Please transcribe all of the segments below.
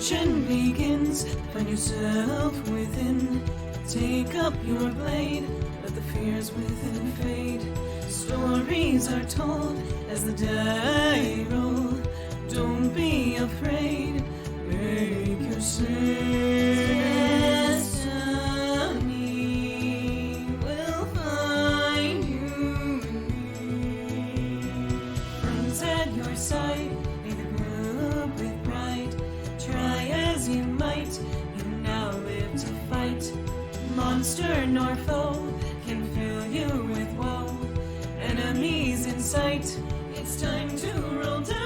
Searching begins, find yourself within. Take up your blade, let the fears within fade. Stories are told as the die roll. Don't be afraid, make your destiny will find you in me. Friends at your side, may the group with pride. Try as you might, you now live to fight. Monster nor foe can fill you with woe. Enemies in sight, it's time to roll dice.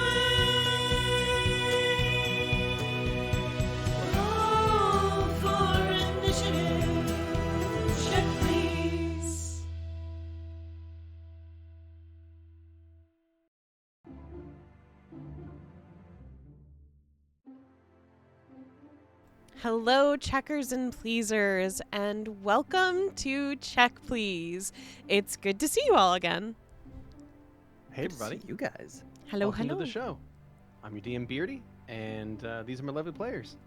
Roll for initiative. Check, please. Hello, checkers and pleasers, and welcome to Check Please. It's good to see you all again. Hey everybody, you guys. Hello, welcome hello. to the show. I'm your DM Beardy, and these are my lovely players.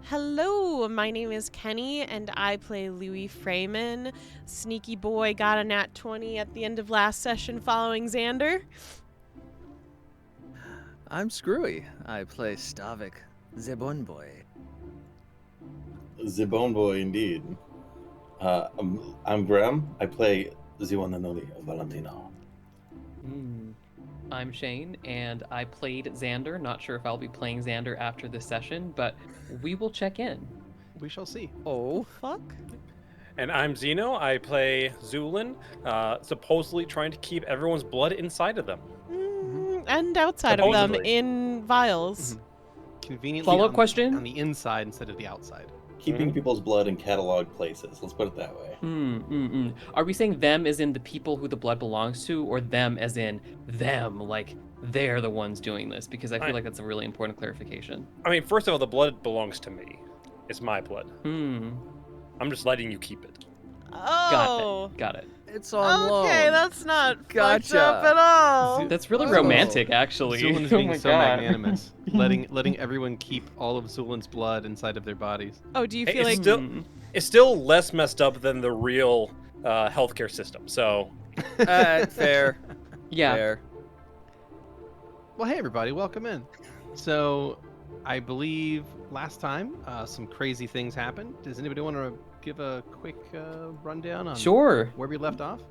Hello, my name is Keni, and I play Louie Freeman. Sneaky boy got a nat 20 at the end of last session following Xander. I'm Skrewy. I play Stavik, the Bon Boy. The Bone Boy, indeed. I'm Grem. I play the one and only Valentino. I'm Shane, and I played Xander. Not sure if I'll be playing Xander after this session, but we will check in. We shall see. Oh, Fuck. And I'm Xeno. I play Zu'lin, supposedly trying to keep everyone's blood inside of them. And outside of them Supposedly. in vials. Conveniently Follow-up on question? on the inside instead of the outside. Keeping people's blood in catalog places. Let's put it that way. Are we saying them as in the people who the blood belongs to, or them as in them, like they're the ones doing this? Because I feel like that's a really important clarification. I mean, first of all, the blood belongs to me. It's my blood. Hmm. I'm just letting you keep it. Oh. Got it. it's on loan. Okay, that's not fucked Gotcha. up at all. That's really Oh. romantic, actually. Zu'lin's Oh being my so God. magnanimous, letting everyone keep all of Zu'lin's blood inside of their bodies. Oh, do you Hey, feel like... It's still less messed up than the real healthcare system. So Fair. Yeah. Fair. Well, hey everybody, welcome in. So, I believe last time some crazy things happened. Does anybody want to give a quick rundown on Sure. where we left off?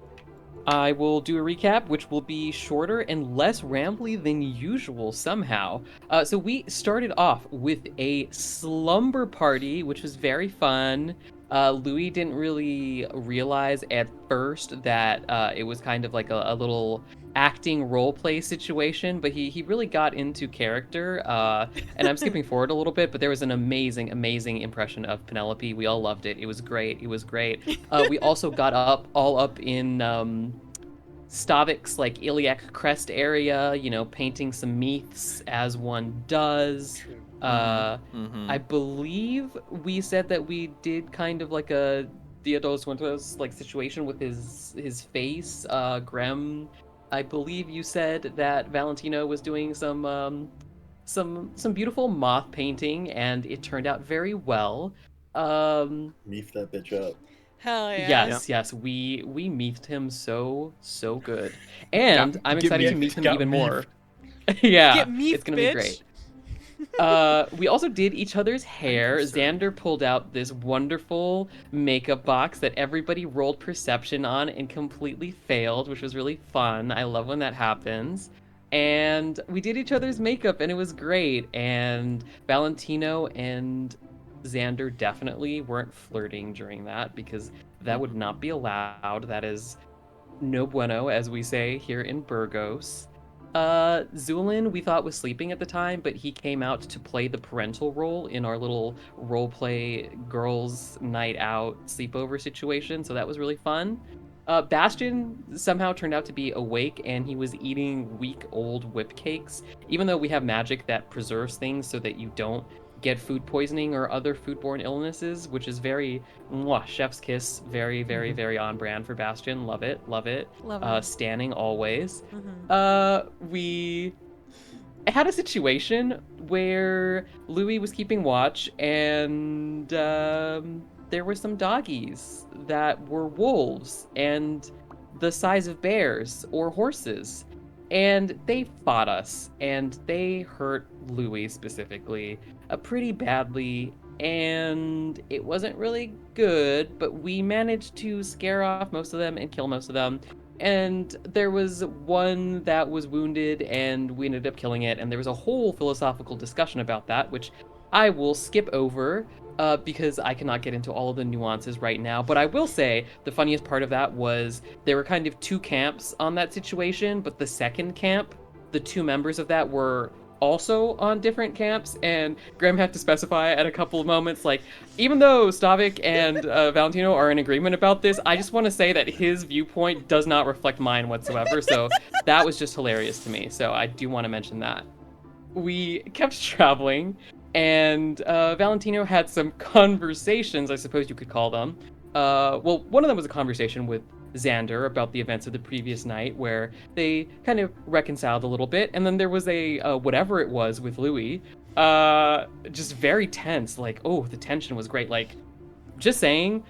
I will do a recap, which will be shorter and less rambly than usual somehow. So we started off with a slumber party, which was very fun. Louie didn't really realize at first that it was kind of like a little acting role play situation, but he really got into character. And I'm skipping forward a little bit, but there was an amazing impression of Penelope. We all loved it. It was great. We also got all up in Stavik's like iliac crest area, painting some meaths as one does. I believe we said that we did kind of like a Dia dos Muertos like situation with his face. Grem, I believe you said that Valentino was doing some beautiful moth painting, and it turned out very well. Meef that bitch up. Hell yeah. Yes, we meethed him so good, and I'm excited to meet him even more. Yeah, Get meathed, it's gonna bitch. be great. We also did each other's hair. Xander pulled out this wonderful makeup box that everybody rolled perception on and completely failed, which was really fun. I love when that happens. And we did each other's makeup, and it was great. And Valentino and Xander definitely weren't flirting during that, because that would not be allowed. That is no bueno, as we say here in Burgos. Zu'lin we thought was sleeping at the time, but he came out to play the parental role in our little roleplay girls' night out sleepover situation, so that was really fun. Bastion somehow turned out to be awake, and he was eating week-old whip cakes, even though we have magic that preserves things so that you don't get food poisoning or other foodborne illnesses, which is very chef's kiss, very, very, very on brand for Bastion. Love it. Love it. Standing always. Mhm. had a situation where Louie was keeping watch, and there were some doggies that were wolves and the size of bears or horses, and they fought us, and they hurt Louie specifically pretty badly, and it wasn't really good, but we managed to scare off most of them and kill most of them. And there was one that was wounded, and we ended up killing it, and there was a whole philosophical discussion about that, which I will skip over because I cannot get into all of the nuances right now. But I will say the funniest part of that was there were kind of two camps on that situation, but the second camp, the two members of that were also on different camps, and Grem had to specify at a couple of moments, like, even though Stavik and Valentino are in agreement about this, I just want to say that his viewpoint does not reflect mine whatsoever, so that was just hilarious to me, so I do want to mention that. We kept traveling, and Valentino had some conversations, I suppose you could call them. Well, one of them was a conversation with Xander about the events of the previous night, where they kind of reconciled a little bit, and then there was a whatever it was with Louie, just very tense. Like, oh, the tension was great. Like, just saying,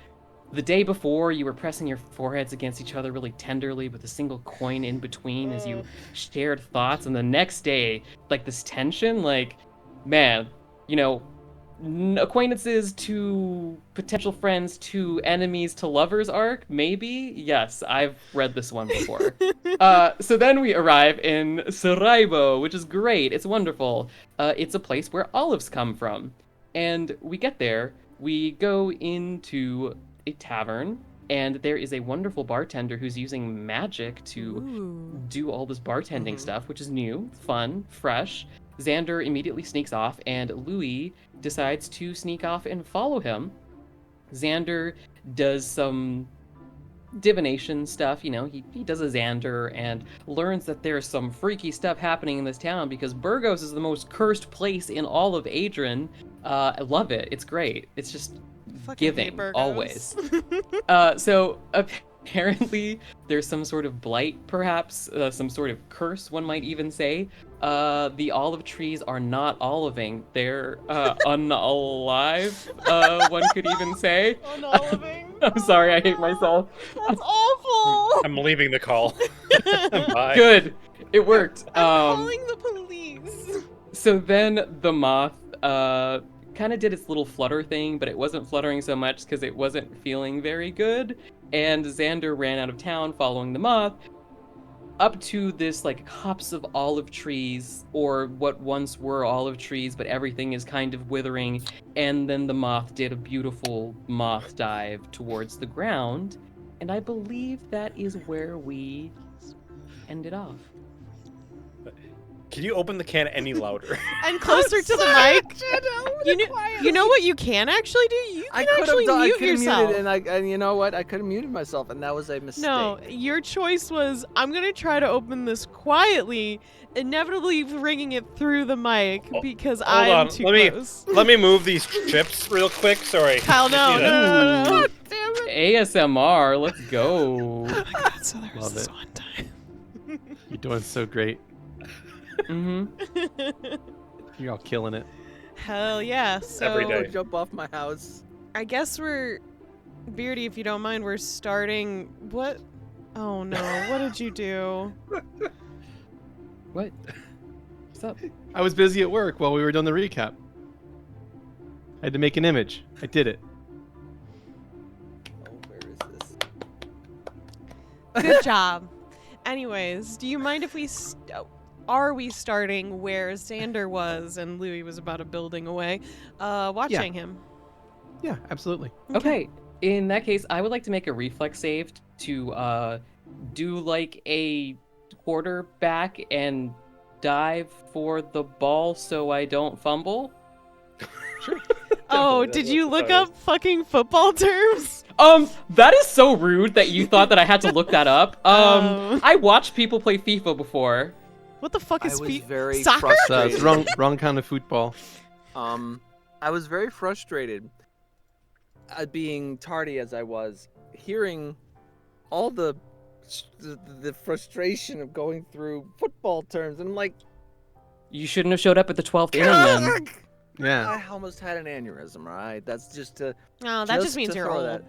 the day before you were pressing your foreheads against each other really tenderly with a single coin in between as you shared thoughts, and the next day, like, this tension, like, man, you know, acquaintances to potential friends to enemies to lovers arc, maybe? Yes, I've read this one before. So then we arrive in Saraibo, which is great. It's wonderful. It's a place where olives come from. And we get there, we go into a tavern, and there is a wonderful bartender who's using magic to do all this bartending stuff, which is new, fun, fresh. Xander immediately sneaks off, and Louie decides to sneak off and follow him. Xander does some divination stuff, you know, he does a Xander and learns that there's some freaky stuff happening in this town because Burgos is the most cursed place in all of Adrian. I love it. It's great. It's just giving, always. So apparently there's some sort of blight, perhaps, some sort of curse, one might even say. The olive trees are not oliving. They're unalive, one could even say. Unoliving? I'm sorry, I hate myself. That's awful! I'm leaving the call. Bye. Good. It worked. I'm calling the police. So then the moth kind of did its little flutter thing, but it wasn't fluttering so much because it wasn't feeling very good. And Xander ran out of town following the moth up to this like copse of olive trees, or what once were olive trees, but everything is kind of withering. And then the moth did a beautiful moth dive towards the ground. And I believe that is where we ended off. Can you open the can any louder? And closer to the mic. You know what you can actually do? You can actually mute yourself. And you know what? I could have muted myself, and that was a mistake. No, your choice was, I'm going to try to open this quietly, inevitably ringing it through the mic because I'm too close. Let me move these chips real quick. Sorry. Kyle, no. God damn it. ASMR, let's go. Oh my god, so there was Love this it. one time. You're doing so great. Mm-hmm. You're all killing it. Hell yeah. So Every day. Jump off my house. I guess we're, Beardy, if you don't mind, we're starting, what? Oh no, what did you do? What? What's up? I was busy at work while we were doing the recap. I had to make an image. I did it. Oh, where is this? Good job. Anyways, do you mind if we, are we starting where Xander was and Louie was about a building away, watching him? Yeah, absolutely. Okay, in that case, I would like to make a reflex save to do like a quarterback and dive for the ball so I don't fumble. Oh, did you look up fucking football terms? That is so rude that you thought that I had to look that up. I watched people play FIFA before. What the fuck is I was very soccer? It's wrong kind of football. I was very frustrated at being tardy as I was, hearing all the frustration of going through football terms, and I'm like, You shouldn't have showed up at the 12th inning then. Yeah. I almost had an aneurysm, right? That's just to. Oh, that just means to you're throw old.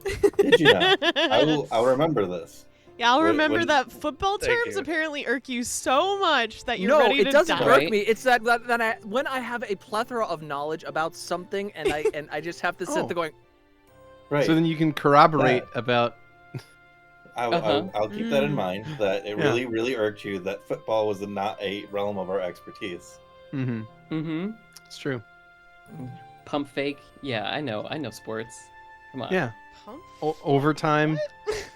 that. Did you know? I'll remember this. Yeah, I'll When- remember when- that football Thank terms you. apparently irk you so much that you're No, ready to it doesn't die. irk Right. me. It's that when I have a plethora of knowledge about something and I just have to sit Oh. there going, Right. So then you can corroborate about. I'll keep that in Mm. mind, that it Yeah. really, really irked you that football was not a realm of our expertise. Mm-hmm. Mm-hmm. It's true. Pump fake. Yeah, I know sports. Come on. Yeah. Pump? Overtime.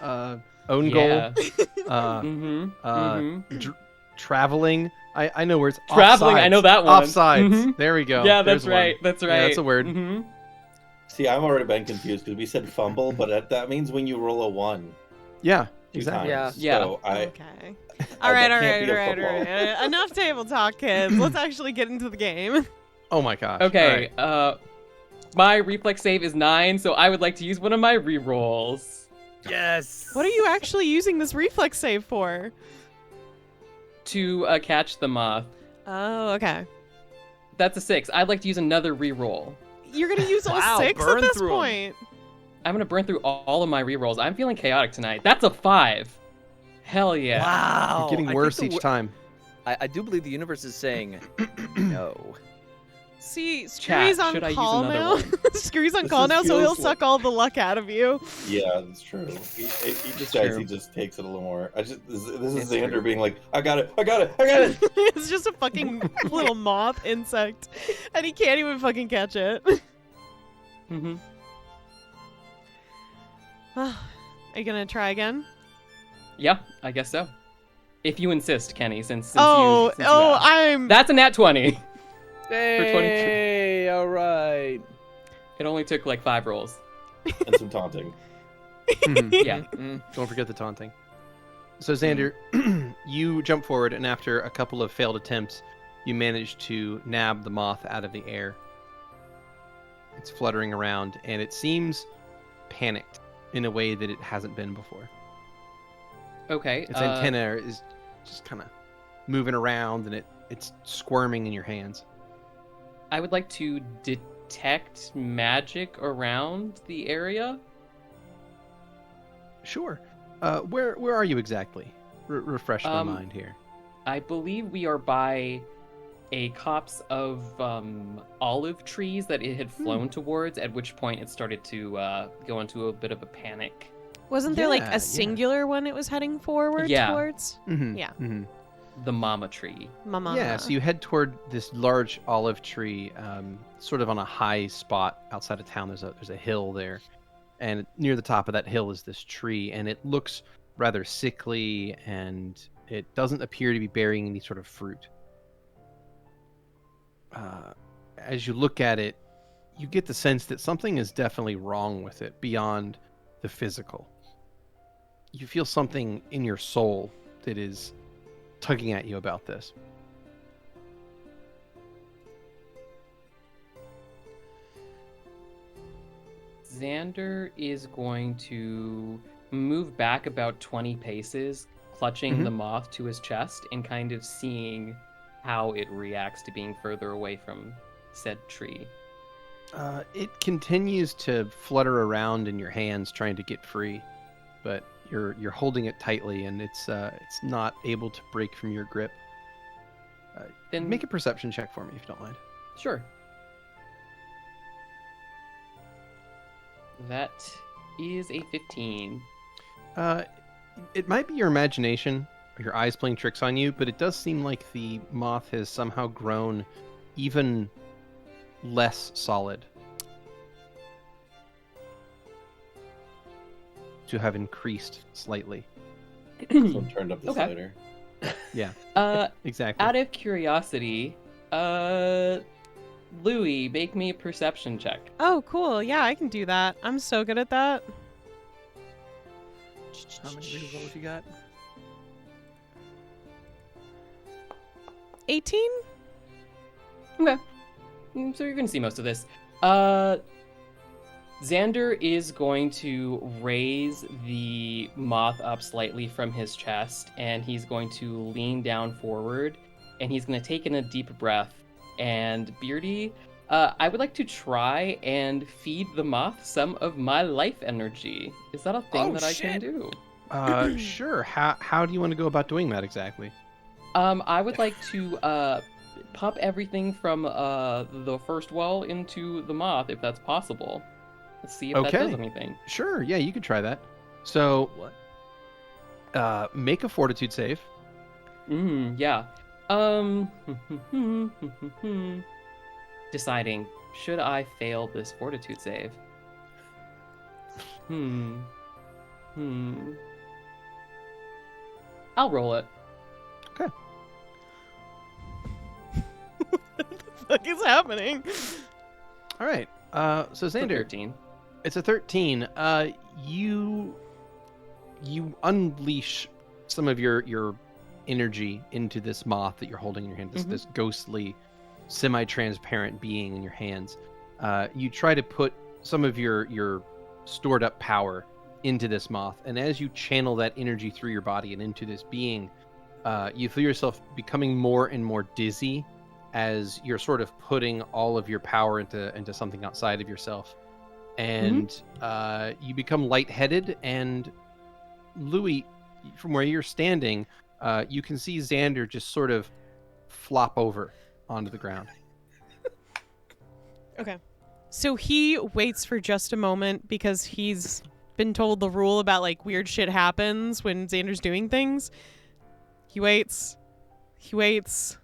Own Yeah. goal. Mm-hmm. Traveling. I know words. Traveling, I know that one. Offsides. Mhm. There we go. Yeah, There's that's right. one. That's right. Yeah, that's a word. Mm-hmm. See, I've already been confused because we said fumble, but that means when you roll a 1 Yeah, 2 exactly. times. Yeah. So Okay. that All right. can't be a football. Enough table talk, kids. Let's actually get into the game. Oh my gosh. Okay. All right. My reflex save is 9, so I would like to use one of my rerolls yes. What are you actually using this reflex save for? to catch the moth. Oh, okay. That's a 6. I'd like to use another reroll. You're gonna use all Wow, 6 at burn this through 'em. point. I'm gonna burn through all of my rerolls. I'm feeling chaotic tonight. That's a 5. Hell yeah. Wow. You're getting I worse think each time. I do believe the universe is saying no. See, Chat, Screwy's on should I use call another now. one? Screwy's on This call just now, so he'll feels suck all the luck out of you. Yeah, that's true. He decides True. he just takes it a little more. This is It's Xander true. being like, I got it, I got it, I got it. It's just a fucking little moth insect, and he can't even fucking catch it. Mm-hmm. Are you gonna try again? Yeah, I guess so. If you insist, Kenny, since Oh, you asked. I'm. That's a nat 20. Hey, all right. It only took like 5 rolls. And some taunting. Mhm. Yeah. Don't forget the taunting. So Xander, you jump forward, and after a couple of failed attempts, you manage to nab the moth out of the air. It's fluttering around, and it seems panicked in a way that it hasn't been before. Okay. Its antenna is just kind of moving around, and it's squirming in your hands. I would like to detect magic around the area. Sure. Where are you exactly? Refresh my mind here. I believe we are by a copse of olive trees that it had flown towards, at which point it started to go into a bit of a panic. Wasn't there like Yeah, a yeah. singular one it was heading forward Yeah. towards? Mm-hmm. Yeah. Mm-hmm. The mama tree. Mama. Yeah, so you head toward this large olive tree, sort of on a high spot outside of town. There's a hill there, and near the top of that hill is this tree, and it looks rather sickly, and it doesn't appear to be bearing any sort of fruit. As you look at it, you get the sense that something is definitely wrong with it beyond the physical. You feel something in your soul that is tugging at you about this. Xander is going to move back about 20 paces, clutching the moth to his chest and kind of seeing how it reacts to being further away from said tree. It continues to flutter around in your hands, trying to get free, but you're holding it tightly, and it's not able to break from your grip. Then Make a perception check for me if you don't mind. Sure. That is a 15. It might be your imagination, or your eyes playing tricks on you, but it does seem like the moth has somehow grown even less solid. To have increased slightly. So turned up the Okay. slider. Yeah, exactly. Out of curiosity, Louie, make me a perception check. Oh, cool. Yeah, I can do that. I'm so good at that. How many rerolls you got? 18? Okay. So you're gonna see most of this. Xander is going to raise the moth up slightly from his chest, and he's going to lean down forward, and he's going to take in a deep breath. And Beardy, I would like to try and feed the moth some of my life energy. Is that a thing that I can do? Sure. How do you want to go about doing that exactly? I would like to pump everything from the first well into the moth, if that's possible. Let's see if that does Okay. anything. Sure. Yeah, you could try that. So, What? make a fortitude save. Yeah. Deciding, should I fail this fortitude save? I'll roll it. What the fuck is happening? All right. So So Xander, 13. it's a 13. You unleash some of your energy into this moth that you're holding in your hand. This ghostly, semi-transparent being in your hands. You try to put some of your stored up power into this moth, and as you channel that energy through your body and into this being, you feel yourself becoming more and more dizzy as you're sort of putting all of your power into something outside of yourself. And you become lightheaded, and Louie, from where you're standing, you can see Xander just sort of flop over onto the ground. Okay. So he waits for just a moment because he's been told the rule about like weird shit happens when Xander's doing things. He waits. He waits.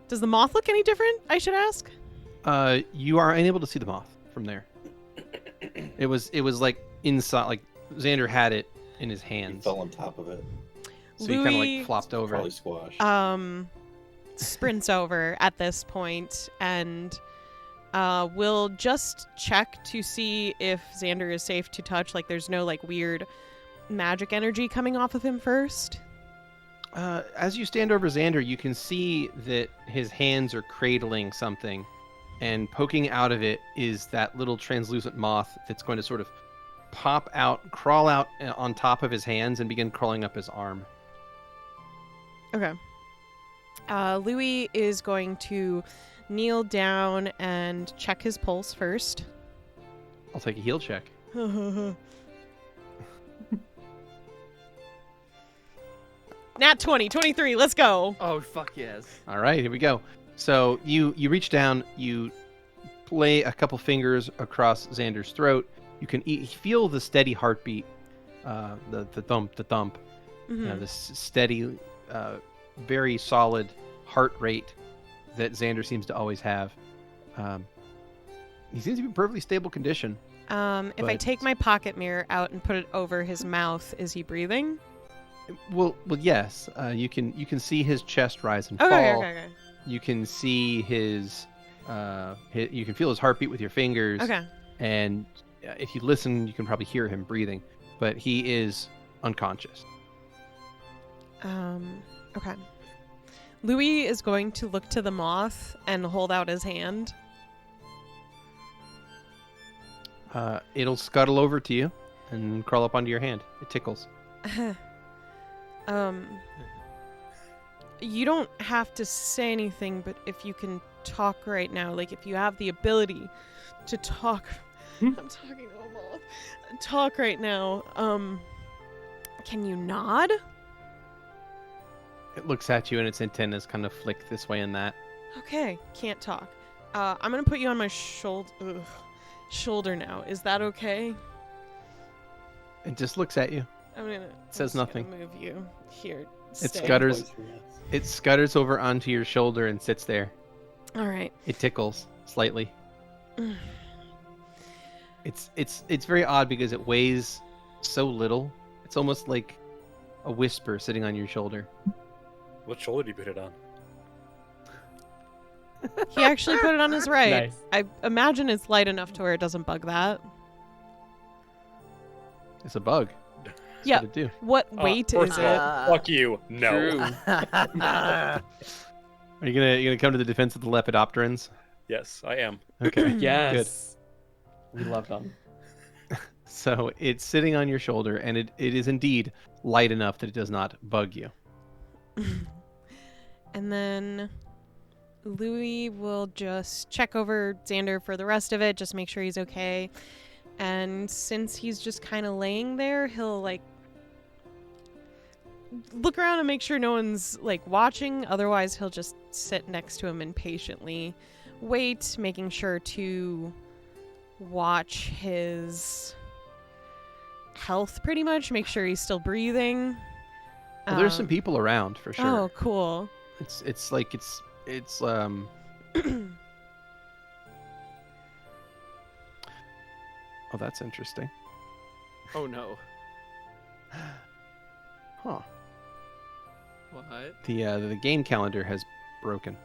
Does the moth look any different, I should ask? You are unable to see the moth from there. It was like inside, like Xander had it in his He hands. fell on top of it. So he kind of Louis- like flopped over. Probably squashed. Sprints over at this point and we'll just check to see if Xander is safe to touch. Like there's no like weird magic energy coming off of him first. As you stand over Xander, you can see that his hands are cradling something, and poking out of it is that little translucent moth that's going to sort of pop out, crawl out on top of his hands, and begin crawling up his arm. Okay. Louis is going to kneel down and check his pulse first. I'll take a heal check. Nat 20, 23, let's go. Oh, fuck yes. All right, here we go. So you reach down, you lay a couple fingers across Xander's throat. You can feel the steady heartbeat, the thump, you know, this steady, very solid heart rate that Xander seems to always have. He seems to be in perfectly stable condition. If I But- take my pocket mirror out and put it over his mouth, is he breathing? Well, yes. You can see his chest rise and Okay, fall. okay. You can see his, you can feel his heartbeat with your fingers. Okay. And if you listen, you can probably hear him breathing, but he is unconscious. Okay. Louis is going to look to the moth and hold out his hand. It'll scuttle over to you and crawl up onto your hand. It tickles. You don't have to say anything, but if you can talk right now, like if you have the ability to talk, I'm talking to a moth. Talk right now. Can you nod? It looks at you and its antennas kind of flick this way and that. Okay, can't talk. I'm gonna put you on my shoulder now. Is that okay? It just looks at you. I'm says just nothing. Gonna move you here. It Stay. scutters. It scutters over onto your shoulder and sits there. All right. It tickles slightly. It's very odd because it weighs so little. It's almost like a whisper sitting on your shoulder. What shoulder do you put it on? He actually put it on his right. Nice. I imagine it's light enough to where it doesn't bug that. It's a bug. That's Yeah. what it do. What weight first is of it? all, fuck you. No. True. Are you gonna come to the defense of the Lepidopterans? Yes, I am. Okay. Yes. We love them. So it's sitting on your shoulder, and it is indeed light enough that it does not bug you. And then Louie will just check over Xander for the rest of it, just make sure he's okay. And since he's just kind of laying there, he'll like look around and make sure no one's like watching. Otherwise, he'll just sit next to him and patiently wait, making sure to watch his health pretty much, make sure he's still breathing. Well, there's some people around for sure. Oh, cool. It's like it's oh, that's interesting. Oh no. Huh. What? The game calendar has broken.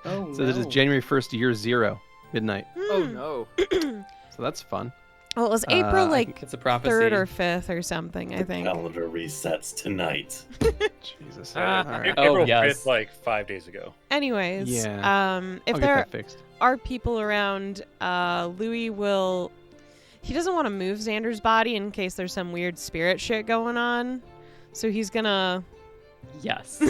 Oh, So this is January 1st, year 0, midnight. Oh no. So that's fun. Well, it was April I like It's a prophecy. 3rd or 5th or something, I The think. calendar resets tonight. Jesus. Uh, All right. Oh, April yes. 5th, like 5 days ago. Anyways, Yeah. if I'll get there that fixed. are people around, Louie will... He doesn't want to move Xander's body in case there's some weird spirit shit going on. So he's gonna... Yes.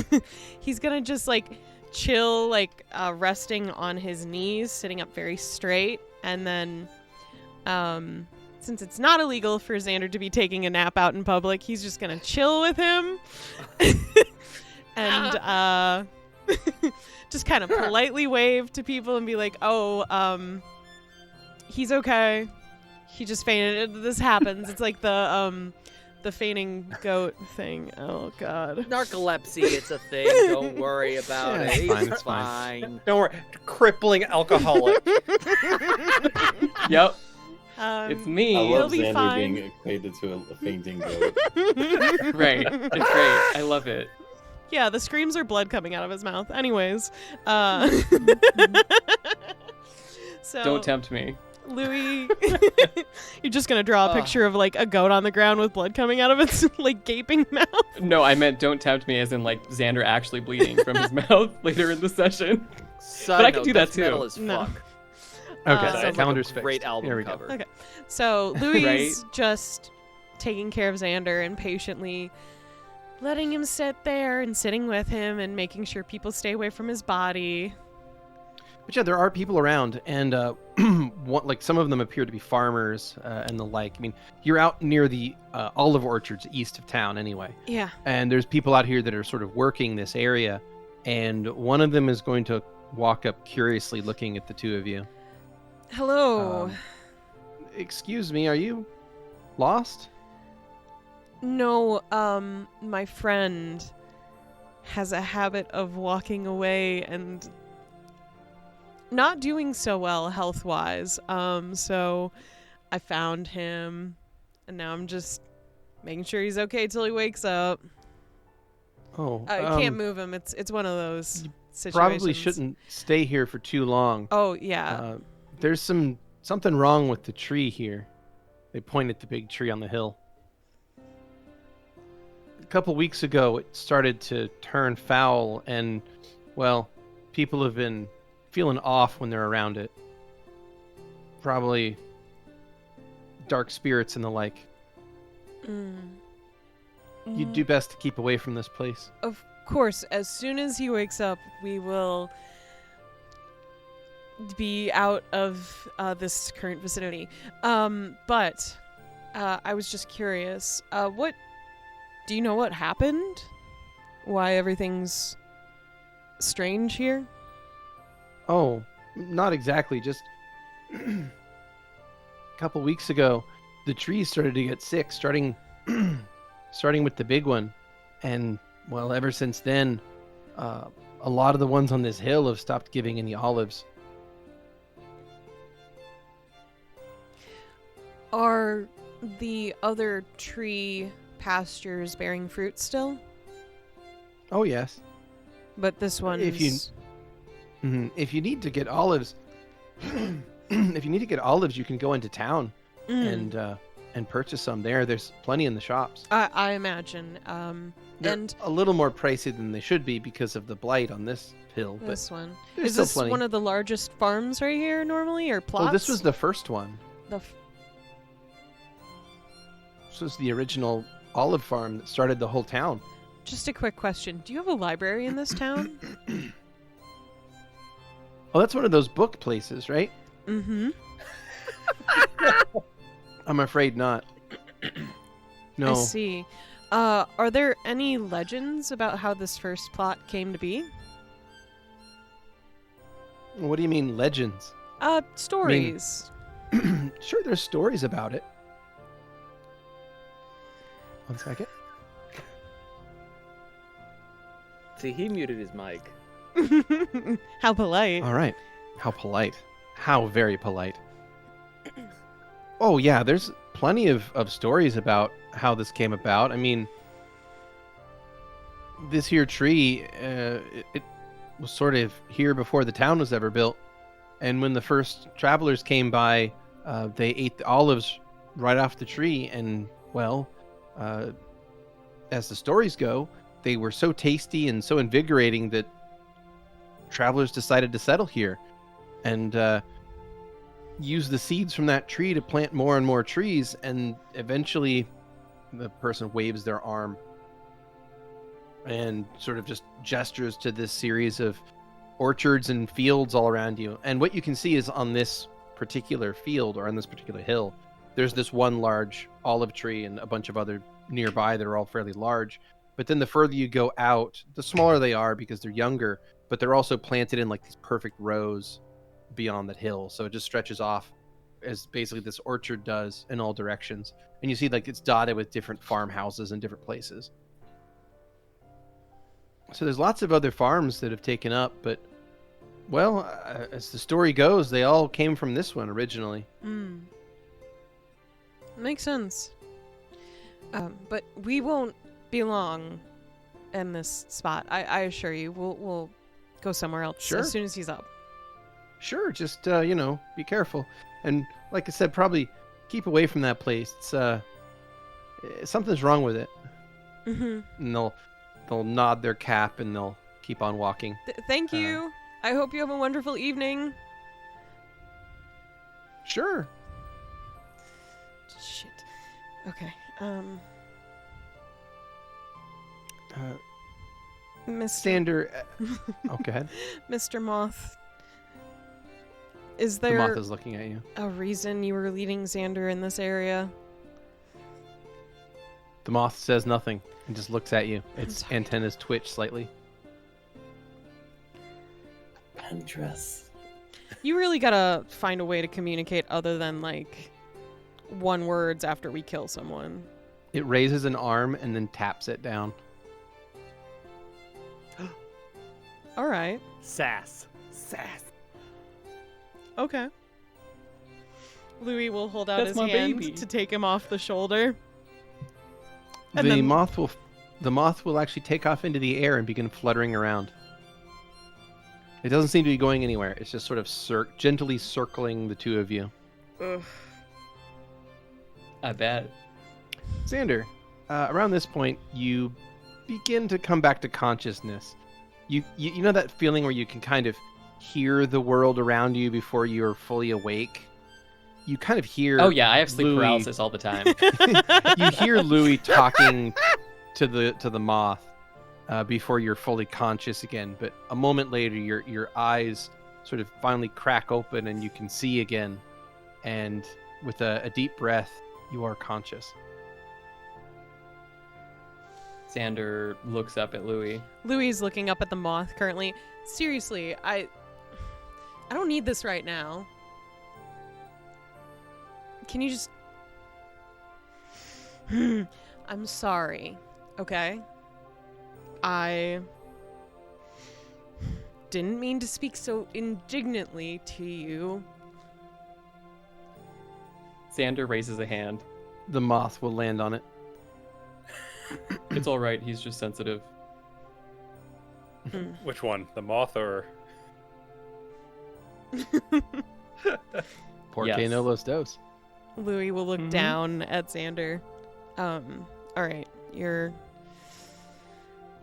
He's gonna just, like, chill, like, resting on his knees, sitting up very straight. And then, since it's not illegal for Xander to be taking a nap out in public, he's just gonna chill with him. And, just kind of politely wave to people and be like, oh, he's okay. He just fainted. This happens. It's like the fainting goat thing. Oh, God. Narcolepsy, it's a thing. Don't worry about Yeah, it. it's fine, He's it's fine. fine. Don't worry, crippling alcoholic. Yep. Um, It's me. I He'll love be Xander fine. being equated to a fainting goat. Right. It's great. I love it. Yeah, the screams are blood coming out of his mouth. Anyways, so Don't tempt me. Louie, you're just gonna draw a picture of like a goat on the ground with blood coming out of its like gaping mouth. No, I meant don't tempt me as in like Xander actually bleeding from his mouth later in the session. Side I can note, do that that's metal too. as No. fuck. Okay, sounds like a calendar's fixed. Great album Here we go. cover. Okay. So Louie's Right? just taking care of Xander and patiently letting him sit there and sitting with him and making sure people stay away from his body. But yeah, there are people around, and like some of them appear to be farmers and the like. I mean, you're out near the olive orchards east of town, anyway, Yeah. and there's people out here that are sort of working this area, and one of them is going to walk up curiously, looking at the two of you. Hello. Excuse me, are you lost? No, my friend has a habit of walking away and not doing so well health-wise. So I found him, and now I'm just making sure he's okay till he wakes up. Oh, I can't move him. It's one of those situations. Probably shouldn't stay here for too long. Oh, yeah. There's something wrong with the tree here. They point at the big tree on the hill. A couple weeks ago, it started to turn foul, and, well, people have been feeling off when they're around it. Probably dark spirits and the like. You'd do best to keep away from this place. Of course, as soon as he wakes up, we will be out of this current vicinity. But I was just curious. What do you know? What happened? Why everything's strange here? Oh, not exactly. Just a couple weeks ago, the trees started to get sick, starting with the big one. And, well, ever since then, a lot of the ones on this hill have stopped giving any olives. Are the other tree pastures bearing fruit still? Oh, yes. But this one's... If you need to get olives, you can go into town and purchase some there. There's plenty in the shops. I imagine. They're And a little more pricey than they should be because of the blight on this hill. But this one. there's Is still this plenty. one of the largest farms right here normally, or plots? Oh, this was the first one. This was the original olive farm that started the whole town. Just a quick question. Do you have a library in this town? Oh, that's one of those book places, right? Mm-hmm. I'm afraid not. No. I see. Are there any legends about how this first plot came to be? What do you mean, legends? Stories. Sure, there's stories about it. One second. See, he muted his mic. How polite. All right. How polite. How very polite. Oh, yeah, there's plenty of stories about how this came about. I mean, this here tree, it was sort of here before the town was ever built. And when the first travelers came by, they ate the olives right off the tree. And, well, as the stories go, they were so tasty and so invigorating that travelers decided to settle here and use the seeds from that tree to plant more and more trees. And eventually the person waves their arm and sort of just gestures to this series of orchards and fields all around you. And what you can see is on this particular field or on this particular hill, there's this one large olive tree and a bunch of other nearby that are all fairly large. But then the further you go out, the smaller they are because they're younger, but they're also planted in like these perfect rows beyond that hill. So it just stretches off as basically this orchard does in all directions. And you see like it's dotted with different farmhouses in different places. So there's lots of other farms that have taken up, but well, as the story goes, they all came from this one originally. Makes sense. But we won't be long in this spot. I assure you. We'll go somewhere else Sure. as soon as he's up. Sure, just be careful. And like I said, probably keep away from that place. It's something's wrong with it. Mm-hmm. And they'll nod their cap and they'll keep on walking. Thank you. I hope you have a wonderful evening. Sure. Shit. Okay. Mr. Xander. Oh, go ahead. Mr. Moth. Is The there moth is looking at you. a reason you were leading Xander in this area? The moth says nothing and just looks at you. I'm Its sorry. antennas twitch slightly. Undress. You really gotta find a way to communicate other than like one words after we kill someone. It raises an arm and then taps it down. All right. Sass. Okay. Louie will hold out That's his my hand baby. to take him off the shoulder. And The then- moth will actually take off into the air and begin fluttering around. It doesn't seem to be going anywhere. It's just sort of gently circling the two of you. Ugh. I bet. Xander, around this point, you begin to come back to consciousness. You know that feeling where you can kind of hear the world around you before you're fully awake? You kind of hear... Oh yeah, I have sleep Louie- paralysis all the time. You hear Louie talking to the moth before you're fully conscious again. But a moment later, your eyes sort of finally crack open and you can see again. And with a deep breath, you are conscious. Xander looks up at Louie. Louie's looking up at the moth currently. Seriously, I don't need this right now. Can you just... I'm sorry, okay? I didn't mean to speak so indignantly to you. Xander raises a hand. The moth will land on it. It's all right. He's just sensitive. Which one? The moth or? Porque Yes. no los dos. Louie will look Mhm. down at Xander. All right, you're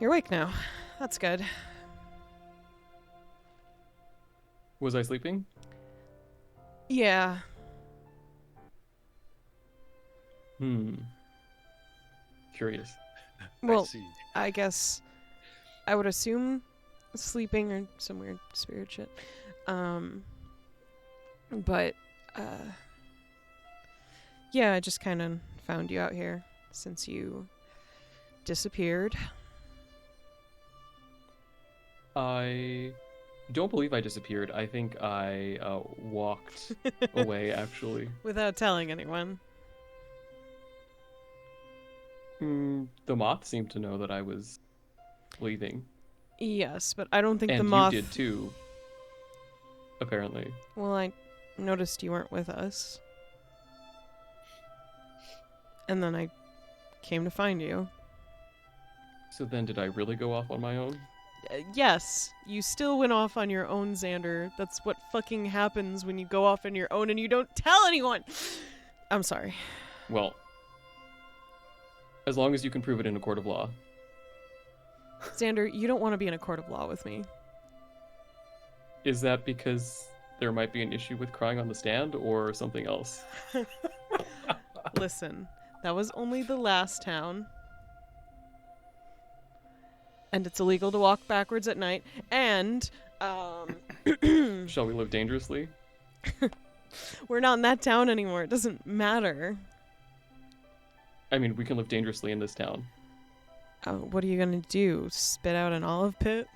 awake now. That's good. Was I sleeping? Yeah. curious. Well, I see. I guess I would assume sleeping or some weird spirit shit. But yeah, I just kind of found you out here since you disappeared. I don't believe I disappeared. I think I walked away, actually. Without telling anyone. The moth seemed to know that I was leaving. Yes, but I don't think And the moth... you did too, apparently. Well, I noticed you weren't with us. And then I came to find you. So then did I really go off on my own? Yes, you still went off on your own, Xander. That's what fucking happens when you go off on your own and you don't tell anyone! I'm sorry. Well, as long as you can prove it in a court of law. Xander, you don't want to be in a court of law with me. Is that because there might be an issue with crying on the stand or something else? Listen, that was only the last town. And it's illegal to walk backwards at night. And, Shall we live dangerously? we're not in that town anymore. It doesn't matter. I mean, we can live dangerously in this town. What are you gonna do? Spit out an olive pit?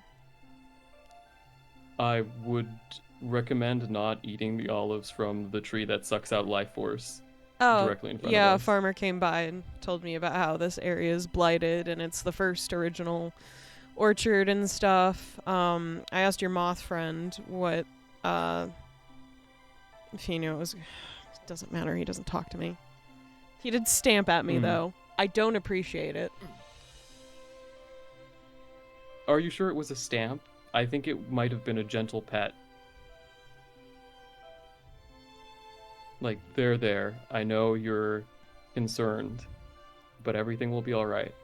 I would recommend not eating the olives from the tree that sucks out life force directly in front yeah, of a us. farmer came by and told me about how this area is blighted and it's the first original orchard and stuff. I asked your moth friend what, if he knew it was... It doesn't matter, he doesn't talk to me. He did stamp at me, though. I don't appreciate it. Are you sure it was a stamp? I think it might have been a gentle pet. Like, there. I know you're concerned, but everything will be alright.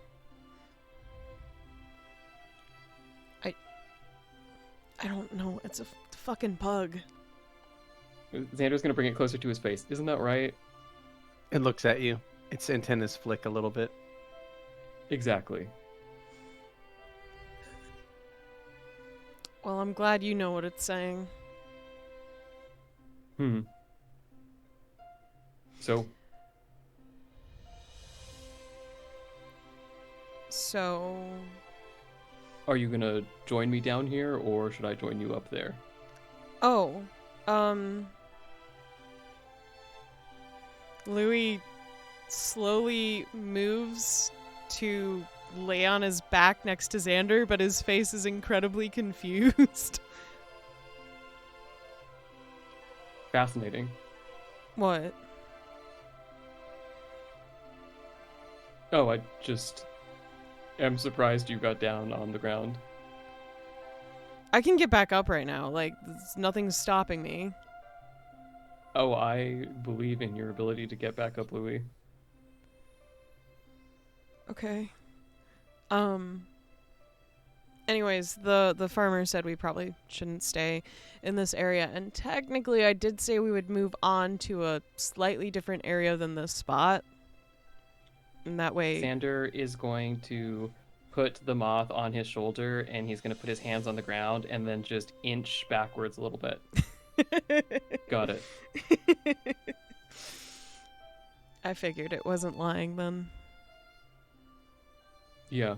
I don't know. It's a fucking bug. Xander's gonna bring it closer to his face. Isn't that right? It looks at you. Its antennas flick a little bit. Exactly. Well, I'm glad you know what it's saying. So, are you gonna join me down here, or should I join you up there? Oh, Louie slowly moves to lay on his back next to Xander, but his face is incredibly confused. Fascinating. What? Oh, I just am surprised you got down on the ground. I can get back up right now. Like, nothing's stopping me. Oh, I believe in your ability to get back up, Louie. Okay. Anyways, the farmer said we probably shouldn't stay in this area, and technically I did say we would move on to a slightly different area than this spot. And that way... Xander is going to put the moth on his shoulder, and he's going to put his hands on the ground, and then just inch backwards a little bit. Got it. I figured it wasn't lying then. Yeah.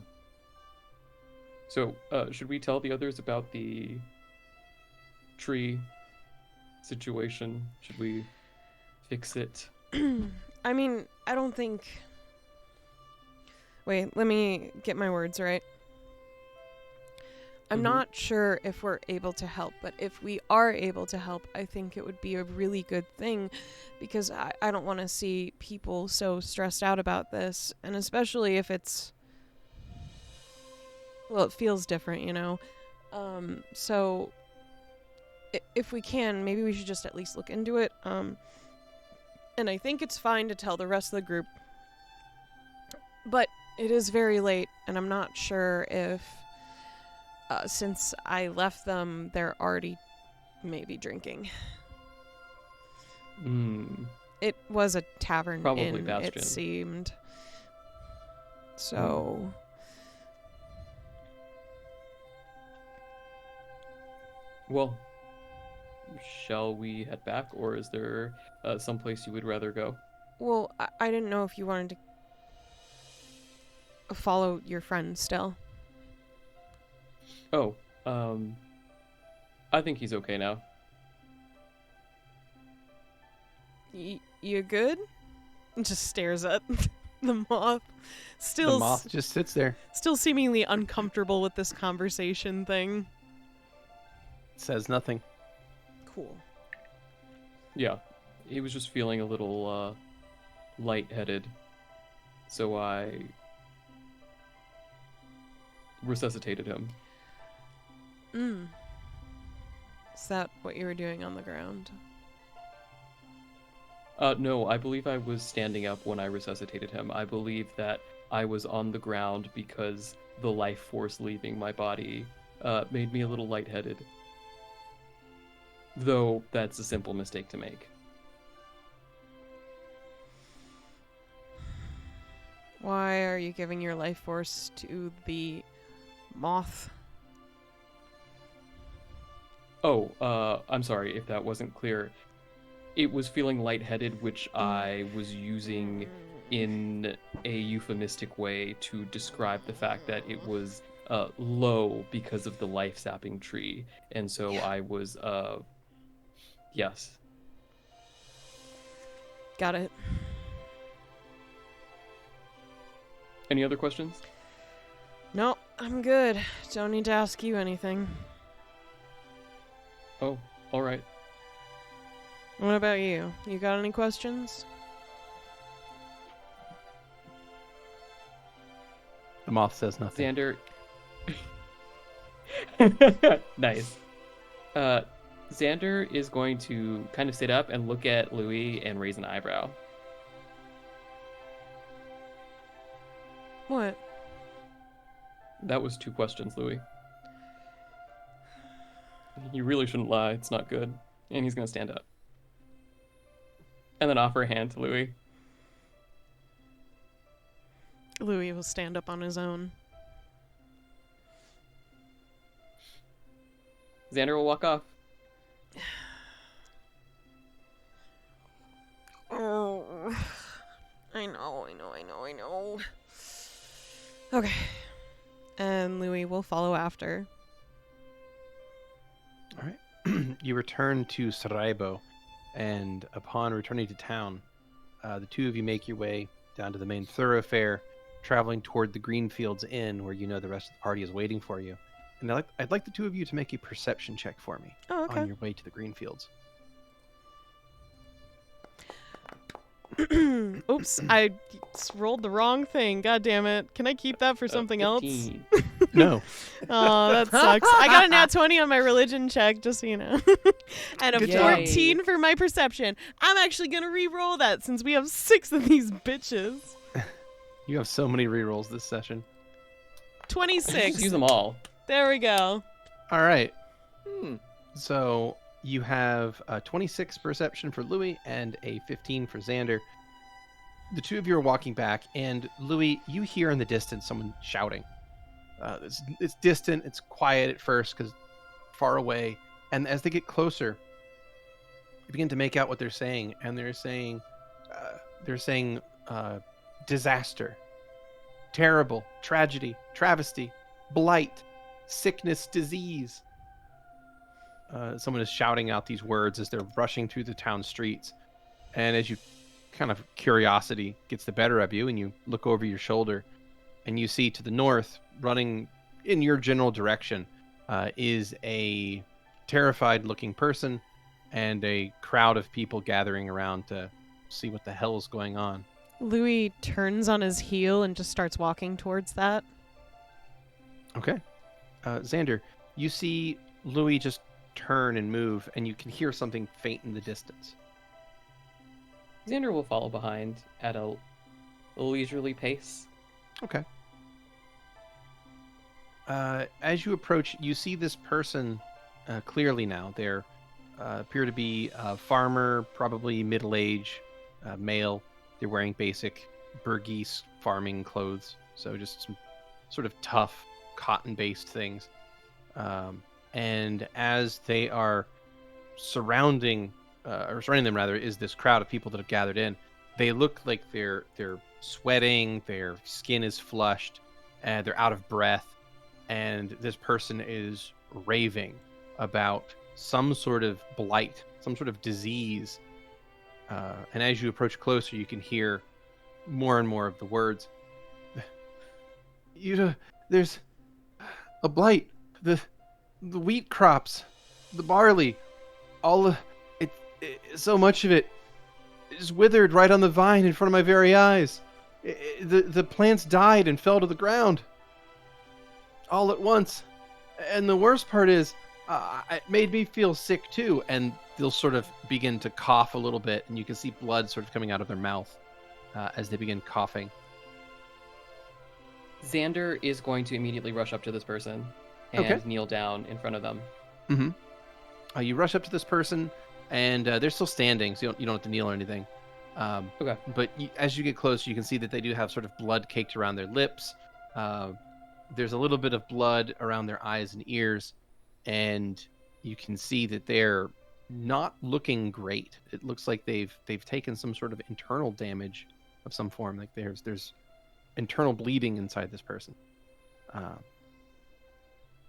So, should we tell the others about the tree situation? Should we fix it? I mean, I don't think... Wait, let me get my words right. I'm not sure if we're able to help, but if we are able to help, I think it would be a really good thing, because I don't want to see people so stressed out about this, and especially if it's... Well, it feels different, you know? So, if we can, maybe we should just at least look into it. And I think it's fine to tell the rest of the group. But it is very late, and I'm not sure if, since I left them, they're already maybe drinking. Hmm. It was a tavern Probably inn, Bastion. it seemed. So, Well, shall we head back, or is there someplace you would rather go? well, I didn't know if you wanted to follow your friend still. Oh, I think he's okay now. You good? And just stares at the moth. The Still, moth just sits there, still seemingly uncomfortable with this conversation thing. says nothing. Cool. Yeah, he was just feeling a little lightheaded, so I resuscitated him. Is that what you were doing on the ground? No, I believe I was standing up when I resuscitated him. I believe that I was on the ground because the life force leaving my body made me a little lightheaded. Though that's a simple mistake to make. Why are you giving your life force to the moth? Oh, I'm sorry if that wasn't clear. It was feeling lightheaded, which I was using in a euphemistic way to describe the fact that it was low because of the life-sapping tree. And so I was, yes. Got it. Any other questions? No, I'm good. Don't need to ask you anything. Oh, all right. What about you? You got any questions? The moth says nothing. Xander. Nice. Xander is going to kind of sit up and look at Louie and raise an eyebrow. What? That was 2 questions, Louie. You really shouldn't lie. It's not good. And he's going to stand up. And then offer a hand to Louie. Louie will stand up on his own. Xander will walk off. Oh, I know. Okay. And Louie will follow after. All right. You return to Sarajevo, and upon returning to town, the two of you make your way down to the main thoroughfare, traveling toward the Greenfields Inn, where you know the rest of the party is waiting for you. And I'd like the two of you to make a perception check for me Oh, okay. on your way to the Greenfields. Oops, I rolled the wrong thing. God damn it. Can I keep that for something else? 15. No. Oh, that sucks. I got a nat 20 on my religion check, just so you know. And a Good job. 14 for my perception. I'm actually going to re-roll that since we have 6 of these bitches. You have so many rerolls this session. 26. Just use them all. There we go. All right. Hmm. So you have a 26 perception for Louie and a 15 for Xander. The two of you are walking back, and Louie, you hear in the distance someone shouting. It's distant, it's quiet at first because far away, and as they get closer, you begin to make out what they're saying, and they're saying disaster, terrible, tragedy, travesty, blight, sickness, disease. Someone is shouting out these words as they're rushing through the town streets. And as you kind of curiosity gets the better of you and you look over your shoulder and you see to the north, running in your general direction, is a terrified looking person and a crowd of people gathering around to see what the hell is going on. Louis turns on his heel and just starts walking towards that. Okay. Xander, you see Louis just turn and move, and you can hear something faint in the distance. Xander will follow behind at a leisurely pace. Okay. As you approach, you see this person clearly now. They appear to be a farmer, probably middle-aged, male. They're wearing basic Burgese farming clothes. So just some sort of tough cotton-based things. And as they are surrounding them rather, is this crowd of people that have gathered in. They look like they're sweating, their skin is flushed, and they're out of breath, and this person is raving about some sort of blight, some sort of disease. And as you approach closer, you can hear more and more of the words. There's a blight. The wheat crops, the barley, so much of it is withered right on the vine in front of my very eyes. The plants died and fell to the ground all at once. And the worst part is, it made me feel sick too. And they'll sort of begin to cough a little bit, and you can see blood sort of coming out of their mouth as they begin coughing. Xander is going to immediately rush up to this person and kneel down in front of them. Mm-hmm. You rush up to this person, and they're still standing, so you don't have to kneel or anything. Okay. But as you get close, you can see that they do have sort of blood caked around their lips. There's a little bit of blood around their eyes and ears, and you can see that they're not looking great. It looks like they've taken some sort of internal damage of some form. Like there's internal bleeding inside this person.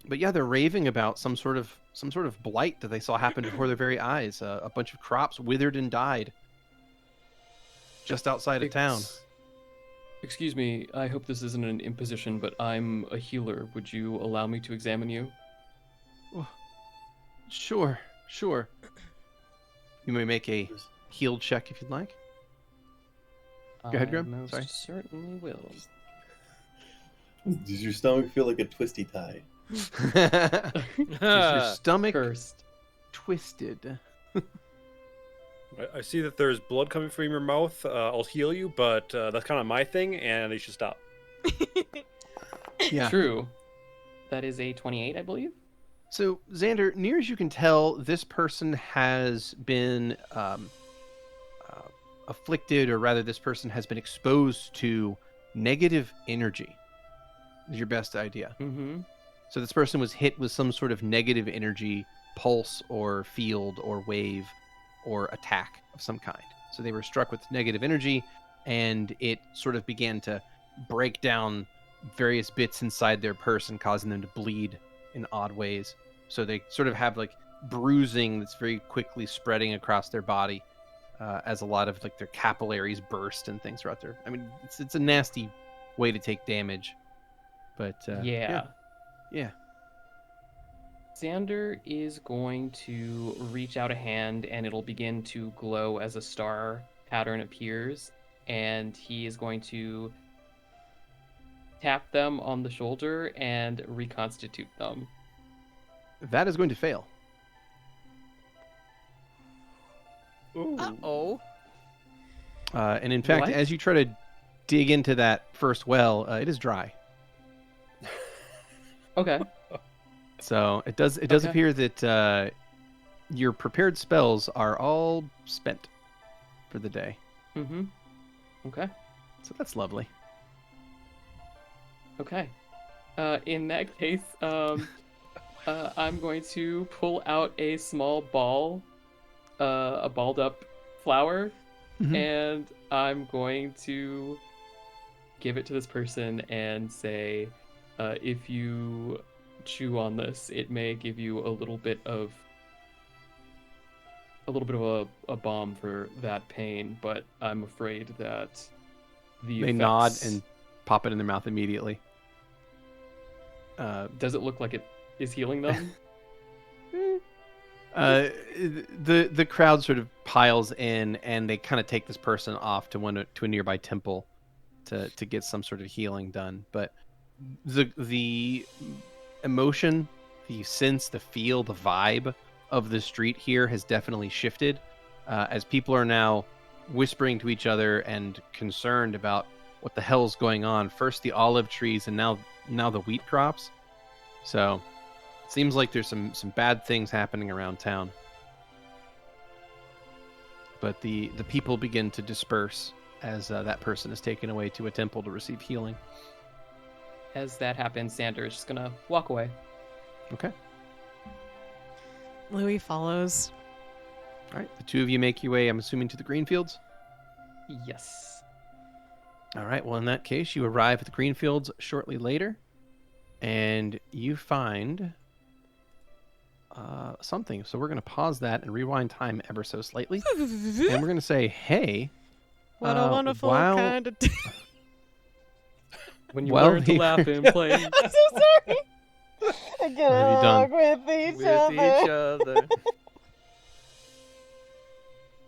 But yeah, they're raving about some sort of blight that they saw happen before their very eyes. A bunch of crops withered and died just outside of town. Excuse me, I hope this isn't an imposition, but I'm a healer. Would you allow me to examine you? Oh, sure. You may make a heal check if you'd like. Go ahead, Grem. Most Sorry. certainly will. Does your stomach feel like a twisty tie? Is your stomach Cursed. twisted? I see that there's blood coming from your mouth. I'll heal you, but that's kind of my thing, and you should stop. Yeah. True. That is a 28, I believe. So, Xander, near as you can tell, this person has been afflicted, or rather, this person has been exposed to negative energy, is your best idea. Mm-hmm. So this person was hit with some sort of negative energy pulse or field or wave or attack of some kind. So they were struck with negative energy, and it sort of began to break down various bits inside their person, causing them to bleed in odd ways. So they sort of have like bruising that's very quickly spreading across their body, as a lot of like their capillaries burst and things are out there. I mean, it's a nasty way to take damage, but Yeah. Xander is going to reach out a hand, and it'll begin to glow as a star pattern appears, and he is going to tap them on the shoulder and reconstitute them. That is going to fail. Ooh. Uh-oh. And in fact, What? as you try to dig into that first well, it is dry. Okay. So it does Okay. appear that your prepared spells are all spent for the day. Mm-hmm. Okay. So that's lovely. Okay. In that case, I'm going to pull out a small ball, a balled up flower, Mhm. and I'm going to give it to this person and say, if you chew on this, it may give you a little bit of a balm for that pain, but I'm afraid that They nod and pop it in their mouth immediately. does it look like it is healing them? The crowd sort of piles in, and they kind of take this person off to a nearby temple to get some sort of healing done. But the emotion, the sense, the feel, the vibe of the street here has definitely shifted, as people are now whispering to each other and concerned about what the hell's going on. First the olive trees, and now the wheat crops. So it seems like there's some bad things happening around town. But the people begin to disperse as that person is taken away to a temple to receive healing. as that happens, Xander is just gonna walk away. Okay. Louie follows. All right. The two of you make your way, I'm assuming, to the green fields. Yes. All right. Well, in that case, you arrive at the green fields shortly later, and you find something. So we're going to pause that and rewind time ever so slightly, and we're going to say, "Hey, What a wonderful while- kind of. When you Well, learn to he- laugh and play. I'm so sorry. I get What have you done? along with each With other. each other.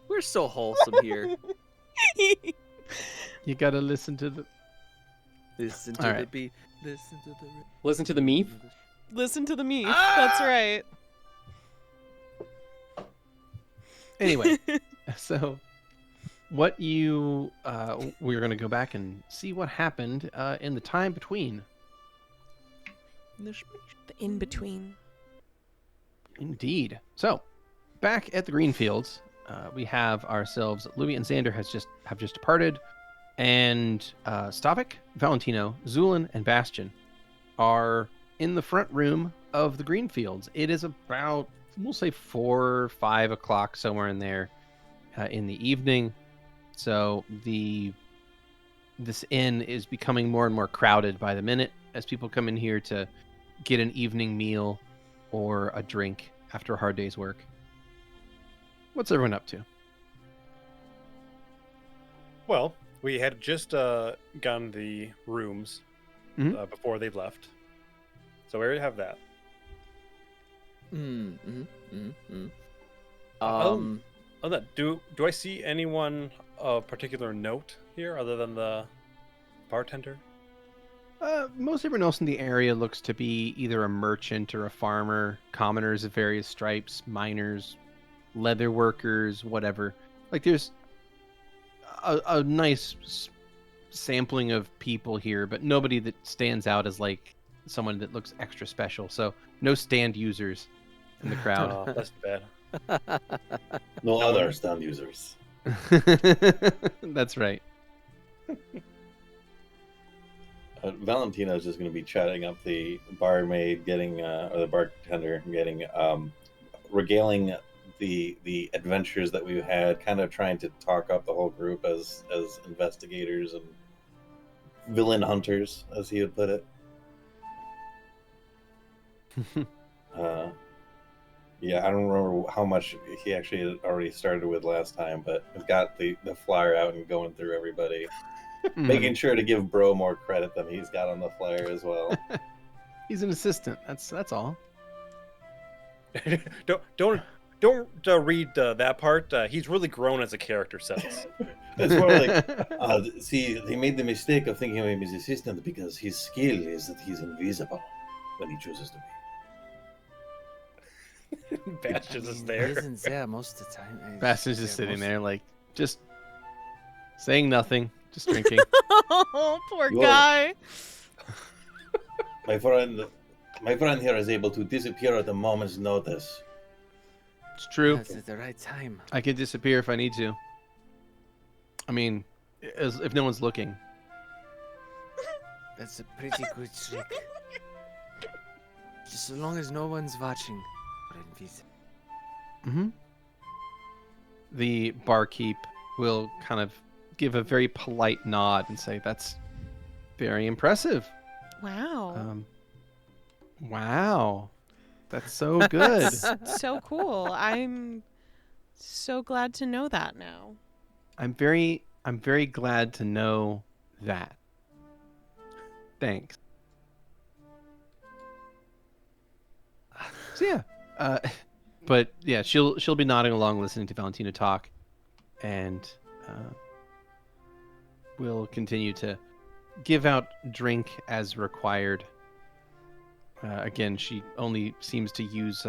We're so wholesome here. you got to listen to the." Listen All to right. the beat. Listen to the. Listen to the meep. Listen to the me. That's right. Anyway, so what you we're going to go back and see what happened in the time between. The in between. Indeed. So, back at the green fields, we have ourselves Louie and Xander have just departed, and Stavik, Valentino, Zu'lin, and Bastion are in the front room of the green fields. It is about, we'll say, 4 or 5 o'clock, somewhere in there, in the evening. So this inn is becoming more and more crowded by the minute as people come in here to get an evening meal or a drink after a hard day's work. What's everyone up to? Well, we had just gotten the rooms Mhm. before they left, so we already have that. Um, Oh, that do I see anyone of particular note here other than the bartender? Most everyone else in the area looks to be either a merchant or a farmer, commoners of various stripes, miners, leather workers, whatever. Like, there's a nice sampling of people here, but nobody that stands out as like someone that looks extra special. So no stand users in the crowd. Oh, that's bad. No other stand users. That's right. Valentino is just going to be chatting up the barmaid, or the bartender, regaling the adventures that we've had, kind of trying to talk up the whole group as investigators and villain hunters, as he would put it. Yeah, I don't remember how much he actually had already started with last time, but I've got the flyer out and going through everybody, making sure to give Bro more credit than he's got on the flyer as well. He's an assistant. That's all. Don't read that part. He's really grown as a character since. It's more like, see, he made the mistake of thinking of him as assistant because his skill is that he's invisible when he chooses to be. Bastion is there. Isn't there most of the time. Bastion's just sitting there, like, just saying nothing, just drinking. Oh, poor You are- guy. My friend here is able to disappear at a moment's notice. It's true. That's at the right time. I could disappear if I need to. I mean, if no one's looking. That's a pretty good trick. Just as long as no one's watching. We're invisible. Mm-hmm. The barkeep will kind of give a very polite nod and say, "That's very impressive. Wow. Wow, that's so good." So cool. I'm so glad to know that now. I'm very glad to know that. Thanks. So yeah, but yeah, she'll be nodding along, listening to Valentino talk, and we'll continue to give out drink as required. Again, she only seems to use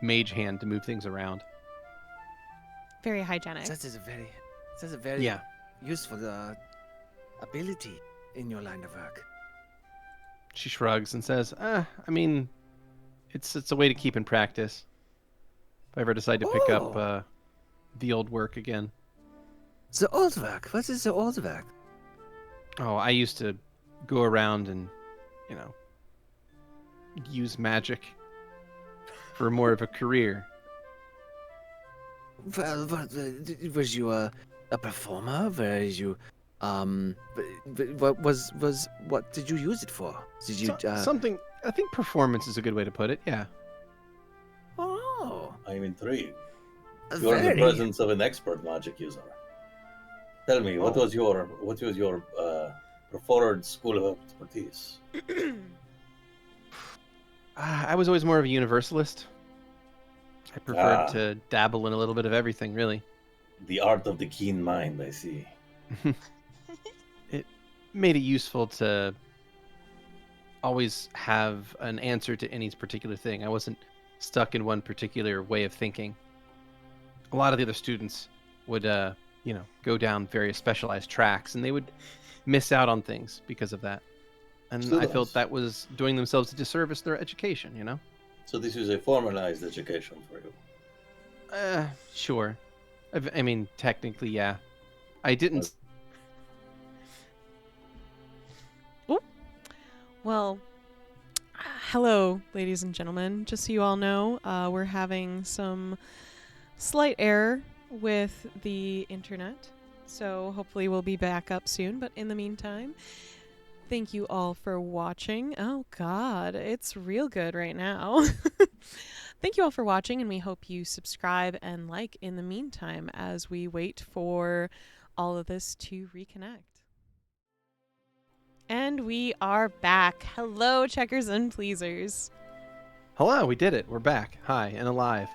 Mage Hand to move things around. Very hygienic. That is a very Yeah. useful ability in your line of work. She shrugs and says, I mean, it's a way to keep in practice. If I ever decide to pick up Oh. the old work again. The old work. What is the old work? Oh, I used to go around and use magic for more of a career. Well, was you a performer? Was you what did you use it for? Did you Something. I think performance is a good way to put it. Yeah. Oh, I'm intrigued. You are in the presence of an expert magic user. Tell me, what was your preferred school of expertise? I was always more of a universalist. I preferred to dabble in a little bit of everything, really. The art of the keen mind, I see. It made it useful to always have an answer to any particular thing. I wasn't stuck in one particular way of thinking. A lot of the other students would, go down various specialized tracks, and they would miss out on things because of that. And I felt that was doing themselves a disservice to their education, So this is a formalized education for you. Sure. I mean, technically, yeah. I didn't... Well, hello, ladies and gentlemen. Just so you all know, we're having some slight error with the internet. So hopefully we'll be back up soon. But in the meantime, thank you all for watching. Oh, God, it's real good right now. Thank you all for watching, and we hope you subscribe and like in the meantime as we wait for all of this to reconnect. And we are back. Hello, checkers and pleasers. Hello, we did it. We're back. Hi, and alive.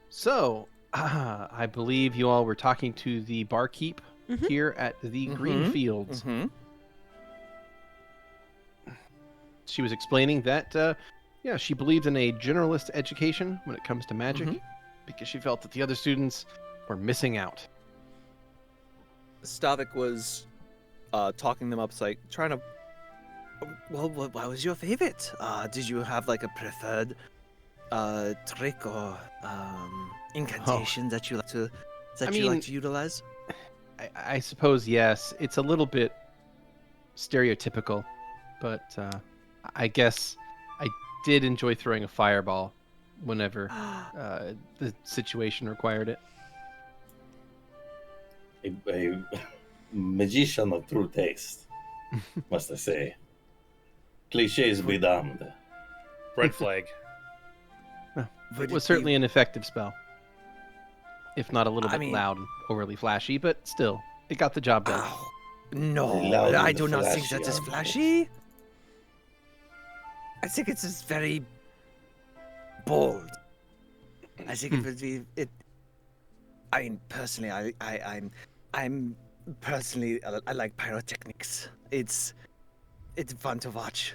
So, I believe you all were talking to the barkeep here at the Green Fields. She was explaining that, she believed in a generalist education when it comes to magic because she felt that the other students were missing out. Stavik was talking them up, like trying to. Well, what was your favorite? Did you have like a preferred trick or incantation that you like to utilize? I suppose yes. It's a little bit stereotypical, but I guess I did enjoy throwing a fireball whenever the situation required it. A magician of true taste, must I say. Cliches be damned. Red flag. It was certainly an effective spell. If not a little bit loud and overly flashy, but still, it got the job done. No, I do not think that is flashy. I think it's just very bold. I think it would be it. I mean, personally, I'm personally I like pyrotechnics. It's fun to watch.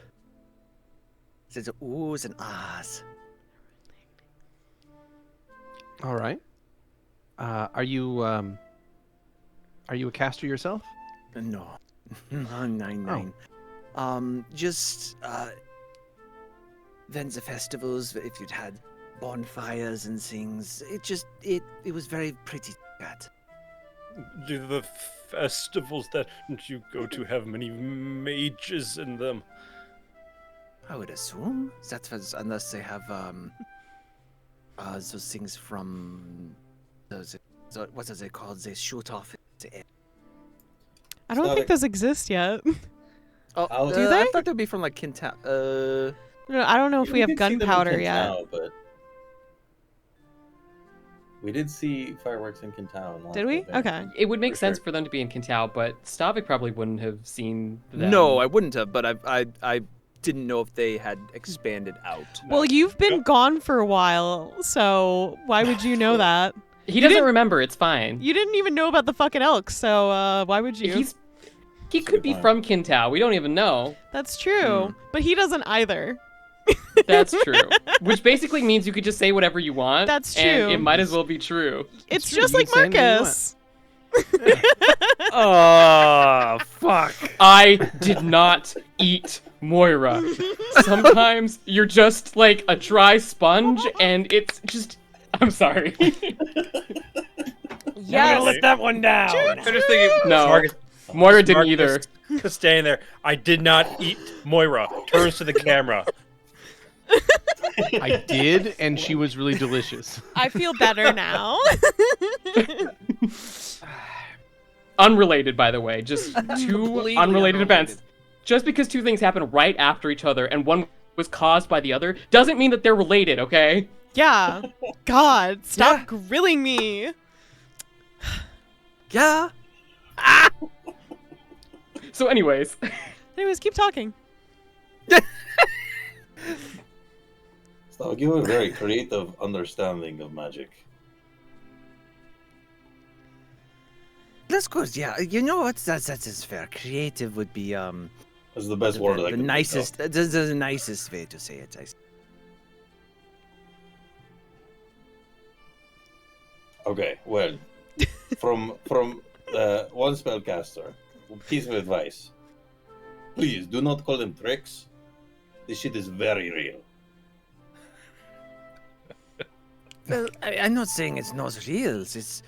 There's oohs and ahs. All right. Are you a caster yourself? No. Nine. Just then the festivals, if you'd had bonfires and things, it was very pretty bad. Do the festivals that you go to have many mages in them? I would assume that was, unless they have those things from those what are they called? They shoot off the air. I don't think those exist yet. Oh, do they? I thought they'd be from like Kintown. No, I don't know if we have gunpowder yet. But we did see fireworks in Kintown. Did we? Okay. It would make sense for them to be in Kintown, but Stavik probably wouldn't have seen them. No, I wouldn't have, but I didn't know if they had expanded out. Well, you've been gone for a while, so why would you know that? He doesn't remember. It's fine. You didn't even know about the fucking elks, so why would you? He could be from Kintown. We don't even know. That's true, but he doesn't either. That's true. Which basically means you could just say whatever you want. That's true. And it might as well be true. It's just like Marcus. Oh, fuck. I did not eat Moira. Sometimes you're just like a dry sponge and it's just... I'm sorry. Yes. Let that one down. I'm just thinking, No. Marcus, Moira didn't either. Marcus standing there. I did not eat. Moira turns to the camera. I did, and she was really delicious. I feel better now. Unrelated, by the way. Just two Completely unrelated events. unrelated. Just because two things happen right after each other and one was caused by the other doesn't mean that they're related, okay? Yeah. God, stop grilling me. Yeah. So anyways. Anyways, keep talking. So you have a very creative understanding of magic. That's good. Yeah. You know what? That's fair. Creative would be That's the best word I the can nicest. That's the nicest way to say it. Okay, well, from one spellcaster, piece of advice: please do not call them tricks. This shit is very real. Well, I'm not saying it's not real. It's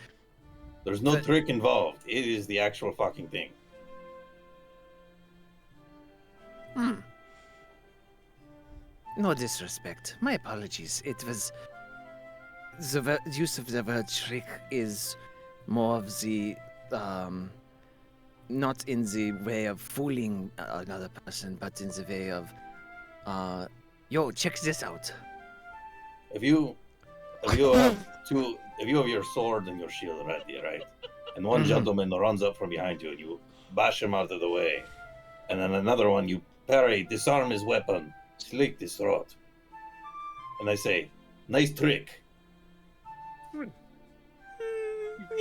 There's no But- trick involved. It is the actual fucking thing. no disrespect. My apologies. It was the use of the word trick is more of the not in the way of fooling another person, but in the way of yo, check this out. If you have your sword and your shield ready, right? And one gentleman runs up from behind you and you bash him out of the way. And then another one, you parry, disarm his weapon, slit his throat. And I say, nice trick.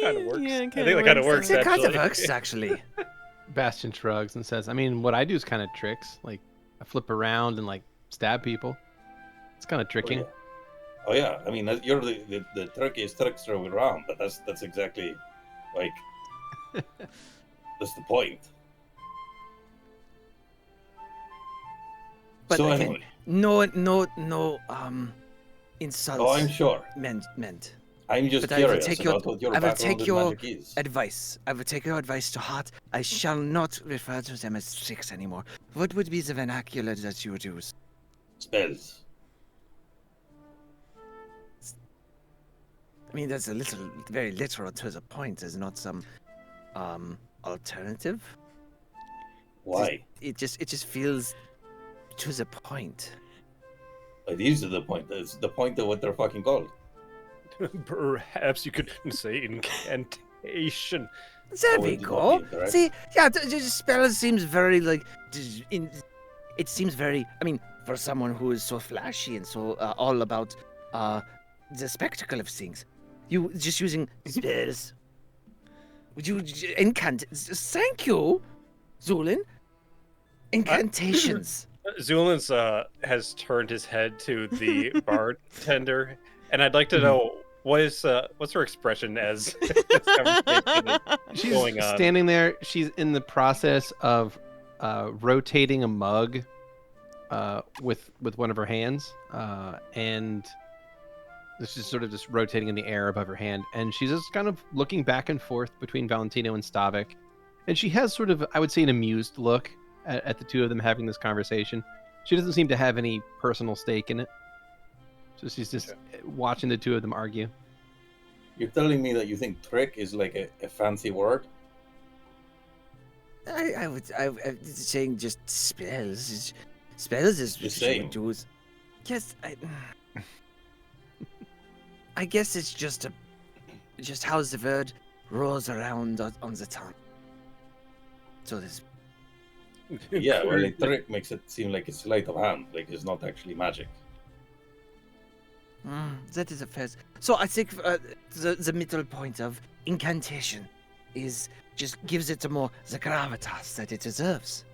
Kind of works. Yeah, I think that kind of works. It kind of actually. works actually. Bastion shrugs and says, I mean, what I do is kind of tricks. Like, I flip around and, like, stab people. It's kind of tricking. Oh yeah, I mean you're the trickiest trickster around, but that's exactly like that's the point. But So again, anyway, no insults oh I'm sure. meant. I'm just But I will curious take about what your I will background take in your magic is. advice. I will take your advice to heart. I shall not refer to them as tricks anymore. What would be the vernacular that you would use? Spells. I mean, that's very literal to the point. There's not some alternative. Why? It just feels to the point. It is to the point. It's the point of what they're fucking called. Perhaps you could say incantation. There Oh, we it did not go. feel correct. See, yeah, the spell seems very like, it seems very. I mean, for someone who is so flashy and so all about the spectacle of things, you just using spells. Would you Thank you, Zu'lin. Incantations. Zu'lin's has turned his head to the bartender, and I'd like to know what's her expression as this conversation is She's going on. standing there. She's in the process of rotating a mug with one of her hands, and this is sort of just rotating in the air above her hand. And she's just kind of looking back and forth between Valentino and Stavik, and she has sort of, I would say, an amused look at the two of them having this conversation. She doesn't seem to have any personal stake in it, so she's just watching the two of them argue. You're telling me that you think trick is like a fancy word? I'm saying just spells. Spells is Just what you saying. would use. Yes, I guess it's just how the word rolls around on the tongue. So this. Yeah, well, a trick makes it seem like it's sleight of hand, like it's not actually magic. That is a fair. So I think the middle point of incantation is just gives it the gravitas that it deserves.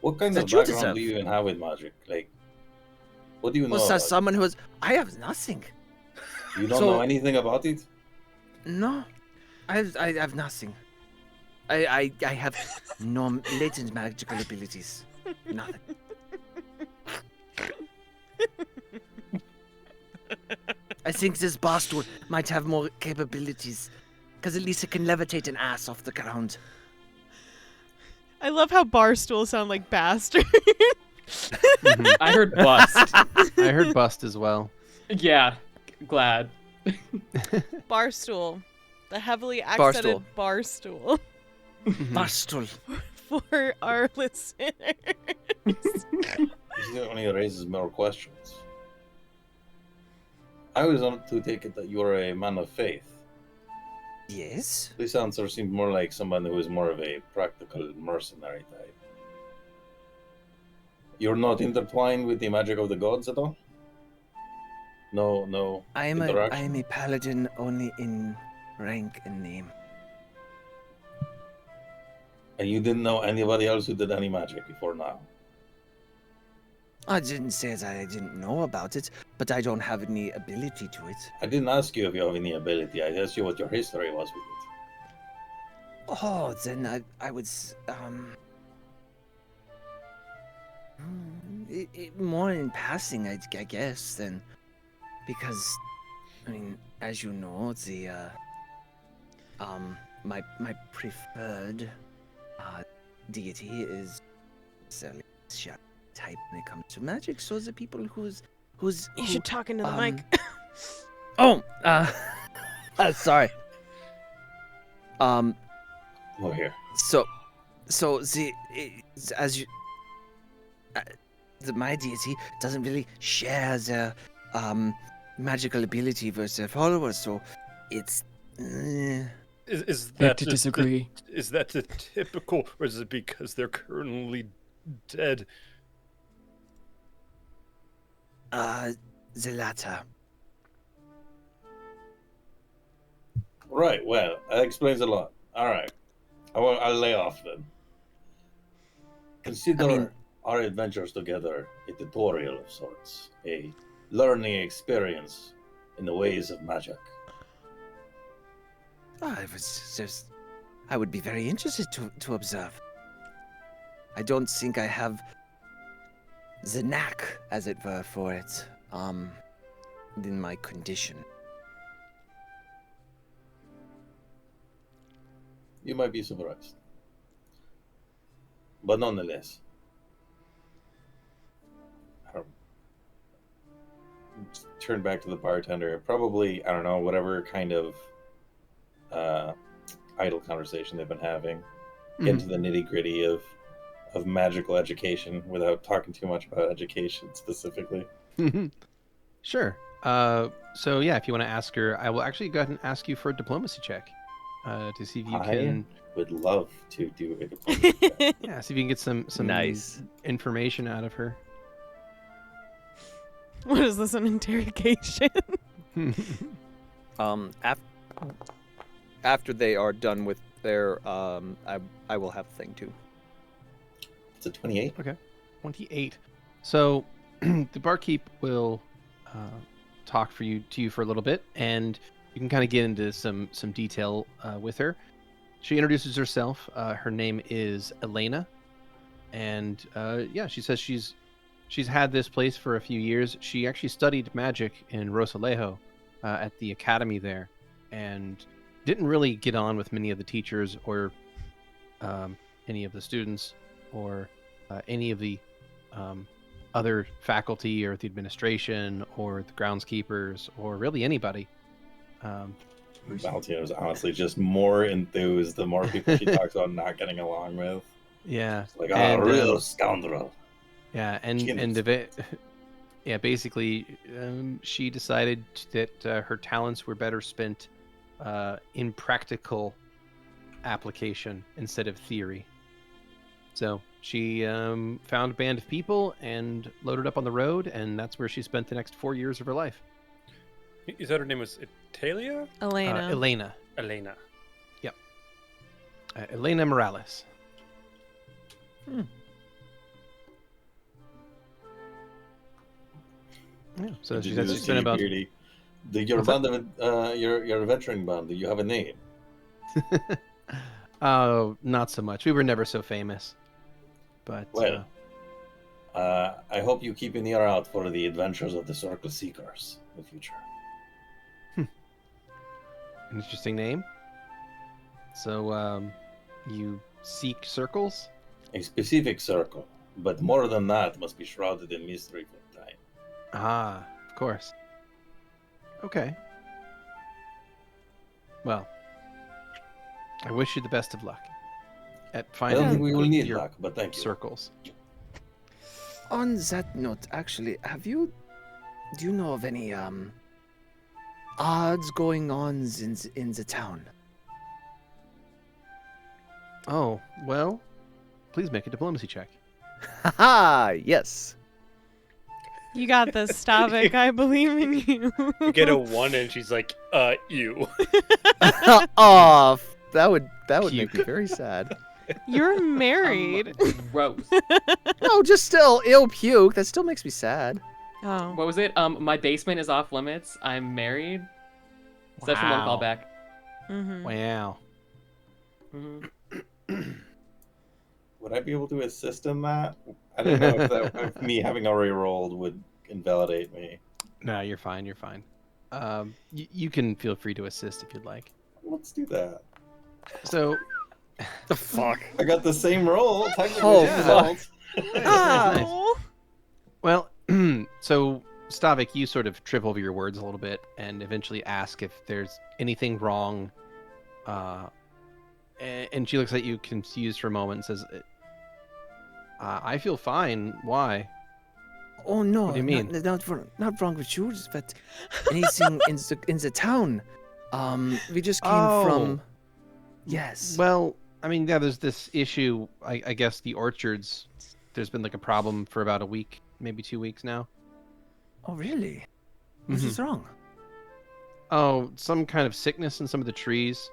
What kind That of you background deserve. do you even have with magic? Like, what do you know? Well, about someone who is. I have nothing. it? You don't so- know anything about it? No, I have nothing. I have no latent magical abilities. Nothing. I think this barstool might have more capabilities, because at least it can levitate an ass off the ground. I love how barstool sound like bastard. Mhm. I heard bust. I heard bust as well. Yeah, glad. Barstool. The heavily accented barstool. Mhm. Bastul. For our listeners. This only raises more questions. I was on to take it that you are a man of faith. Yes. This answer seemed more like someone who is more of a practical mercenary type. You're not intertwined with the magic of the gods at all? No I am interaction? a paladin only in rank and name. And you didn't know anybody else who did any magic before now? I didn't say that I didn't know about it, but I don't have any ability to it. I didn't ask you if you have any ability. I asked you what your history was with it. Oh, then I would more in passing, I guess, than because, I mean, as you know, the my preferred deity is shadow type when it comes to magic. So the people who You should talk into the mic. Sorry. Oh, here. So my deity doesn't really share their magical ability with their followers, so it's. Is I have that to disagree. Is that the typical, or is it because they're currently dead? The latter. Right, well, that explains a lot. Alright. I'll lay off then. Consider our adventures together a tutorial of sorts, a learning experience in the ways of magic. I would be very interested to observe. I don't think I have the knack, as it were, for it, in my condition. You might be surprised. But nonetheless, turn back to the bartender. Probably, I don't know, whatever kind of idle conversation they've been having. Get into the nitty gritty of magical education without talking too much about education specifically. Sure. So yeah, if you want to ask her, I will actually go ahead and ask you for a diplomacy check to see if you can. Would love to do a diplomacy check. Yeah, see if you can get some Nice. information out of her. What is this, an interrogation? After they are done with their, I will have a thing too. It's a 28. 28. So the barkeep will talk to you for a little bit, and you can kind of get into some detail with her. She introduces herself. Her name is Elena, and yeah, she says she's had this place for a few years. She actually studied magic in Rosalejo at the academy there, and didn't really get on with many of the teachers or any of the students or any of the other faculty or the administration or the groundskeepers or really anybody. Valentino is honestly just more enthused the more people she talks about not getting along with. Yeah. It's like, And, real scoundrel. Yeah, basically, she decided that her talents were better spent in practical application instead of theory. So she found a band of people and loaded up on the road, and that's where she spent the next 4 years of her life. You said her name was Italia? Elena. Elena. Elena. Yep. Elena Morales. Yeah, so Did she you said do she's this been to about. Beardy? Your What's that? band of your adventuring band. Do you have a name? Oh, not so much. We were never so famous. But Well, I hope you keep an ear out for the adventures of the Circle Seekers in the future. an interesting name. So you seek circles? A specific circle, but more than that must be shrouded in mystery for time. Ah, of course. Okay. Well, I wish you the best of luck at I finding don't think we will need your luck, but thank you. circles. On that note, actually, do you know of any odds going on in the town? Oh, well, please make a diplomacy check. Haha, yes. You got this, Stavik. I believe in you. You get a 1 and she's like, you. Oh, that would make me Puke. very sad. You're married. Gross. No, just still ill puke. That still makes me sad. Oh. What was it? My basement is off limits. I'm married. Session 1 Wow. callback. Mm-hmm. Wow. Mhm. Would I be able to assist in that? I don't know if me having already rolled would invalidate me. No, you're fine. You're fine. You can feel free to assist if you'd like. Let's do that. So, The fuck? I got the same roll. Technically, Oh, yeah. nice. Oh. Well, so Stavik, you sort of trip over your words a little bit and eventually ask if there's anything wrong. And she looks at you confused for a moment and says, I feel fine. Why? Oh no! What do you mean? Not wrong with you, but anything in the town. We just came from. Yes. Well, I mean, yeah, there's this issue. I guess the orchards, there's been like a problem for about a week, maybe 2 weeks now. Oh really? What is wrong? Oh, some kind of sickness in some of the trees.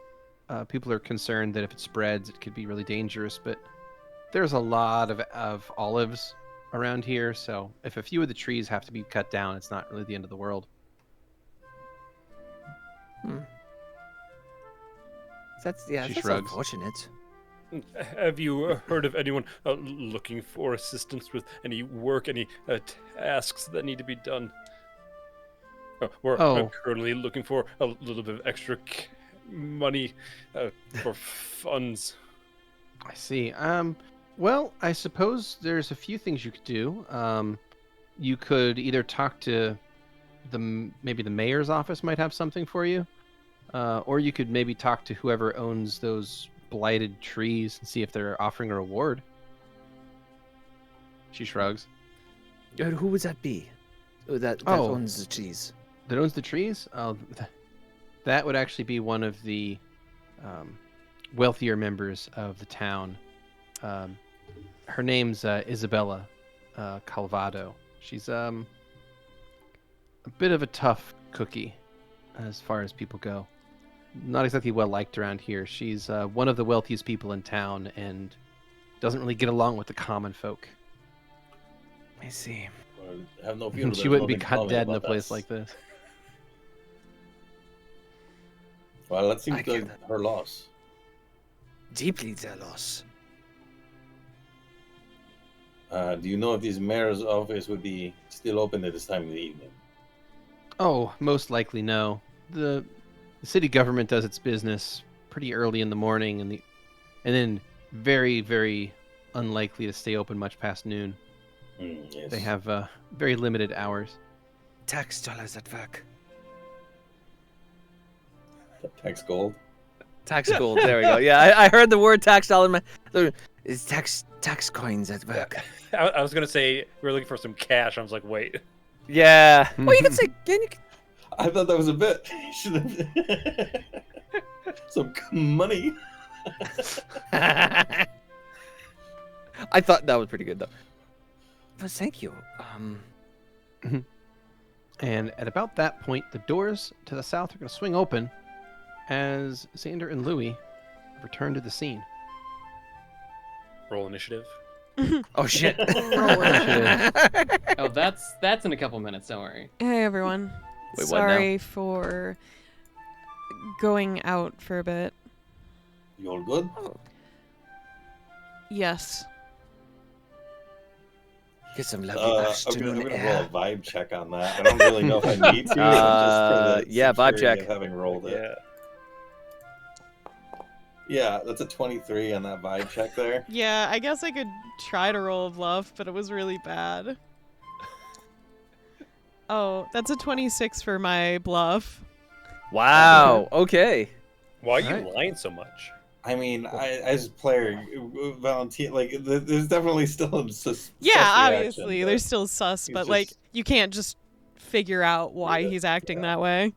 People are concerned that if it spreads, it could be really dangerous. But there's a lot of olives around here, so if a few of the trees have to be cut down, it's not really the end of the world. That's She that's shrugs. unfortunate. Have you heard of anyone looking for assistance with any work, any tasks that need to be done? We're currently looking for a little bit of extra money for funds. I see. Well, I suppose there's a few things you could do. You could either talk to maybe the mayor's office might have something for you, or you could maybe talk to whoever owns those blighted trees and see if they're offering a reward. She shrugs. Who would that be? That Oh. owns the cheese. That owns the trees? Oh, that would actually be one of the wealthier members of the town. Her name's Isabella Calvado. She's a bit of a tough cookie as far as people go. Not exactly well liked around here. She's one of the wealthiest people in town and doesn't really get along with the common folk. I see. Well, have no fear. She wouldn't be cut dead in a place like this. Well, that seems I get like that. her loss. Deeply their loss. Do you know if this mayor's office would be still open at this time of the evening? Oh, most likely no. The city government does its business pretty early in the morning, and then very, very unlikely to stay open much past noon. Yes. They have very limited hours. Tax dollars at work. Tax gold. Tax gold. There we go. Yeah, I heard the word tax dollar. It's tax coins at work. I was gonna say we were looking for some cash. I was like, wait. Yeah. Well, you can say. I thought that was a bit. You should have some money. I thought that was pretty good though. But thank you. And at about that point, the doors to the south are going to swing open as Xander and Louie return to the scene. Roll initiative. Oh shit. Roll initiative. Oh, that's in a couple minutes. Don't worry. Hey everyone. Wait, what now? Sorry for going out for a bit. You all good? Yes. Get some lovely I'm afternoon gonna roll air. a vibe check on that. I don't really know if I need to. but just for the Yeah, vibe security check. of having rolled it. Yeah. Yeah, that's a 23 on that vibe check there. Yeah, I guess I could try to roll a bluff, but it was really bad. Oh, that's a 26 for my bluff. Wow. Okay. Why are you Alright. lying so much? I mean, as a player, Valentino, like, there's definitely still a sus Yeah, sus obviously, reaction, there's but still sus, he's but like just- you can't just figure out why Yeah, he's acting yeah. that way.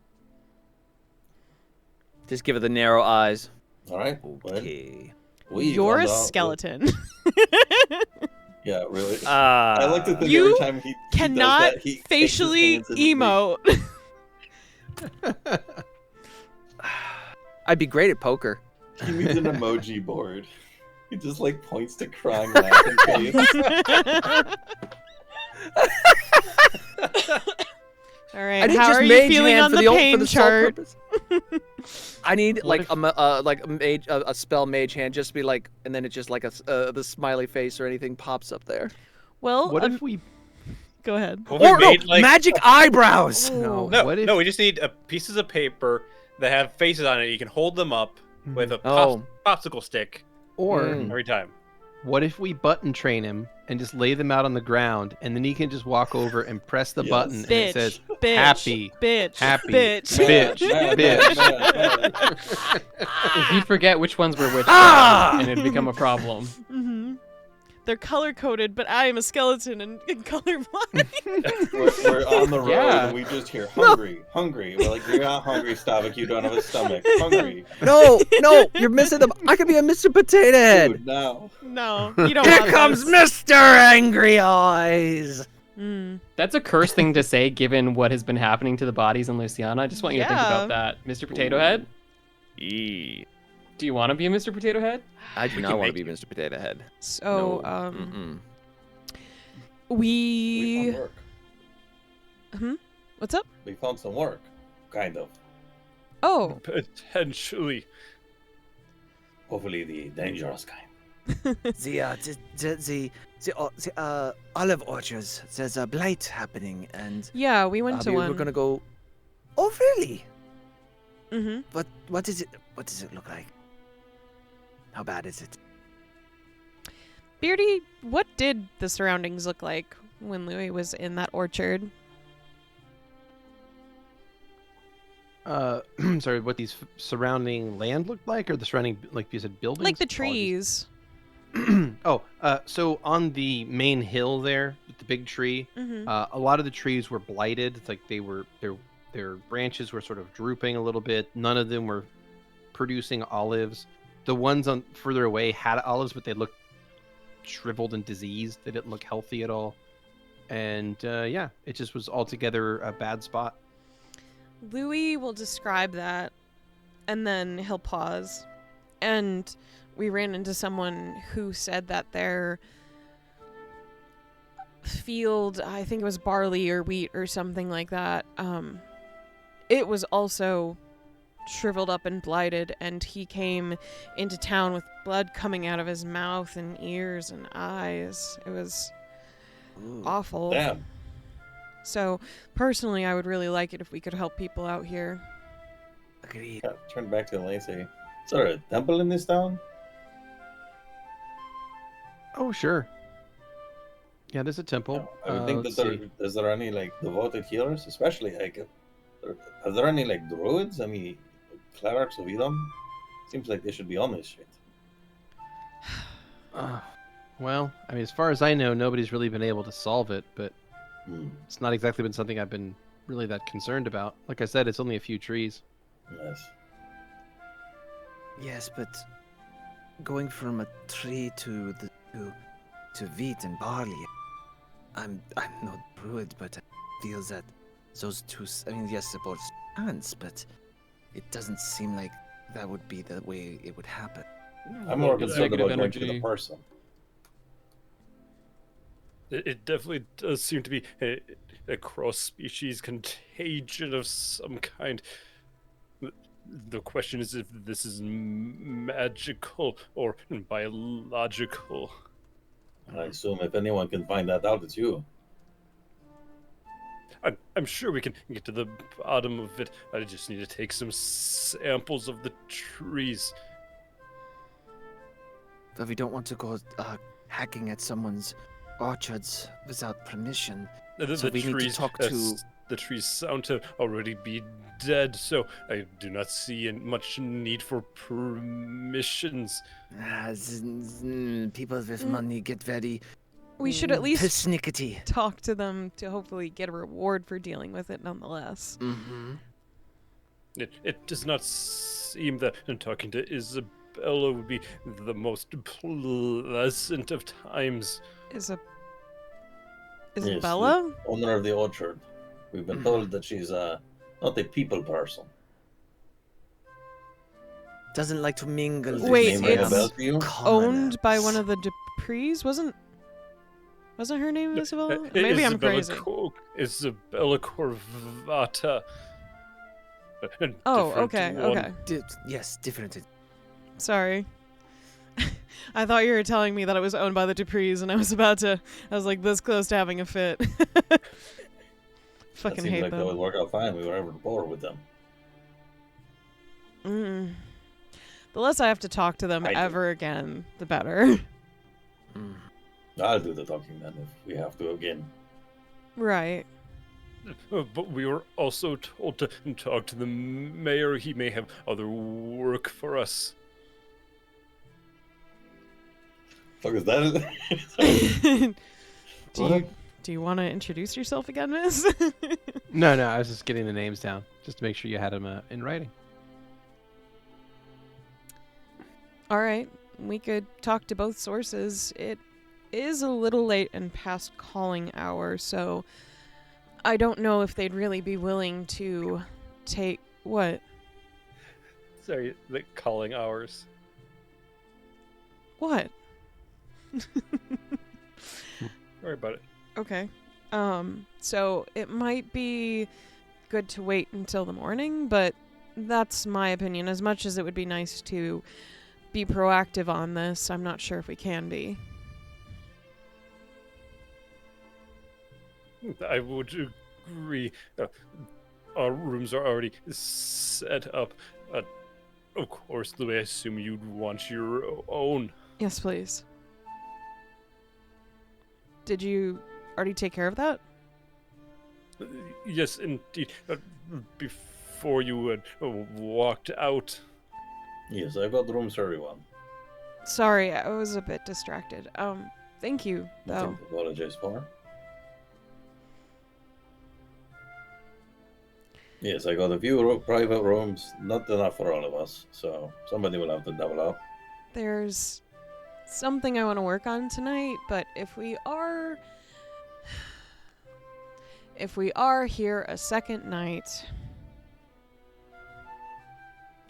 Just give it the narrow eyes. All right. Well, Okay. You're a found out- skeleton. Yeah, really. I like to think You every time he Cannot does that, he takes his facially hands and he- emote. I'd be great at poker. He needs an emoji board. He just like points to crying, laughing face. All I right, need how just are you mage feeling hand on for the the pain for the sole chart? purpose. I need What like a mage a spell mage hand just to be like, and then it's just like the smiley face or anything pops up there. Well, What if we? go ahead. What if Or we no, made, like, magic eyebrows. No. No, What if? no, we just need pieces of paper that have faces on it. You can hold them up with a Oh. popsicle stick Or Mm. every time. what if we button train him and just lay them out on the ground, and then he can just walk over and press the Yes. button, and Bitch, it says bitch, happy, bitch, happy, bitch. bitch, Mad, bitch. mad, mad. He'd forget which ones were which, Ah! and it'd become a problem. Mm-hmm. They're color coded, but I am a skeleton and colorblind. We're on the road Yeah. and we just hear hungry, hungry. We're like, you're not hungry, Stavik. You don't have a stomach. Hungry. No, you're missing them. I could be a Mr. Potato Head. Food now. No, you don't Here want comes this. Mr. Angry Eyes. Mm. That's a cursed thing to say, given what has been happening to the bodies in Luciana. I just want you to think Yeah. about that, Mr. Potato Head. Do you want to be a Mr. Potato Head? I do We not can want to make be Mr. Potato Head. So, No. We we. found work. What's up? We found some work. Kind of. Oh, Potentially. Hopefully the dangerous kind. The olive orchards. There's a blight happening, and yeah, we went to we one. were gonna go. oh really? Mm-hmm. What is it? What does it look like? How bad is it? Beardy, what did the surroundings look like when Louie was in that orchard? Sorry, what these surrounding land looked like, or the surrounding, like you said, buildings? Like the Apologies. trees. So on the main hill there, with the big tree, Mm-hmm. a lot of the trees were blighted. It's like their branches were sort of drooping a little bit. None of them were producing olives. The ones on further away had olives, but they looked shriveled and diseased. They didn't look healthy at all. And yeah, it just was altogether a bad spot. Louie will describe that, and then he'll pause. And we ran into someone who said that their field, I think it was barley or wheat or something like that, it was also shriveled up and blighted, and he came into town with blood coming out of his mouth and ears and eyes. It was awful. Damn. So, personally, I would really like it if we could help people out here. Agreed. Yeah, turn back to Lacey. Is there a temple in this town? Oh, sure. Yeah, there's a temple. I would think let's that see. is there any like devoted healers, especially like, are there any like druids, any clerics of Edom? Seems like they should be on this shit. Well, I mean, as far as I know, nobody's really been able to solve it, but Hmm. it's not exactly been something I've been really that concerned about. Like I said, it's only a few trees. Yes. Yes, but going from a tree to wheat and barley, I'm not druid, but I feel that those two. I mean, yes, they're both ants, but it doesn't seem like that would be the way it would happen. I'm more Good concerned negative about going to the energy. person. It definitely does seem to be a cross-species contagion of some kind. The question is if this is magical or biological. I assume if anyone can find that out, it's you. I'm sure we can get to the bottom of it. I just need to take some samples of the trees. But we don't want to go hacking at someone's orchards without permission. So we need to talk to... The trees sound to already be dead, so I do not see much need for permissions. People with money get very We should at least persnickety. talk to them to hopefully get a reward for dealing with it nonetheless. Mm-hmm. It does not seem that talking to Isabella would be the most pleasant of times. Isabella? The owner of the orchard. We've been told that she's not a people person. Doesn't like to mingle. Does with Wait, name ring a it's bell to you? Owned by one commoners. of the Duprees? Wasn't her name Isabella? Maybe I'm crazy. Isabella Corvata. Oh, Different okay, one. okay. Yes, different. Sorry. I thought you were telling me that it was owned by the Duprees, and I was like this close to having a fit. That Fucking seems hate like that would them. work out fine. We were able to board with them. The less I have to talk to them I do. ever again, the better. I'll do the talking then if we have to again. Right. But we were also told to talk to the mayor. He may have other work for us. Fuck is that? Do you want to introduce yourself again, Miss? No, I was just getting the names down just to make sure you had them in writing. All right, we could talk to both sources. It is a little late and past calling hour, so I don't know if they'd really be willing to take what? Sorry, the calling hours. What? Sorry about it. Okay. So it might be good to wait until the morning, but that's my opinion. As much as it would be nice to be proactive on this, I'm not sure if we can be. I would agree. Our rooms are already set up. Of course, Louie, I assume you'd want your own. Yes, please. Did you already take care of that? Yes, indeed. Before you had walked out. Yes, I've got rooms for everyone. Sorry, I was a bit distracted. Thank you, though. Nothing to apologize for. Yes, I got a few private rooms, not enough for all of us, so somebody will have to double up. There's something I want to work on tonight, but if we are here a second night,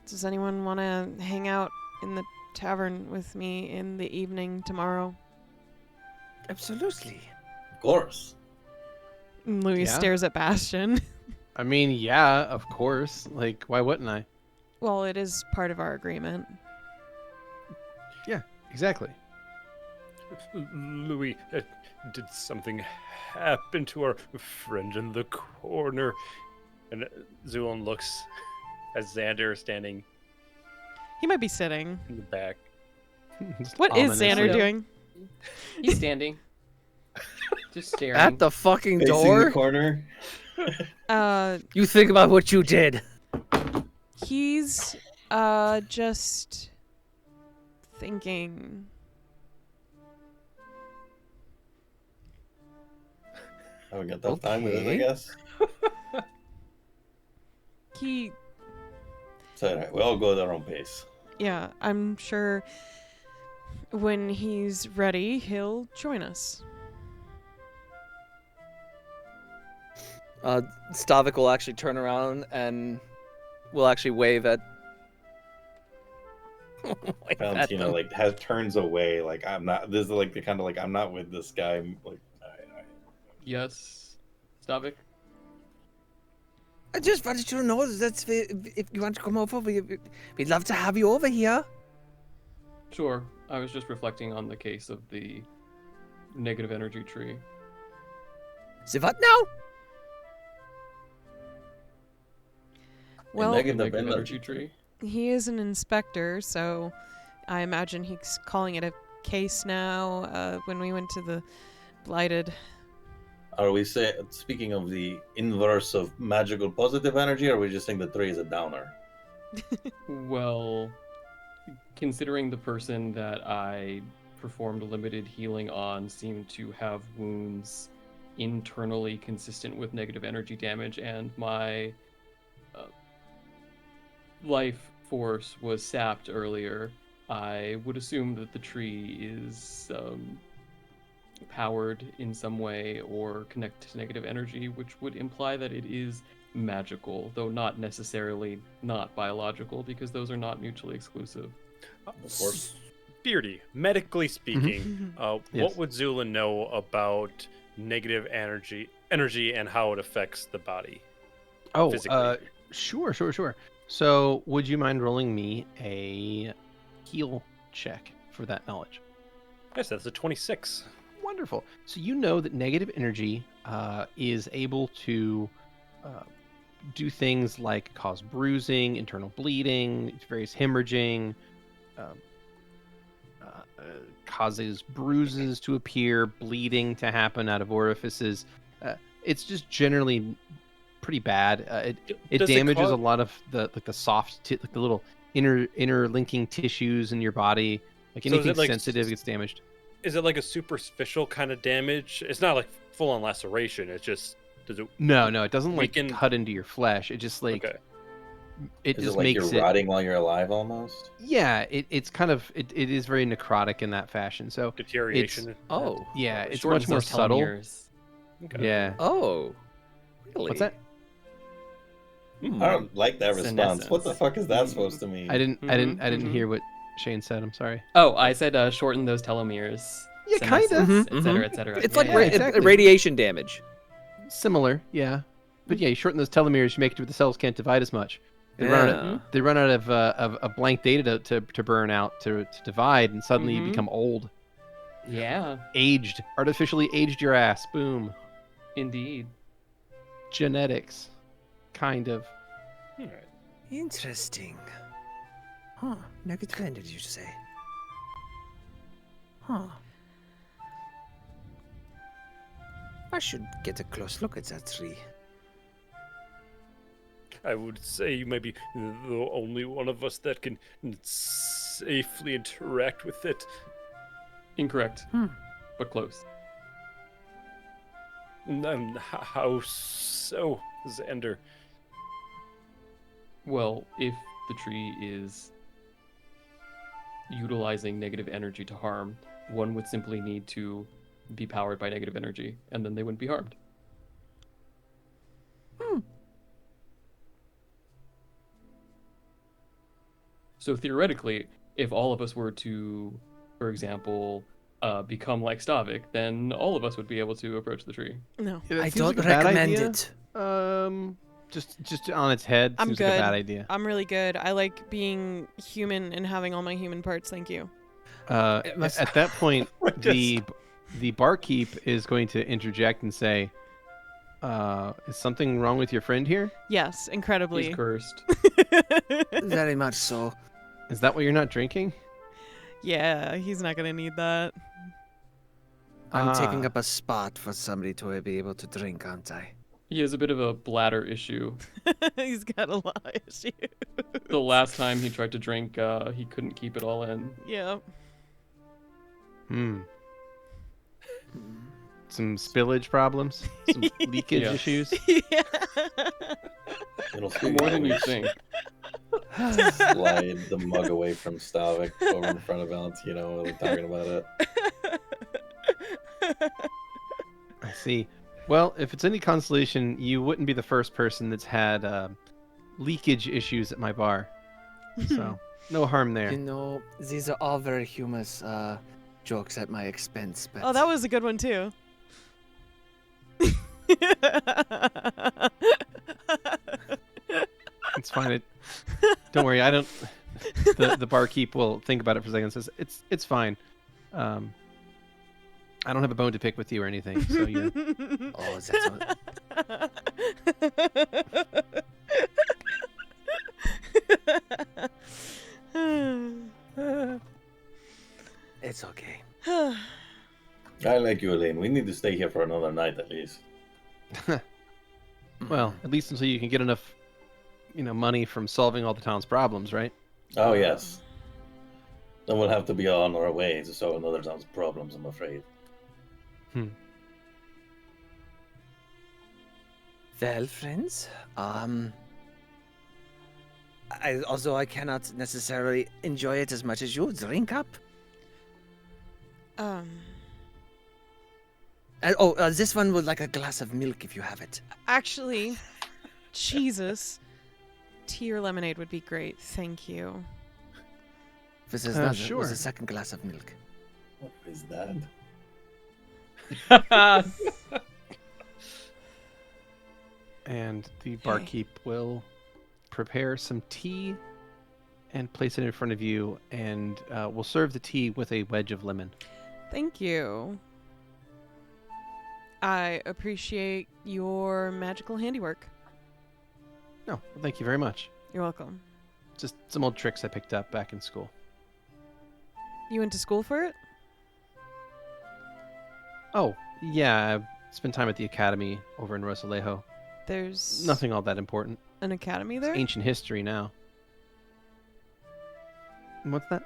does anyone want to hang out in the tavern with me in the evening tomorrow? Absolutely. Of course. And Louis Yeah. stares at Bastion. I mean, yeah, of course. Like, why wouldn't I? Well, it is part of our agreement. Yeah, exactly. Louis, did something happen to our friend in the corner? And Zu'lin looks at Xander standing He might be sitting. in the back. Just What is ominously. Xander doing? He's standing. Just staring. At the fucking Facing door? the corner. You think about what you did. He's just thinking. Having a tough time with it, I Okay. guess. He, It's alright, we all go at our own pace. yeah, I'm sure when he's ready, he'll join us. Stavik will actually turn around and will actually wave at. wave at Valentino them. turns away, like I'm not. This is like the kind of like I'm not with this guy. Like, Yes. Stavik? I just wanted you to know that if you want to come over, we'd love to have you over here. Sure. I was just reflecting on the case of the negative energy tree. Say what now? Well, negative Negative energy energy tree. he is an inspector, so I imagine he's calling it a case now. When we went to the Blighted. Are we speaking of the inverse of magical positive energy, or are we just saying the 3 is a downer? Well, considering the person that I performed limited healing on seemed to have wounds internally consistent with negative energy damage, and my life force was sapped earlier, I would assume that the tree is powered in some way or connected to negative energy, which would imply that it is magical, though not necessarily not biological, because those are not mutually exclusive. Of course. Beardy, medically speaking, Yes. what would Zu'lin know about negative energy and how it affects the body? Oh, physically? Sure. So, would you mind rolling me a heal check for that knowledge? Yes, that's a 26. Wonderful. So you know that negative energy is able to do things like cause bruising, internal bleeding, various hemorrhaging, causes bruises to appear, bleeding to happen out of orifices. It's just generally pretty bad. It Does damages cause- a lot of the soft, like the little interlinking tissues in your body. Like So is anything it like sensitive gets damaged. Is it like a superficial kind of damage? It's not like full-on laceration. It's just does it? No, it doesn't like weaken- cut into your flesh. It just like Okay. it Is just it like makes you're it. rotting while you're alive almost? Yeah, it's kind of it is very necrotic in that fashion. So Deterioration. Oh. yeah, it's Shortens much more those subtle. telomeres. Okay. Yeah. Oh. Really? What's that? Hmm. I don't like that response. What the Senescence. fuck is that supposed to mean? I didn't Mhm. hear what Shane said. I'm sorry. Oh, I said shorten those telomeres. Yeah, kinda. senescence, Mhm, et cetera, et cetera. It's Yeah, like yeah. exactly. radiation damage. Similar, yeah. But yeah, you shorten those telomeres, you make it to where the cells can't divide as much. They run out. Yeah. They run out of blank data to burn out to divide, and suddenly you Mhm. become old, Yeah, aged, artificially aged your ass. Boom. indeed. Genetics, kind of. All right. Interesting. Huh. Negative energy, you say? Huh. I should get a close look at that tree. I would say you may be the only one of us that can safely interact with it. Incorrect, but close. How so, Xander? Well, if the tree is utilizing negative energy to harm, one would simply need to be powered by negative energy, and then they wouldn't be harmed. So theoretically, if all of us were to, for example, become like Stavik, then all of us would be able to approach the tree. No. I don't recommend it. Just on its head. I'm Seems good. like a bad idea. I'm really good. I like being human and having all my human parts. Thank you. It must- At that point, Just- the barkeep is going to interject and say, "Is something wrong with your friend here? Yes, incredibly. He's cursed. Very much so. Is that why you're not drinking?" Yeah, he's not gonna need that. I'm taking Ah. up a spot for somebody to be able to drink, aren't I? He has a bit of a bladder issue. He's got a lot of issues. The last time he tried to drink, he couldn't keep it all in. Yeah. Some spillage problems, some leakage Yeah. issues. Yeah. It'll speak More than you volumes. think. Slide the mug away from Stavik over in front of Valentino while we're talking about it. I see. Well, if it's any consolation, you wouldn't be the first person that's had leakage issues at my bar. So, no harm there. You know, these are all very humorous jokes at my expense, but Oh, that was a good one too. It's fine. Don't worry. I don't. The barkeep will think about it for a second and says, "It's fine. I don't have a bone to pick with you or anything." So you're. Oh, that's what... Thank you, Elaine. We need to stay here for another night at least. Well, at least until you can get enough, money from solving all the town's problems, right? Oh, yes. Then we'll have to be on our way to solve another town's problems, I'm afraid. Well, friends, although I cannot necessarily enjoy it as much as you, drink up. This one would like a glass of milk if you have it. Actually, Jesus, tea or lemonade would be great. Thank you. This is not sure. was a second glass of milk. What is that? And the barkeep will prepare some tea and place it in front of you, and we'll serve the tea with a wedge of lemon. Thank you. I appreciate your magical handiwork. No, well, thank you very much. You're welcome. Just some old tricks I picked up back in school. You went to school for it? Oh, yeah, I spent time at the academy over in Rosalejo. There's Nothing all that important. an academy It's there? ancient history now. What's that?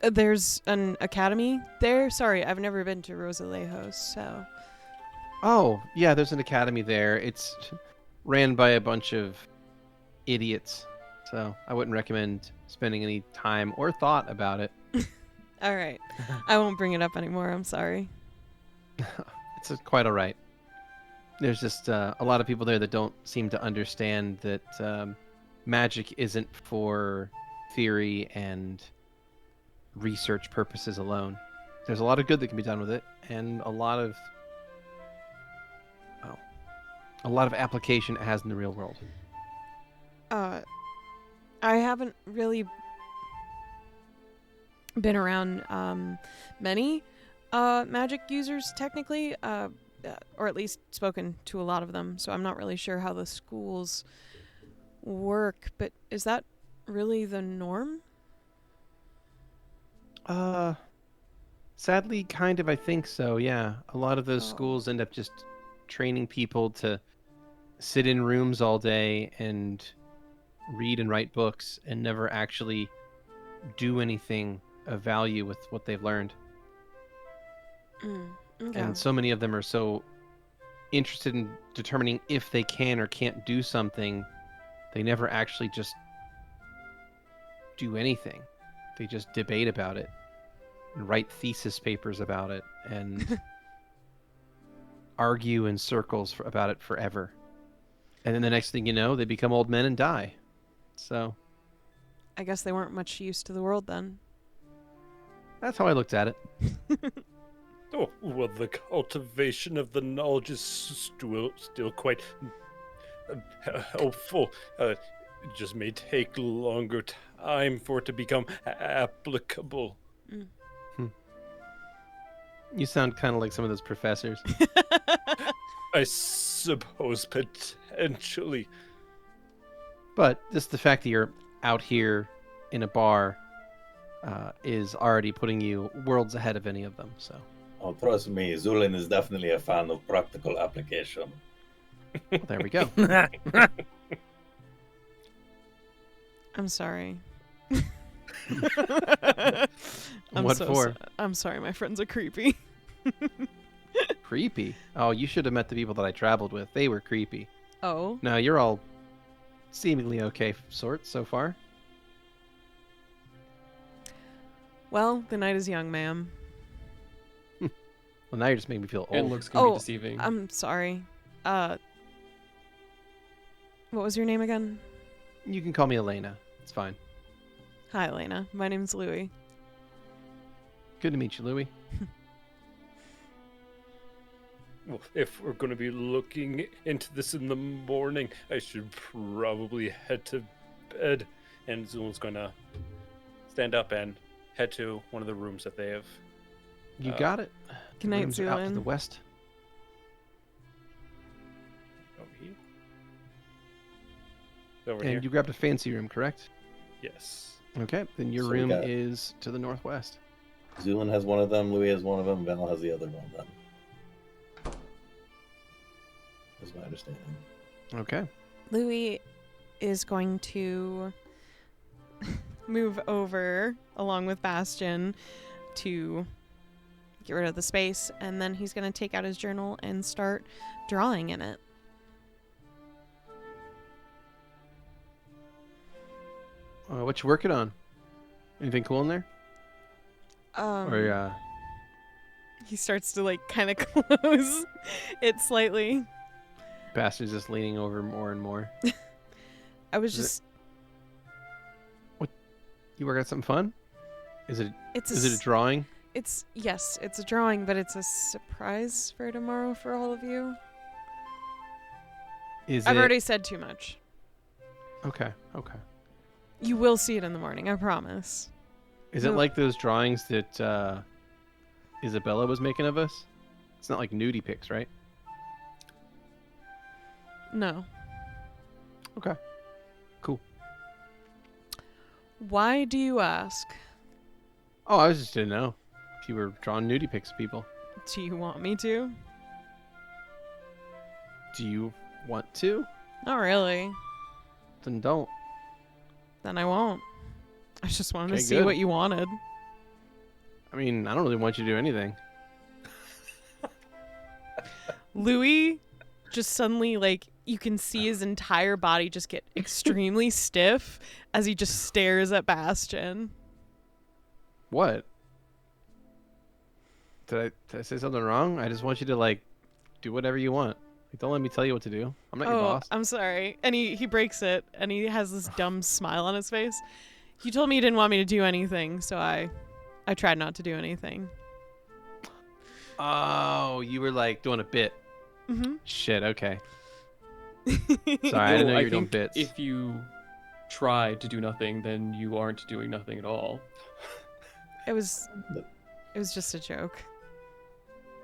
There's an academy there? Sorry, I've never been to Rosalejo, so... Oh, yeah, there's an academy there. It's ran by a bunch of idiots, so I wouldn't recommend spending any time or thought about it. All right. I won't bring it up anymore. I'm sorry. It's quite all right. There's just a lot of people there that don't seem to understand that magic isn't for theory and research purposes alone. There's a lot of good that can be done with it, and a lot of application it has in the real world. I haven't really been around many magic users, technically, or at least spoken to a lot of them, so I'm not really sure how the schools work, but is that really the norm? Sadly, kind of, I think so, yeah. A lot of those Oh. schools end up just training people to sit in rooms all day and read and write books and never actually do anything of value with what they've learned. Okay. And so many of them are so interested in determining if they can or can't do something, they never actually just do anything. They just debate about it and write thesis papers about it and argue in circles about it forever. And then the next thing you know, they become old men and die. So I guess they weren't much use to the world then. that's how I looked at it. Oh, well, the cultivation of the knowledge is still quite helpful. It just may take longer time for it to become applicable. You sound kind of like some of those professors. I suppose potentially. But just the fact that you're out here in a bar is already putting you worlds ahead of any of them. So Oh, trust me, Zu'lin is definitely a fan of practical application. well, there we go. I'm sorry. What for? I'm sorry, my friends are creepy. Creepy. Oh, you should have met the people that I traveled with. They were creepy. Oh? No, you're all seemingly okay sorts so far. Well, the night is young, ma'am. Well, now you just make me feel It old. looks gonna be Oh, deceiving. I'm sorry. What was your name again? You can call me Elena. It's fine. Hi, Elena. My name's Louie. Good to meet you, Louie. Well, if we're going to be looking into this in the morning, I should probably head to bed. And Zul's going to stand up and head to one of the rooms that they have. You got it. Good night, Rooms are out to the Zu'lin. west. Over here. Over And here. you grabbed a fancy room, correct? Yes. Okay, then your So we room got- is to the northwest. Zu'lin has one of them, Louis has one of them, Val has the other one then. is my understanding. Okay. Louie is going to move over along with Bastion to get rid of the space, and then he's going to take out his journal and start drawing in it. What you working on? Anything cool in there? Or He starts to like kind of close it slightly. Bastion's just leaning over more and more. I was Is it- just You work on something fun? Is it it's is it a drawing? it's yes, it's a drawing, but it's a surprise for tomorrow for all of you. I've already said too much. Okay. You will see it in the morning, I promise. Is it No. like those drawings that Isabella was making of us? It's not like nudie pics, right? No. Okay. Cool. Why do you ask? Oh, I was just didn't know if you were drawing nudie pics of people. Do you want me to? Do you want to? Not really. Then don't. Then I won't. I just wanted Okay, to see good. what you wanted. I mean, I don't really want you to do anything. Louie just suddenly, like, you can see his entire body just get extremely stiff as he just stares at Bastion. What? Did I say something wrong? I just want you to like do whatever you want. Like, don't let me tell you what to do. I'm not your boss. I'm sorry. And he breaks it, and he has this dumb smile on his face. You told me you didn't want me to do anything, so I tried not to do anything. Oh, you were like doing a bit. Mm-hmm. Shit, okay. Sorry, I didn't know you were doing think bits. if you try to do nothing, then you aren't doing nothing at all. It was just a joke.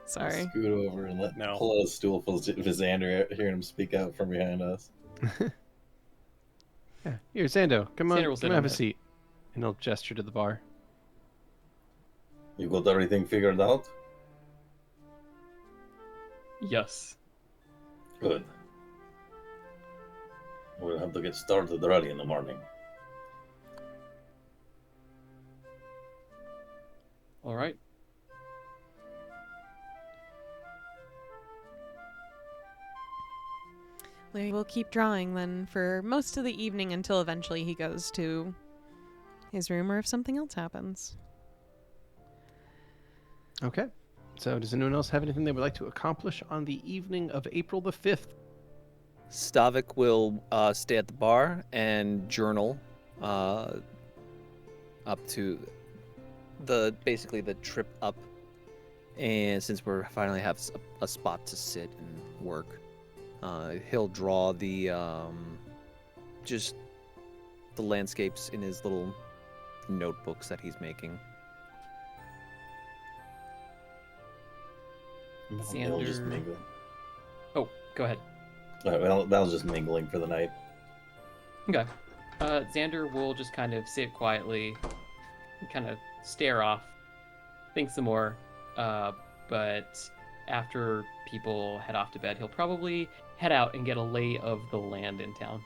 Sorry. Scoot over and No. pull out a stool for Xander, hearing him speak out from behind us. Yeah. Here, Xando, come on, Xander will sit come have on a that. seat. And he'll gesture to the bar. You got everything figured out? Yes. Good. We'll have to get started early in the morning. All right. Louie will keep drawing then for most of the evening until eventually he goes to his room or if something else happens. Okay. So does anyone else have anything they would like to accomplish on the evening of April the 5th? Stavik will stay at the bar and journal up to basically the trip up, and since we're finally have a spot to sit and work, he'll draw the just the landscapes in his little notebooks that he's making. They'll just Xander- mingle. Oh, go ahead. Val's just mingling for the night. Okay. Xander will just kind of sit quietly, and kind of stare off, think some more. But after people head off to bed, he'll probably head out and get a lay of the land in town.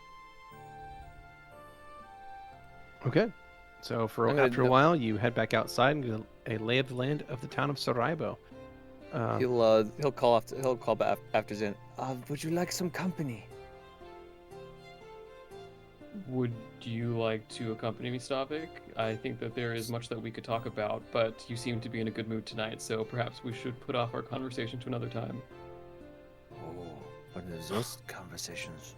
Okay. So for I'm gonna after a no- while, you head back outside and get a lay of the land of the town of Saraibo. He'll call back after Zen. Would you like some company? Would you like to accompany me, Stavik? I think that there is much that we could talk about, but you seem to be in a good mood tonight, so perhaps we should put off our conversation to another time. Oh, what are those conversations?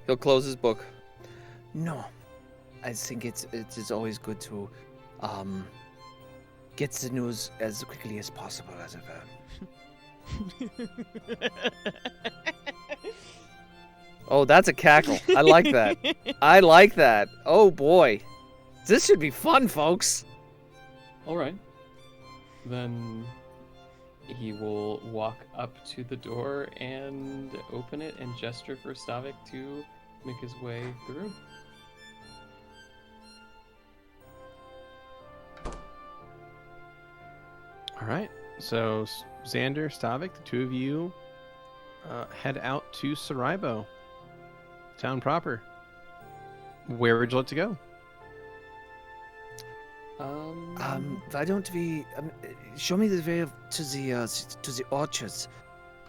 He'll close his book. No, I think it's always good to get the news as quickly as possible, as it were. Oh, that's a cackle. I like that. I like that. Oh boy, this should be fun, folks. All right. Then he will walk up to the door and open it and gesture for Stavik to make his way through. All right. So Xander, Stavik, the two of you head out to Saraibo, town proper. Where would you like to go? Why don't we show me the way to the orchards?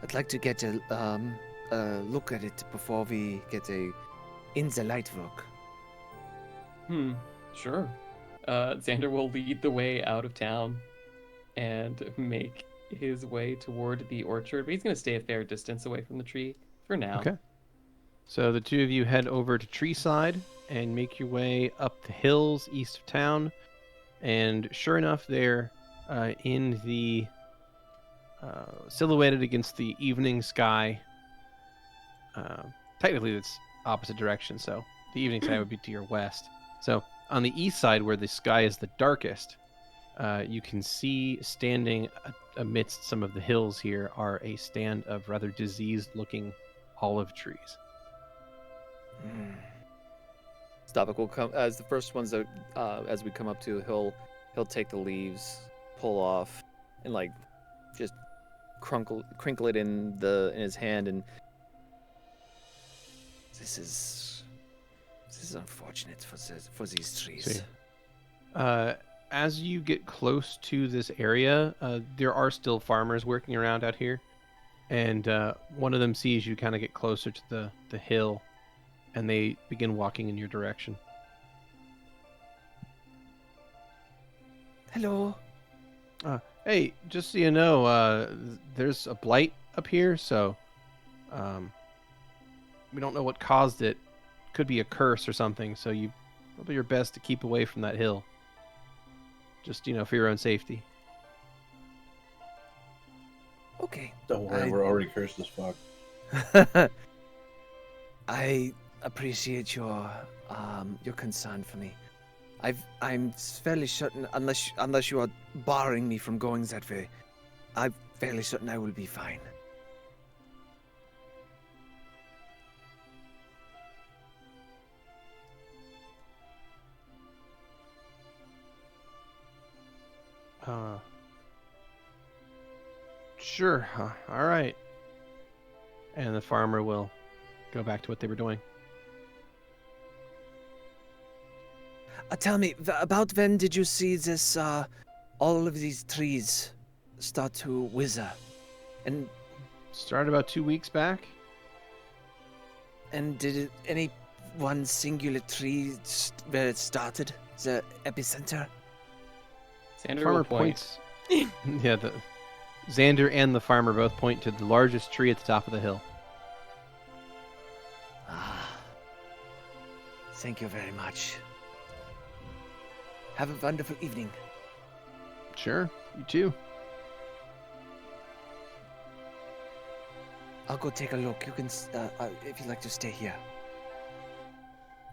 I'd like to get a look at it before we get in the light work. Sure. Xander will lead the way out of town and make his way toward the orchard, but he's going to stay a fair distance away from the tree for now. Okay. So the two of you head over to Treeside and make your way up the hills east of town. And sure enough, there in the silhouetted against the evening sky, technically it's opposite direction, so the evening sky would be to your west. So on the east side, where the sky is the darkest, you can see standing amidst some of the hills here are a stand of rather diseased-looking olive trees. Stavik will come as the first ones that as we come up to. He'll take the leaves, pull off, and like just crinkle it in his hand. And this is unfortunate for these trees. As you get close to this area, there are still farmers working around out here, and one of them sees you kind of get closer to the hill, and they begin walking in your direction. Hello. Hey, just so you know, there's a blight up here, so we don't know what caused it. Could be a curse or something, so you probably your best to keep away from that hill. Just, for your own safety. Okay. Don't worry, we're already cursed as fuck. I appreciate your concern for me. I'm fairly certain, unless you are barring me from going that way, I'm fairly certain I will be fine. Sure. All right. And the farmer will go back to what they were doing. Tell me, about when did you see this, all of these trees start to wither? And Started about 2 weeks back. did any one singular tree where it started, the epicenter? Xander Farmer will point. points. Yeah, Xander and the farmer both point to the largest tree at the top of the hill. Thank you very much. Have a wonderful evening. Sure, you too. I'll go take a look. You can, if you'd like to stay here.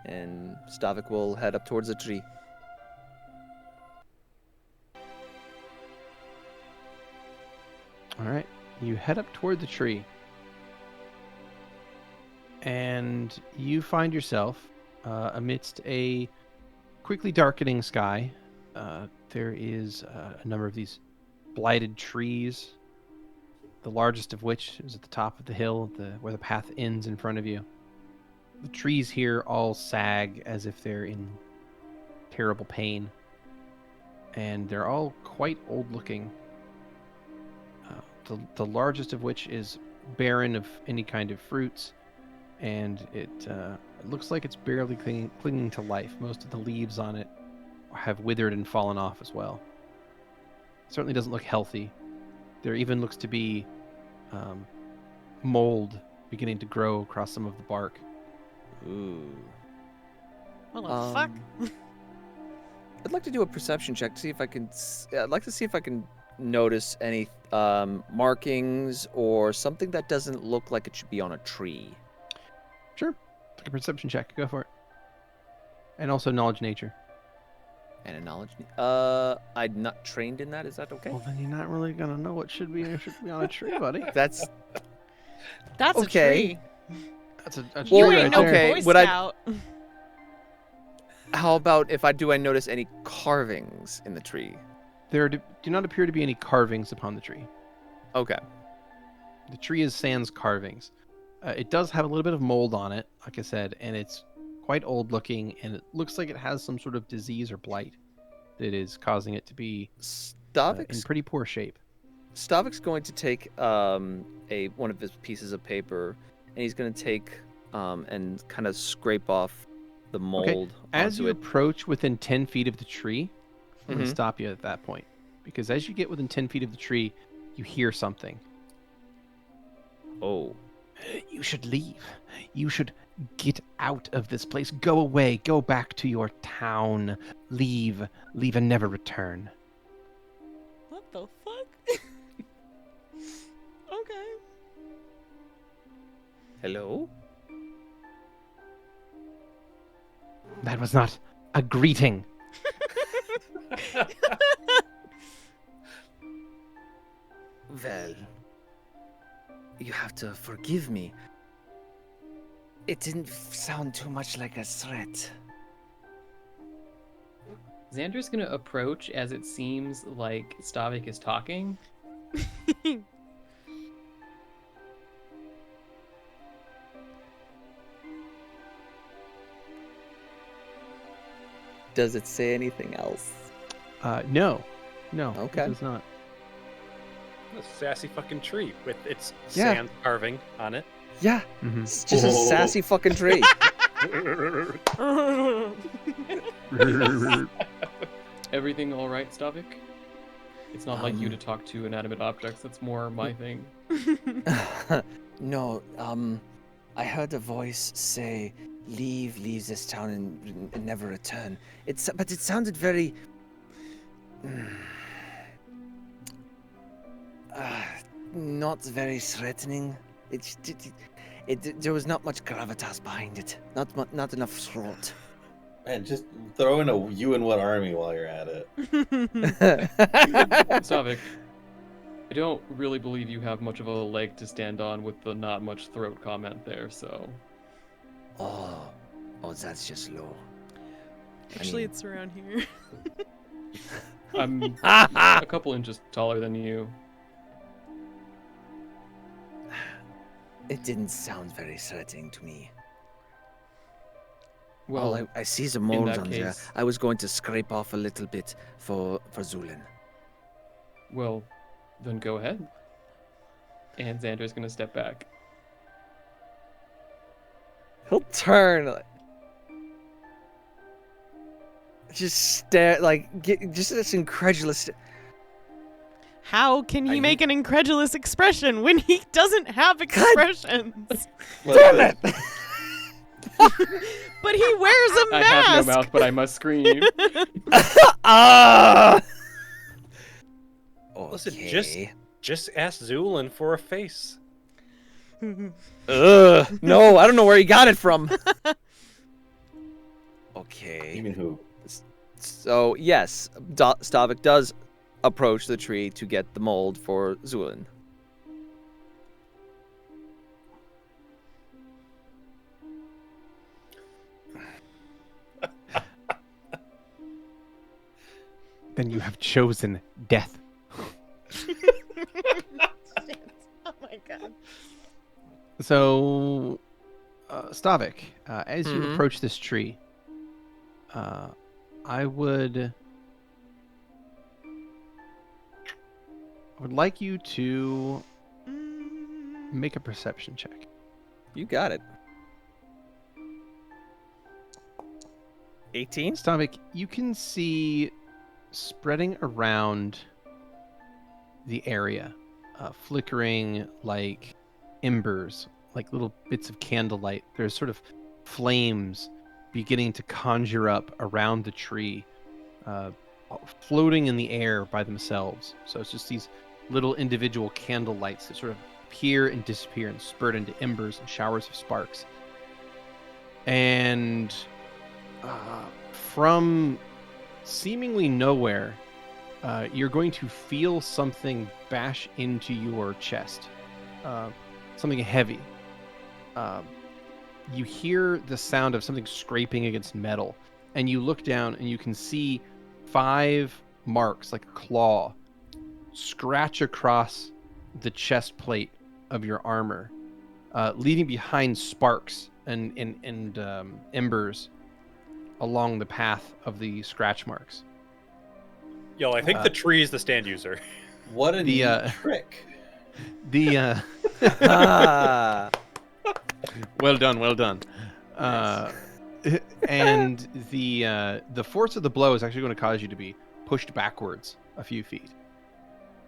And Stavik will head up towards the tree. All right, you head up toward the tree, and you find yourself amidst a quickly darkening sky. There is a number of these blighted trees, the largest of which is at the top of the hill, where the path ends in front of you. The trees here all sag as if they're in terrible pain, and they're all quite old-looking. The largest of which is barren of any kind of fruits, and it looks like it's barely clinging to life. Most of the leaves on it have withered and fallen off as well. It certainly doesn't look healthy. There even looks to be mold beginning to grow across some of the bark. Ooh. What the fuck? I'd like to do a perception check to see if I can. I'd like to see if I can notice any markings or something that doesn't look like it should be on a tree. Sure. Take a perception check. Go for it. And also knowledge nature. And a knowledge. I'm not trained in that. Is that okay? Well, then you're not really gonna know what should be on a tree, buddy. That's That's okay. a tree. That's a Well, You tree ain't right no there. okay, Boy would I- Scout. How about if I notice any carvings in the tree? There do not appear to be any carvings upon the tree. Okay. The tree is sans carvings. It does have a little bit of mold on it, like I said, and it's quite old looking, and it looks like it has some sort of disease or blight that is causing it to be in Stavik's pretty poor shape. Stavik's going to take one of his pieces of paper, and he's going to take and kind of scrape off the mold As onto you it. approach within 10 feet of the tree, I'm going Mhm. to stop you at that point. Because as you get within 10 feet of the tree, you hear something. Oh. You should leave. You should get out of this place. Go away. Go back to your town. Leave. Leave and never return. What the fuck? Okay. Hello? That was not a greeting. Well, you have to forgive me. It didn't sound too much like a threat. Xander's gonna approach as it seems like Stavik is talking. Does it say anything else? No. No. Okay. It does not. A sassy fucking tree with its Yeah. sand carving on it. Yeah. Mhm. It's just a sassy fucking tree. Everything all right, Stavik? It's not like you to talk to inanimate objects. That's more my thing. No, I heard a voice say, leave this town and never return. But it sounded very... not very threatening. There was not much gravitas behind it. Not enough throat. Man, just throw in a you and what army while you're at it. Stavik, I don't really believe you have much of a leg to stand on with the not much throat comment there, so... Oh, that's just low. Actually, it's around here. I'm a couple inches taller than you. It didn't sound very threatening to me. Well, I see the mold that on there. case- I was going to scrape off a little bit for Zu'lin. well, then go ahead. And Xander's gonna step back. He'll turn. Just stare, just this incredulous. How can he I- make an incredulous expression when he doesn't have expressions? Damn it! But he wears a I mask. have no mouth, but I must scream. Ah! Listen, Okay. just ask Zu'lin for a face. Ugh. No, I don't know where he got it from. Okay. You mean who? So yes, Stavik does approach the tree to get the mold for Zu'lin. Then you have chosen death. Oh my god. So, Stavik, as you Mhm. approach this tree, I would like you to make a perception check. You got it. 18? Stavik, you can see spreading around the area, flickering like embers, like little bits of candlelight. There's sort of flames beginning to conjure up around the tree, floating in the air by themselves. So it's just these little individual candle lights that sort of appear and disappear and spurt into embers and showers of sparks. And from seemingly nowhere, you're going to feel something bash into your chest, something heavy. You hear the sound of something scraping against metal, and you look down and you can see 5 marks, like a claw, scratch across the chest plate of your armor, leaving behind sparks and embers along the path of the scratch marks. Yo, I think the tree is the stand user. What a The, neat trick. Ah. Well done, well done. Nice. And the force of the blow is actually going to cause you to be pushed backwards a few feet.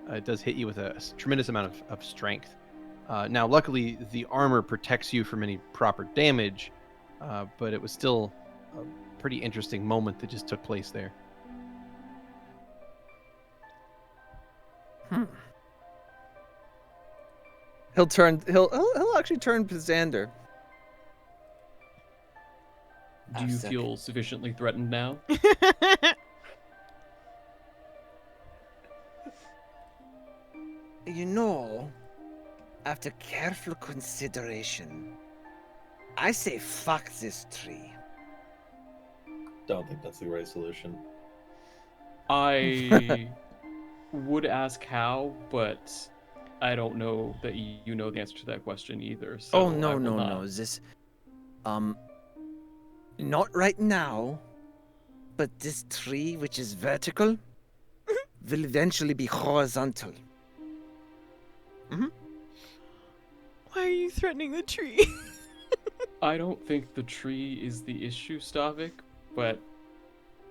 It does hit you with a tremendous amount of strength. Now, luckily, the armor protects you from any proper damage, but it was still a pretty interesting moment that just took place there. He'll actually turn to Xander. Do you feel sufficiently threatened now? You know, after careful consideration, I say fuck this tree. Don't think that's the right solution. I would ask how, but I don't know that you know the answer to that question either. So Oh I no, will no, not. no. This not right now, but this tree which is vertical will eventually be horizontal. Why are you threatening the tree? I don't think the tree is the issue, Stavik, but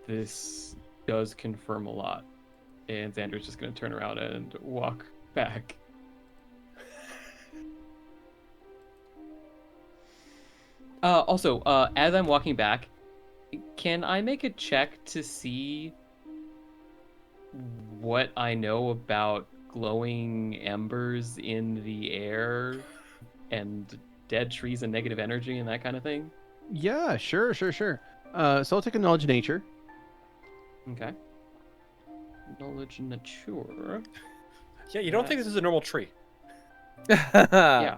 this does confirm a lot. And Xander's just going to turn around and walk back. Also, as I'm walking back, can I make a check to see what I know about glowing embers in the air and dead trees and negative energy and that kind of thing? Yeah, sure. So I'll take a knowledge of nature. Okay. Knowledge nature. Yeah, you don't think this is a normal tree? Yeah.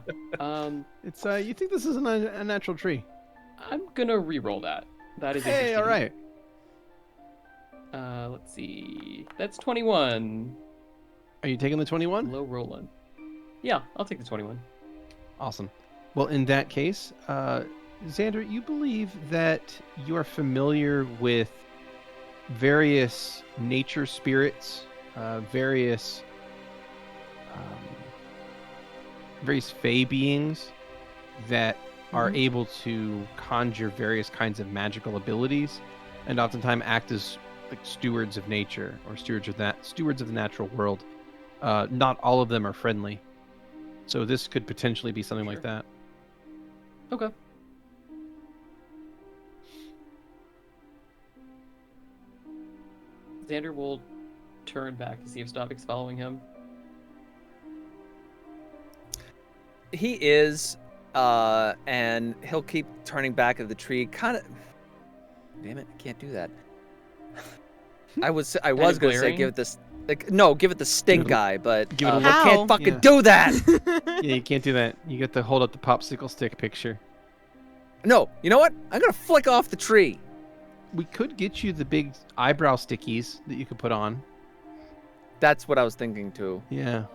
It's you think this is a natural tree? I'm gonna re-roll that. That is Hey, all right. Let's see. That's 21. Are you taking the 21? Low rolling. Yeah, I'll take the 21. Awesome. Well, in that case, Xander, you believe that you are familiar with various nature spirits, various fey beings that are able to conjure various kinds of magical abilities, and oftentimes act as like stewards of nature or stewards of the natural world. Not all of them are friendly, so this could potentially be something like that. Okay. Xander will turn back to see if Stavik's following him. He is, and he'll keep turning back at the tree. Kind of. Damn it! I can't do that. I was gonna say glaring? give it this. Give it the stink eye, but give it a I look. can't fucking Yeah. do that. Yeah, you can't do that. You get to hold up the popsicle stick picture. No, you know what? I'm gonna flick off the tree. We could get you the big eyebrow stickies that you could put on. That's what I was thinking too. Yeah.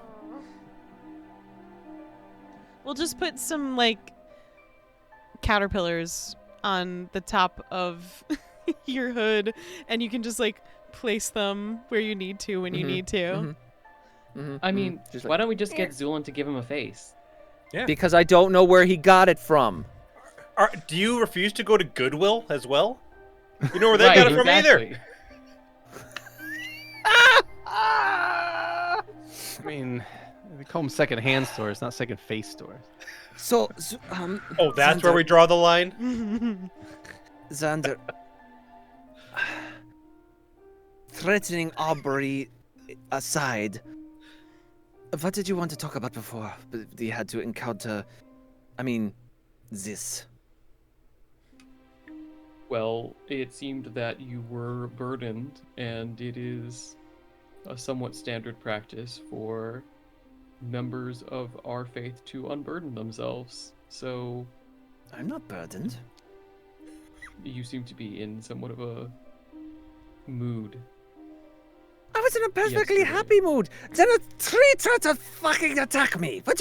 We'll just put some, like, caterpillars on the top of your hood, and you can just, like, place them where you need to when you need to. I mean, Just why like- don't we just get Zu'lin to give him a face? Yeah. Because I don't know where he got it from. Do you refuse to go to Goodwill as well? You know where they got it from either. exactly. I mean, they call them second-hand stores, not second-face stores. So, Oh, that's where we draw the line? Xander, threatening Aubrey aside, what did you want to talk about before you had to encounter, this? Well, it seemed that you were burdened, and it is a somewhat standard practice for members of our faith to unburden themselves. So I'm not burdened. you seem to be in somewhat of a mood. was in a perfectly Yesterday. happy mood. Then a tree tried to fucking attack me. What?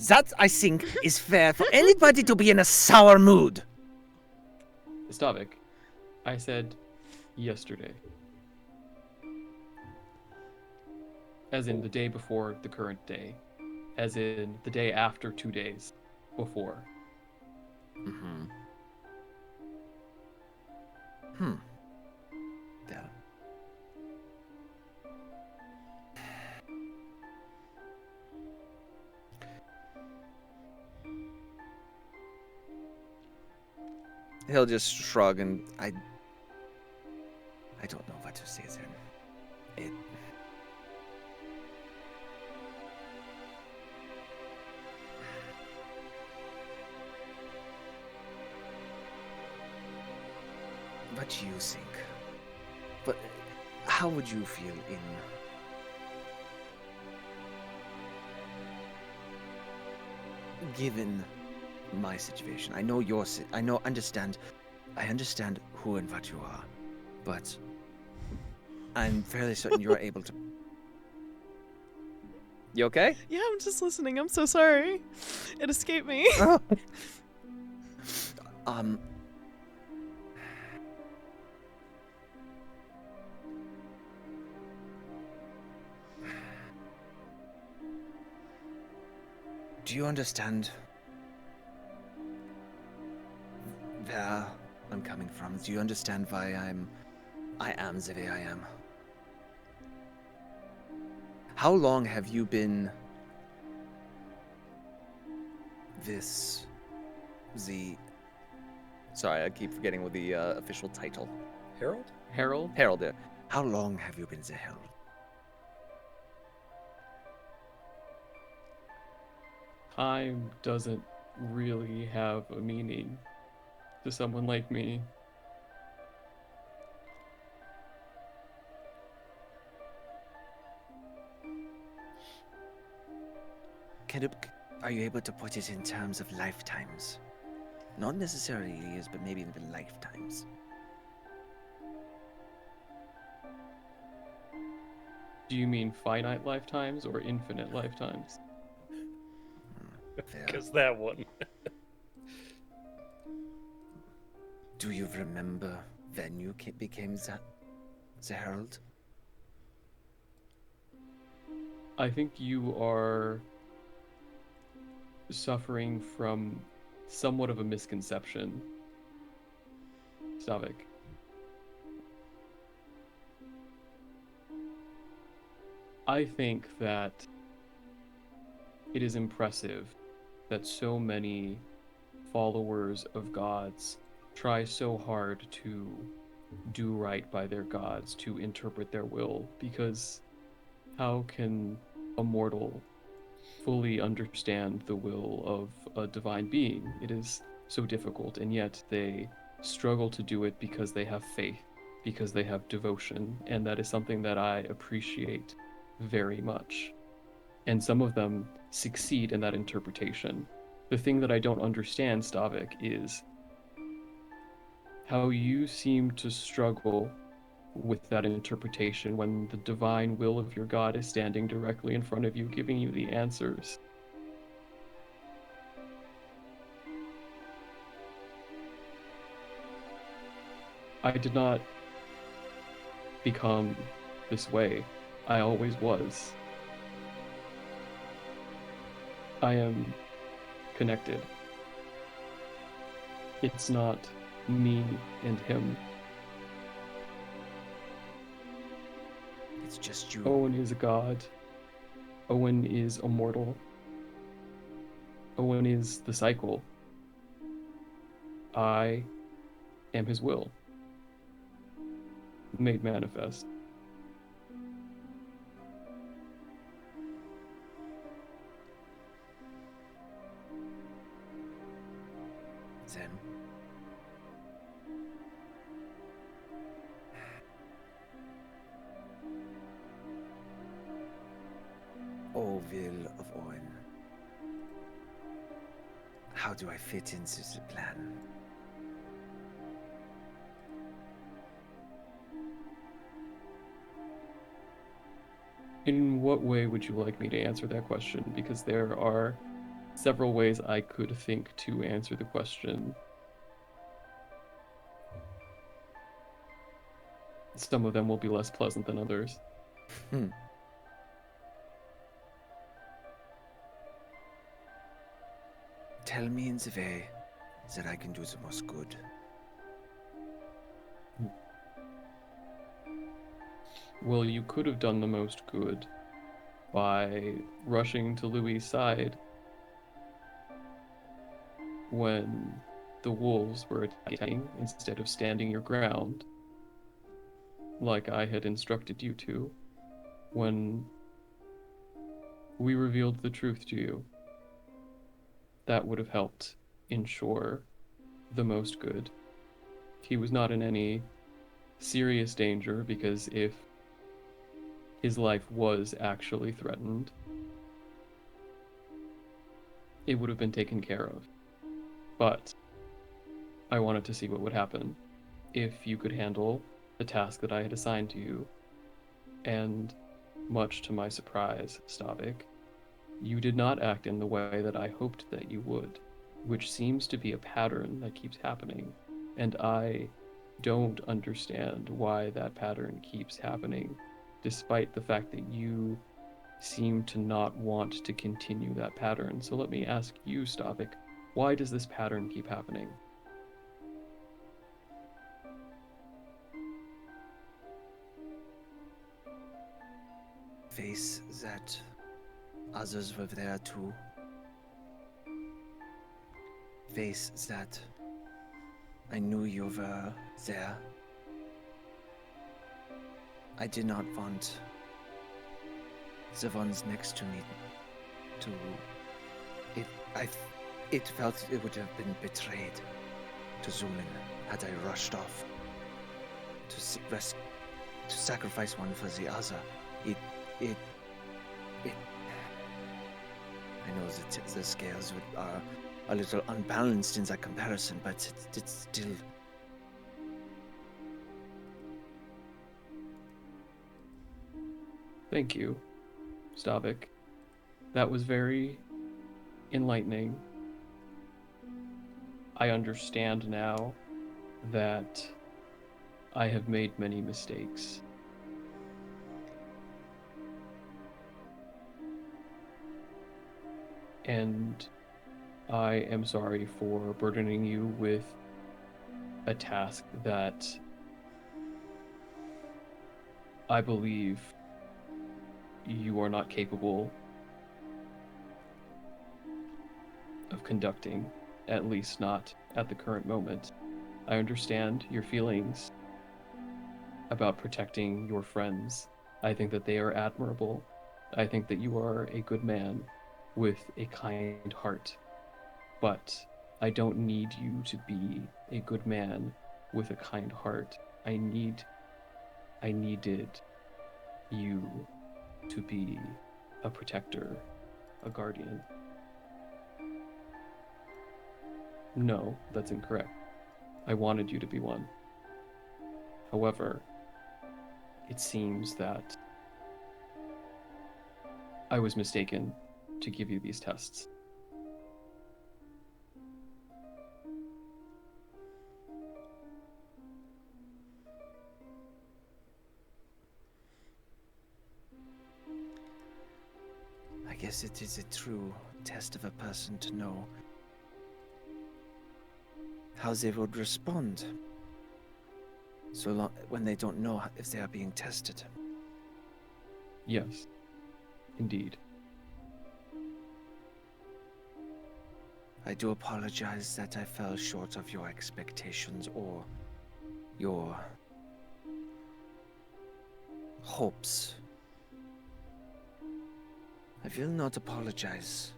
That, I think, is fair for anybody to be in a sour mood. Stavik, I said yesterday. As in the day before the current day. As in the day after 2 days before. Mm-hmm. There. He'll just shrug and I don't know what to say then. It What do you think? But how would you feel in given my situation? I know your I understand who and what you are, but I'm fairly certain you're able to. You okay? Yeah, I'm just listening. I'm so sorry. It escaped me. Do you understand where I'm coming from? Do you understand why I am the way I am? How long have you been Sorry, I keep forgetting what the official title. Harold? Harold? Herald, yeah. How long have you been the Herald? Time doesn't really have a meaning to someone like me. Are you able to put it in terms of lifetimes? Not necessarily years, but maybe even lifetimes. Do you mean finite lifetimes or infinite lifetimes? Fair. Because that one. Do you remember when you became the Herald? I think you are suffering from somewhat of a misconception, Stavik. I think that it is impressive that so many followers of gods try so hard to do right by their gods, to interpret their will, because how can a mortal fully understand the will of a divine being? It is so difficult, and yet they struggle to do it because they have faith, because they have devotion, and that is something that I appreciate very much. And some of them succeed in that interpretation. The thing that I don't understand, Stavik, is how you seem to struggle with that interpretation when the divine will of your god is standing directly in front of you, giving you the answers. I did not become this way. I always was. I am connected. It's not me and him. It's just you. Owen is a god. Owen is immortal. Owen is the cycle. I am his will, made manifest. Then O will of Owen, how do I fit into the plan? In what way would you like me to answer that question? Because there are several ways I could think to answer the question. Some of them will be less pleasant than others. Tell me in the way that I can do the most good. Well, you could have done the most good by rushing to Louis' side when the wolves were attacking instead of standing your ground, like I had instructed you to, when we revealed the truth to you. That would have helped ensure the most good. He was not in any serious danger, because if his life was actually threatened, it would have been taken care of. But I wanted to see what would happen if you could handle the task that I had assigned to you. And much to my surprise, Stavik, you did not act in the way that I hoped that you would, which seems to be a pattern that keeps happening. And I don't understand why that pattern keeps happening, despite the fact that you seem to not want to continue that pattern. So let me ask you, Stavik, why does this pattern keep happening? Face that others were there too. Face that I knew you were there. I did not want the ones next to me to. It felt it would have been betrayed to Zu'lin had I rushed off to sacrifice one for the other. I know that the scales are a little unbalanced in that comparison, but it's still. Thank you, Stavik. That was very enlightening. I understand now that I have made many mistakes. And I am sorry for burdening you with a task that I believe you are not capable of conducting, at least not at the current moment. I understand your feelings about protecting your friends. I think that they are admirable. I think that you are a good man with a kind heart. But I don't need you to be a good man with a kind heart. I needed you to be a protector, a guardian. No, that's incorrect. I wanted you to be one. However, it seems that I was mistaken to give you these tests. I guess it is a true test of a person to know how they would respond so long when they don't know if they are being tested. Yes, indeed. I do apologize that I fell short of your expectations or your hopes. I will not apologize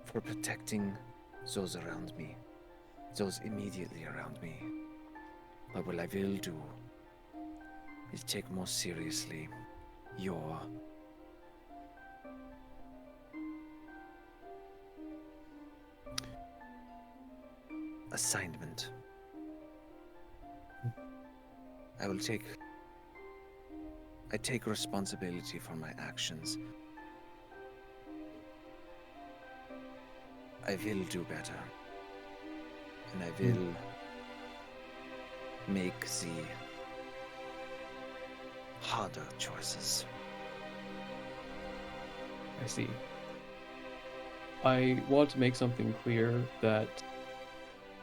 for protecting those around me, those immediately around me. But what I will do is take more seriously your assignment. I take responsibility for my actions. I will do better. And I will make the harder choices. I see. I want to make something clear that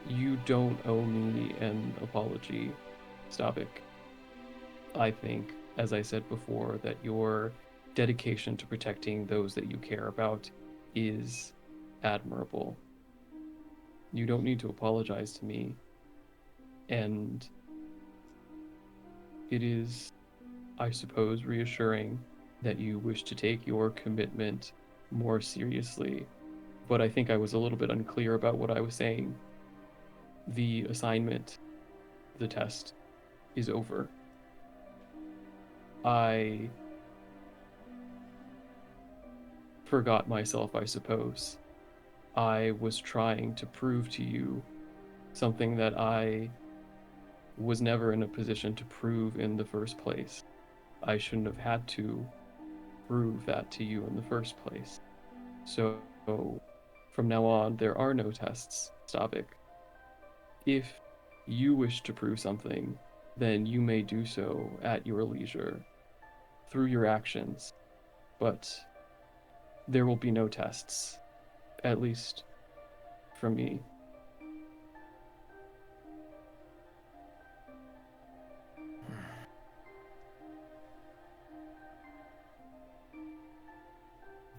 you don't owe me an apology, Stavik. I think, as I said before, that your dedication to protecting those that you care about is admirable. You don't need to apologize to me. And it is, I suppose, reassuring that you wish to take your commitment more seriously. But I think I was a little bit unclear about what I was saying. The assignment, the test, is over. I forgot myself, I suppose. I was trying to prove to you something that I was never in a position to prove in the first place. I shouldn't have had to prove that to you in the first place. So, from now on, there are no tests, Stavik. If you wish to prove something, then you may do so at your leisure, through your actions. But there will be no tests, at least from me.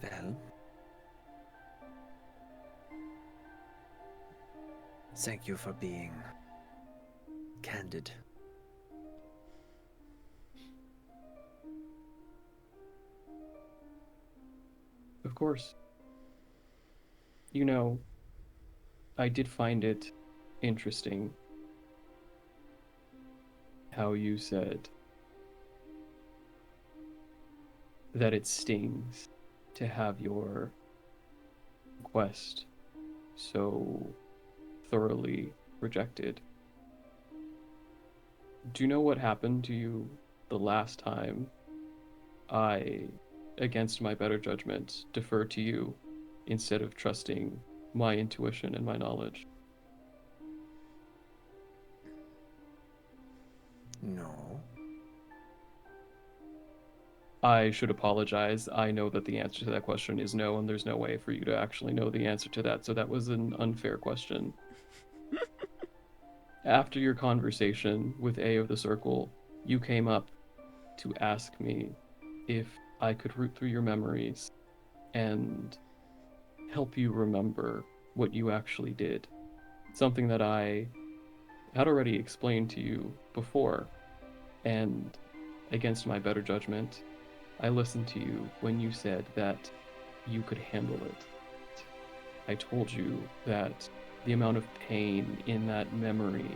Well, thank you for being candid. Of course. You know, I did find it interesting how you said that it stings to have your quest so thoroughly rejected. Do you know what happened to you the last time I, against my better judgment, deferred to you instead of trusting my intuition and my knowledge? No. I should apologize. I know that the answer to that question is no, and there's no way for you to actually know the answer to that, so that was an unfair question. After your conversation with A of the Circle, you came up to ask me if I could root through your memories and help you remember what you actually did. Something that I had already explained to you before, and against my better judgment, I listened to you when you said that you could handle it. I told you that the amount of pain in that memory,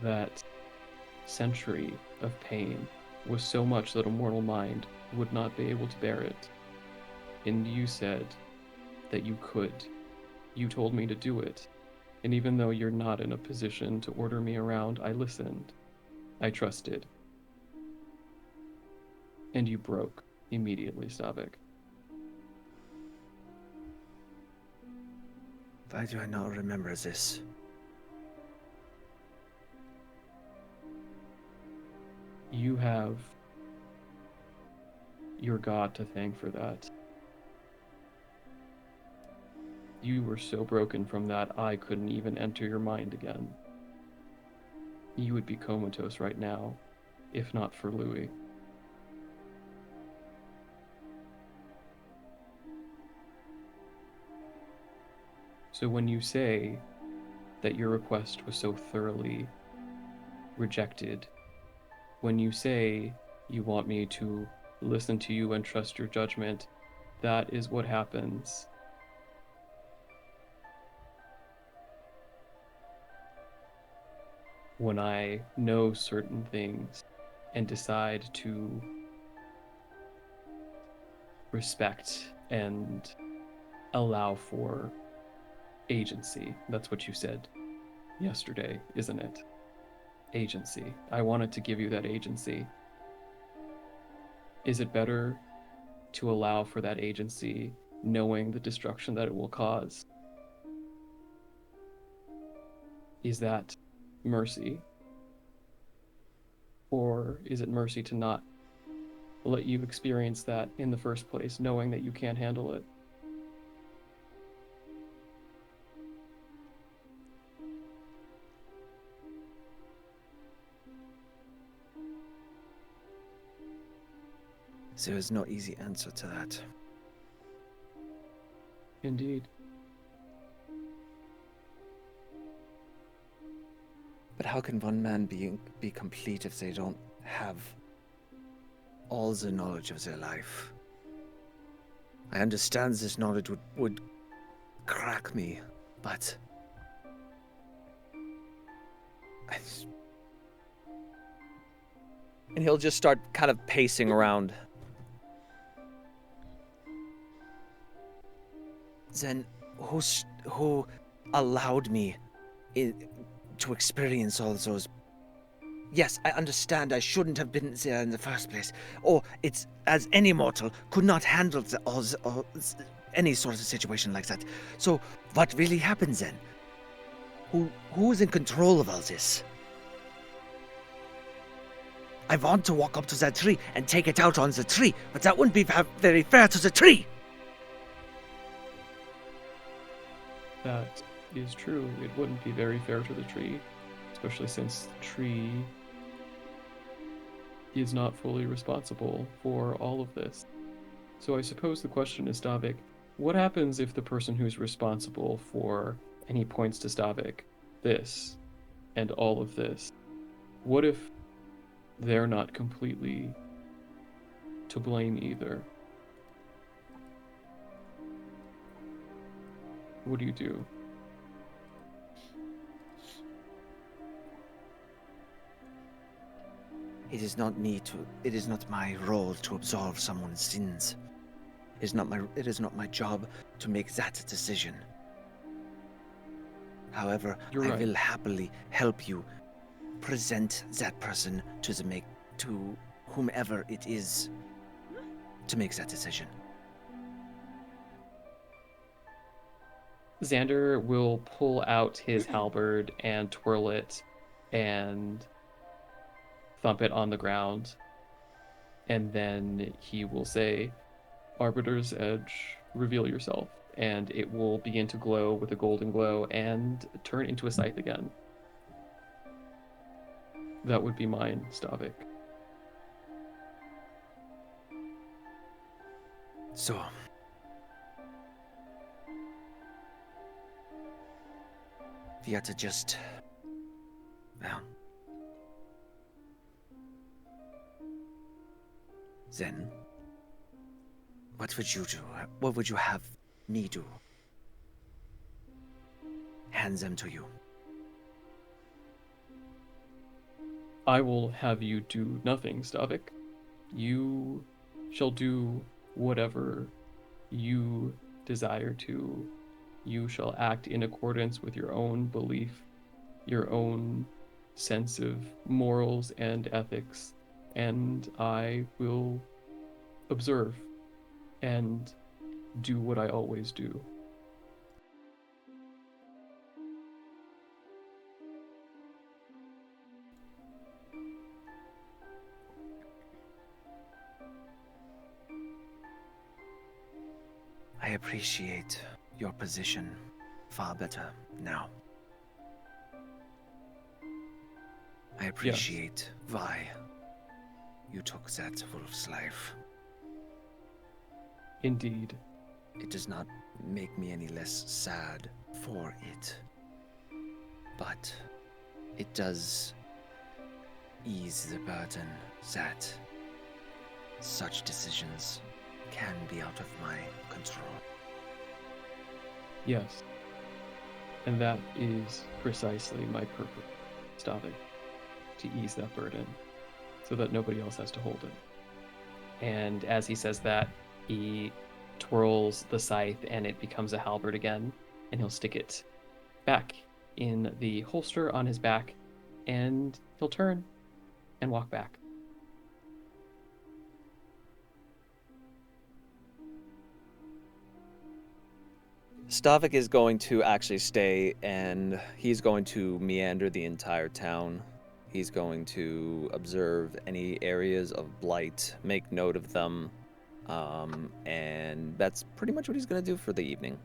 that century of pain, was so much that a mortal mind would not be able to bear it. And you said that you could. You told me to do it. And even though you're not in a position to order me around, I listened. I trusted. And you broke immediately, Stavik. Why do I not remember this? You have your God to thank for that. You were so broken from that, I couldn't even enter your mind again. You would be comatose right now, if not for Louie. So when you say that your request was so thoroughly rejected, when you say you want me to listen to you and trust your judgment, that is what happens when I know certain things and decide to respect and allow for agency. That's what you said yesterday, isn't it? Agency. I wanted to give you that agency. Is it better to allow for that agency, knowing the destruction that it will cause? Is that mercy? Or is it mercy to not let you experience that in the first place, knowing that you can't handle it? There is no easy answer to that. Indeed. But how can one man be complete if they don't have all the knowledge of their life? I understand this knowledge would crack me, but and he'll just start kind of pacing around. Then who allowed me to experience all those? Yes, I understand I shouldn't have been there in the first place, or it's as any mortal could not handle any sort of situation like that. So what really happens then? Who is in control of all this? I want to walk up to that tree and take it out on the tree, but that wouldn't be very fair to the tree. That is true. It wouldn't be very fair to the tree, especially since the tree is not fully responsible for all of this. So I suppose the question is, Stavik, what happens if the person who's responsible for, and he points to Stavik, this and all of this, what if they're not completely to blame either? What do you do? It is not my role to absolve someone's sins. It is not my job to make that decision. However, You're right. I will happily help you present that person to whomever it is to make that decision. Xander will pull out his halberd and twirl it and thump it on the ground. And then he will say, Arbiter's Edge, reveal yourself. And it will begin to glow with a golden glow and turn into a scythe again. That would be mine, Stavik. So, we had to just, well, then, what would you do? What would you have me do? Hand them to you. I will have you do nothing, Stavik. You shall do whatever you desire to. You shall act in accordance with your own belief, your own sense of morals and ethics, and I will observe and do what I always do. I appreciate your position far better now. I appreciate why you took that wolf's life. Indeed. It does not make me any less sad for it, but it does ease the burden that such decisions can be out of my control. Yes. And that is precisely my purpose, Stavik, to ease that burden, so that nobody else has to hold it. And as he says that, he twirls the scythe and it becomes a halberd again, and he'll stick it back in the holster on his back, and he'll turn and walk back. Stavik is going to actually stay, and he's going to meander the entire town. He's going to observe any areas of blight, make note of them, and that's pretty much what he's going to do for the evening.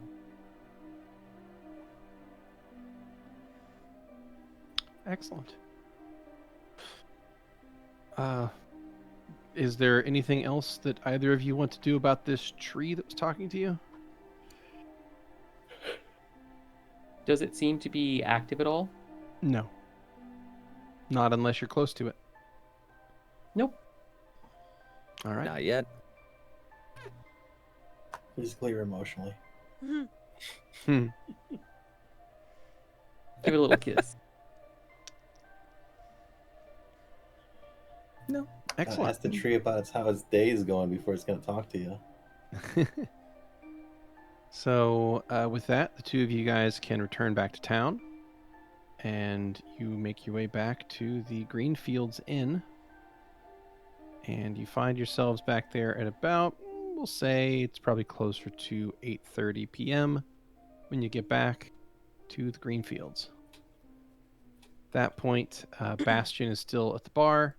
Excellent. Is there anything else that either of you want to do about this tree that was talking to you? Does it seem to be active at all? No. Not unless you're close to it. Nope. All right. Not yet. Physically or emotionally. Hmm. Give it a little kiss. No. Excellent. Ask the tree about how its day is going before it's going to talk to you. So, with that, the two of you guys can return back to town, and you make your way back to the Greenfields Inn, and you find yourselves back there at about, we'll say, it's probably closer to 8:30 p.m. when you get back to the Greenfields. At that point, Bastion is still at the bar.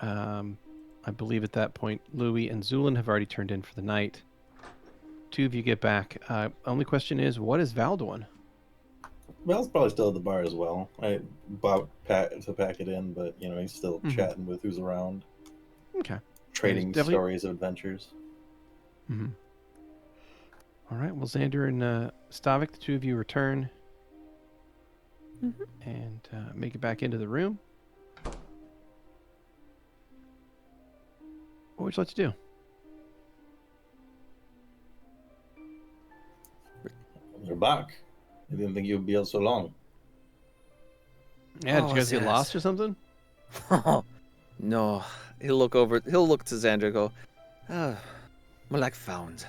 I believe at that point, Louie and Zu'lin have already turned in for the night. Two of you get back. Only question is, what is Val doing? Val's probably still at the bar as well. I bought to pack it in, but he's still chatting with who's around. Okay. Trading Definitely... stories of adventures. Mm-hmm. All right. Well, Xander and Stavik, the two of you return and make it back into the room. What would you like to do? You're back. I didn't think you'd be out so long. Yeah, did you guys get lost or something? No. He'll look to Xander and go, more like found.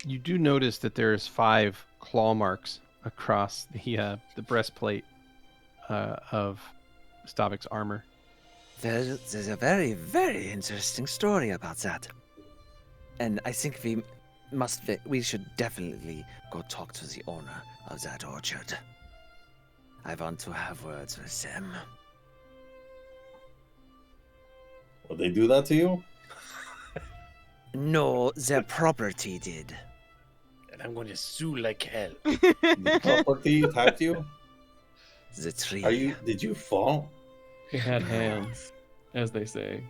You do notice that there's 5 claw marks across the breastplate of Stavik's armor. There's a very, very interesting story about that. And I think we should definitely go talk to the owner of that orchard. I want to have words with them. Will they do that to you? No, their property did. And I'm going to sue like hell. The property attacked you? The tree. Did you fall? It had hands, as they say.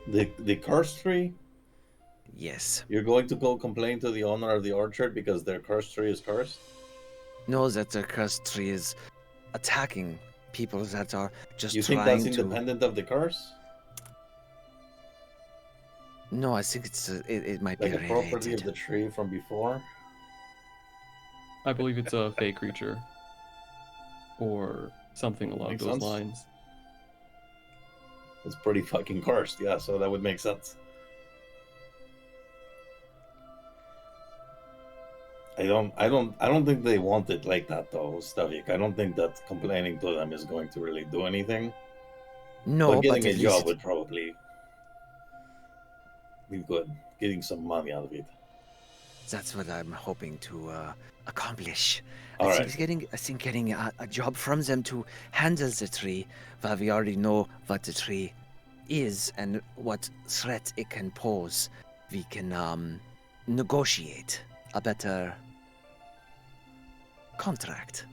The cursed tree? Yes. You're going to go complain to the owner of the orchard because their cursed tree is cursed? Know that the cursed tree is attacking people that are just you trying to... think that's independent of the curse? No, I think it might be like related. The property of the tree from before? I believe it's a fey creature. Or something along Makes those sense. lines. It's pretty fucking cursed, yeah, so that would make sense. I don't think they want it like that though, Stavik. I don't think that complaining to them is going to really do anything. No, but getting but a job would probably be good. Getting some money out of it. That's what I'm hoping to accomplish. All I right. think getting a job from them to handle the tree, while we already know what the tree is and what threat it can pose, we can negotiate a better contract.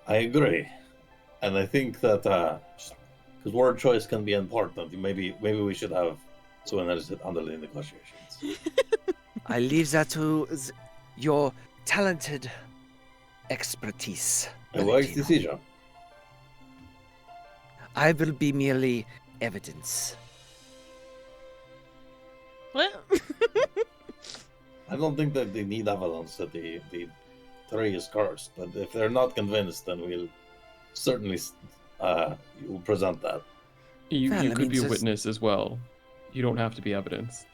I agree, and I think that because word choice can be important, maybe we should have someone else handle the negotiations. I leave that to your talented expertise. A wise Valentino. decision. I will be merely evidence. What? I don't think that they need evidence that the tree is cursed, but if they're not convinced, then we'll certainly you'll present that. You Well, I could mean, be a just- witness as well. You don't have to be evidence.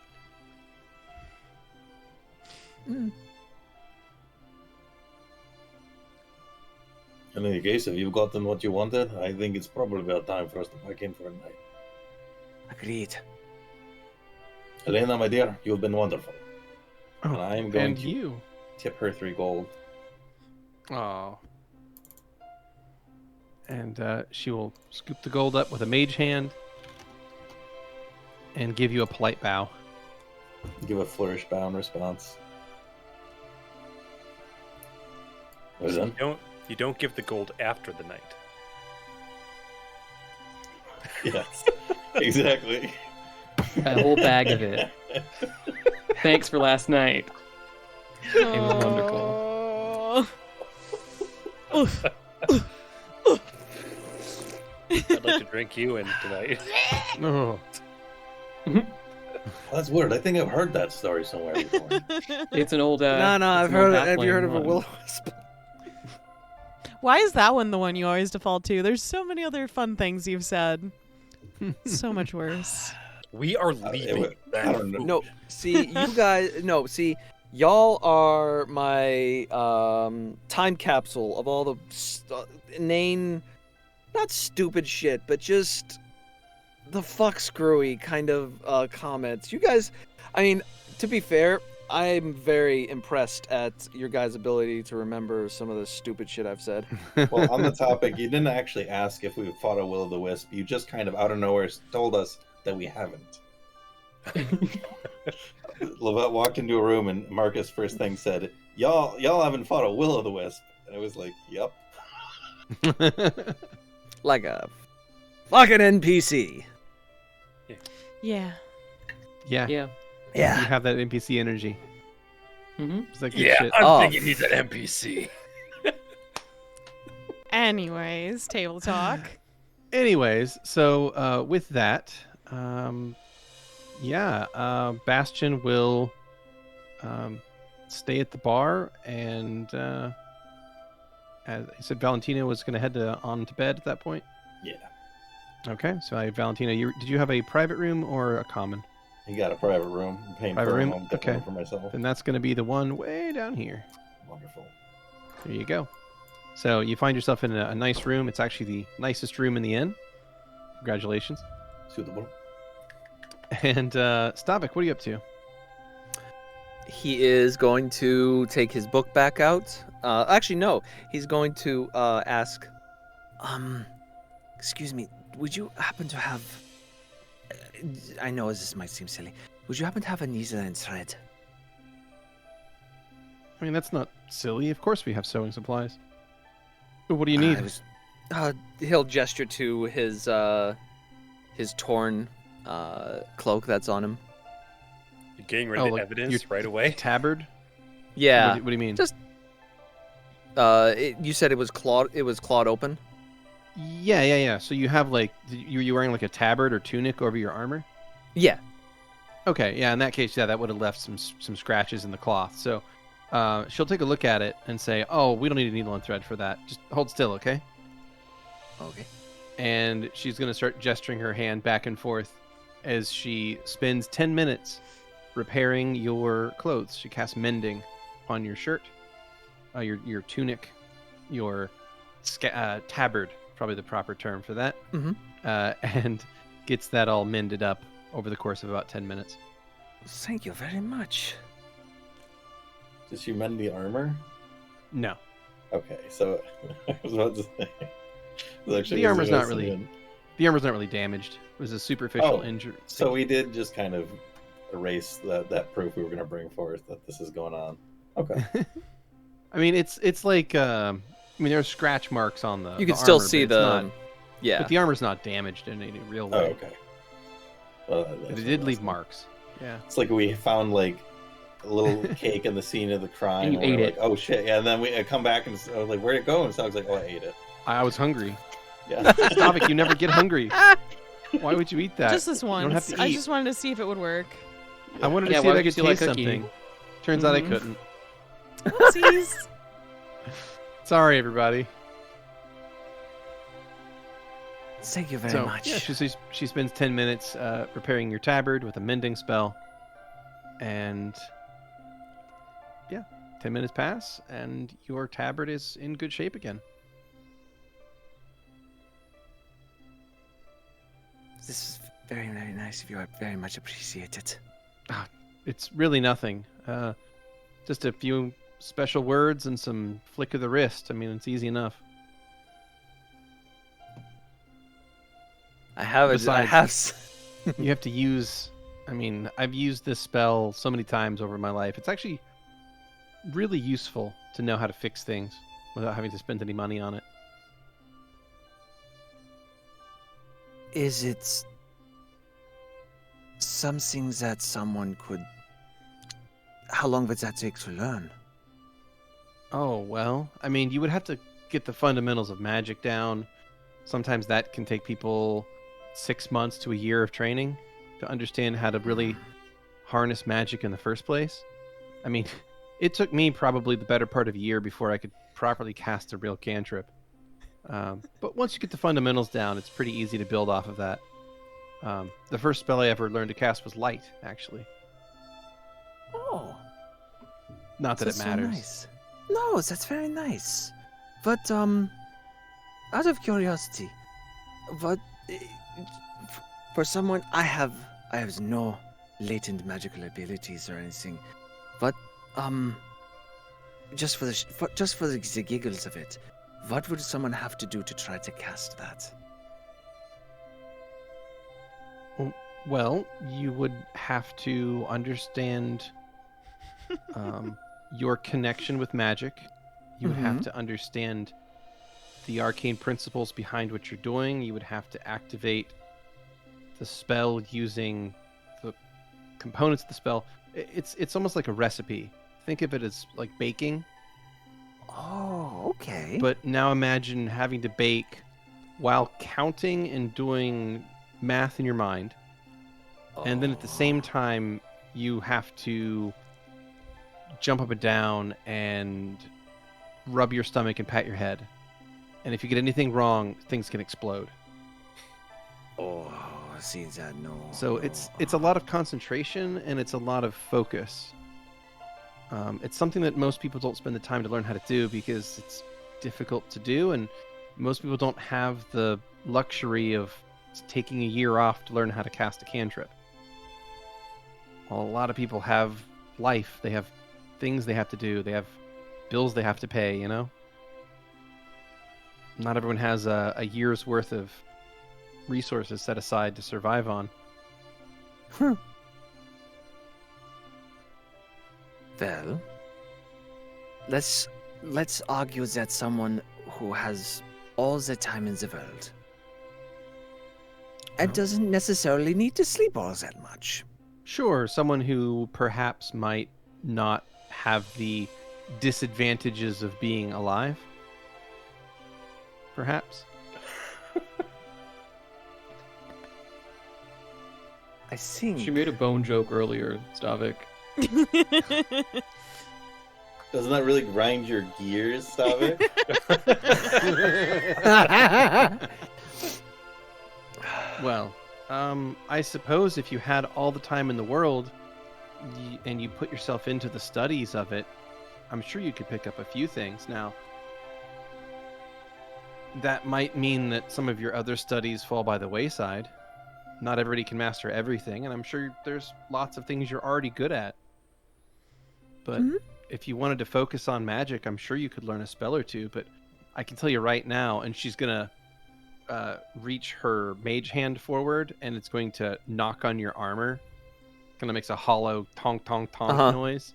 In any case, if you've gotten what you wanted, I think it's probably about time for us to pack in for a night. Agreed. Elena, my dear, you've been wonderful. Oh, And I am going and to you. tip her 3 gold. Oh. And she will scoop the gold up with a mage hand and give you a polite bow. Give a flourish bow in response. Listen. You don't give the gold after the night. Yes, exactly. A whole bag of it. Thanks for last night. It was wonderful. Oof. I'd like to drink you in tonight. Oh. That's weird. I think I've heard that story somewhere before. It's an old. No, it's I've an old heard it. Have you halfling heard of a one. will-o-wisp? Why is that one the one you always default to? There's so many other fun things you've said. So much worse. We are leaving. I don't know. No, see, you guys. No, see, y'all are my time capsule of all the inane, not stupid shit, but just the fuck Skrewy kind of comments. You guys, I mean, to be fair, I'm very impressed at your guys' ability to remember some of the stupid shit I've said. Well, on the topic, you didn't actually ask if we fought a will-o'-the-wisp. You just kind of out of nowhere told us that we haven't. Levette walked into a room and Marcus first thing said, y'all haven't fought a will-o'-the-wisp. And I was like, yep. Like a fucking NPC. Yeah. Yeah. Yeah. You have that NPC energy. Mm-hmm. It's like good shit. Oh. thinking he's an NPC. Anyways, table talk. Anyways, so with that, Bastion will stay at the bar, and as I said, Valentino was going to head on to bed at that point. Yeah. Okay, so Valentino, did you have a private room or a common? You got a private room. I'm paying Private for room? it. I'm getting Okay. one for myself. Then that's going to be the one way down here. Wonderful. There you go. So you find yourself in a nice room. It's actually the nicest room in the inn. Congratulations. Suitable. And Stavik, what are you up to? He is going to take his book back out. Actually, no. He's going to ask, excuse me, would you happen to have... I know this might seem silly. Would you happen to have a needle and thread? I mean, that's not silly. Of course we have sewing supplies. But what do you need? He'll gesture to his torn cloak that's on him. You're getting rid of like evidence right away. Tabard? Yeah. What do you mean? Just you said it was clawed. It was clawed open. Yeah. So you have you wearing like a tabard or tunic over your armor? Yeah. Okay, yeah. In that case, that would have left some scratches in the cloth. So she'll take a look at it and say, "Oh, we don't need a needle and thread for that. Just hold still, okay?" Okay. And she's gonna start gesturing her hand back and forth as she spends 10 minutes repairing your clothes. She casts mending on your shirt, your tunic, your tabard, probably the proper term for that, and gets that all mended up over the course of about 10 minutes. Thank you very much. Did she mend the armor? No. Okay, so I was about to say. The armor's not really damaged. It was a superficial injury. So we did just kind of erase that proof we were going to bring forth that this is going on. Okay. I mean, it's like there's scratch marks on the. You can the still armor, see but it's the. not- Yeah. But the armor's not damaged in any real Oh, way. okay. Well, But it did leave marks. Yeah. It's like we found like a little cake in the scene of the crime. And you and we're ate like, it. oh shit! Yeah, and then we come back and I was like, where'd it go? And so I was like, oh, I ate it. I was hungry. Yeah. Stavik, you never get hungry. Why would you eat that? Just this You don't have once. to I eat. just wanted to see if it would work. I wanted to Yeah, see why if I would you could steal a taste cookie? something. Turns out I Mhm. couldn't. Whoopsies. Sorry, everybody. Thank you very So, much. yeah, she spends 10 minutes repairing your tabard with a mending spell. And, yeah, 10 minutes pass, and your tabard is in good shape again. This is very, very nice of you. I very much appreciate it. It's really nothing. Just a few special words and some flick of the wrist. I mean, it's easy enough. I have it. I Besides- have. You have to use... I mean, I've used this spell so many times over my life. It's actually really useful to know how to fix things without having to spend any money on it. Is it something that someone could... How long would that take to learn? Oh, well, I mean, you would have to get the fundamentals of magic down. Sometimes that can take people 6 months to a year of training to understand how to really harness magic in the first place. I mean, it took me probably the better part of a year before I could properly cast a real cantrip. But once you get the fundamentals down, it's pretty easy to build off of that. The first spell I ever learned to cast was Light, actually. Oh. Not that That's it so matters. nice. No, that's very nice. But, out of curiosity, what... For someone... I have no latent magical abilities or anything. But, just for the giggles of it, what would someone have to do to try to cast that? Well, you would have to understand your connection with magic. You would have to understand the arcane principles behind what you're doing. You would have to activate the spell using the components of the spell. It's almost like a recipe. Think of it as like baking. Oh, okay. But now imagine having to bake while counting and doing math in your mind. And then at the same time, you have to jump up and down and rub your stomach and pat your head. And if you get anything wrong, things can explode. Oh, see that? No. So it's a lot of concentration and it's a lot of focus. It's something that most people don't spend the time to learn how to do because it's difficult to do, and most people don't have the luxury of taking a year off to learn how to cast a cantrip. Well, a lot of people have life. They have things they have to do. They have bills they have to pay, you know? Not everyone has a year's worth of resources set aside to survive on. Well, let's argue that someone who has all the time in the world and doesn't necessarily need to sleep all that much. Sure, someone who perhaps might not have the disadvantages of being alive. Perhaps. I think She made a bone joke earlier, Stavik. Doesn't that really grind your gears, Stavik? Well, I suppose if you had all the time in the world and you put yourself into the studies of it, I'm sure you could pick up a few things. Now, that might mean that some of your other studies fall by the wayside. Not everybody can master everything, and I'm sure there's lots of things you're already good at. But if you wanted to focus on magic, I'm sure you could learn a spell or two, but I can tell you right now, and she's going to reach her mage hand forward, and it's going to knock on your armor. Kind of makes a hollow tonk, tonk, tonk noise.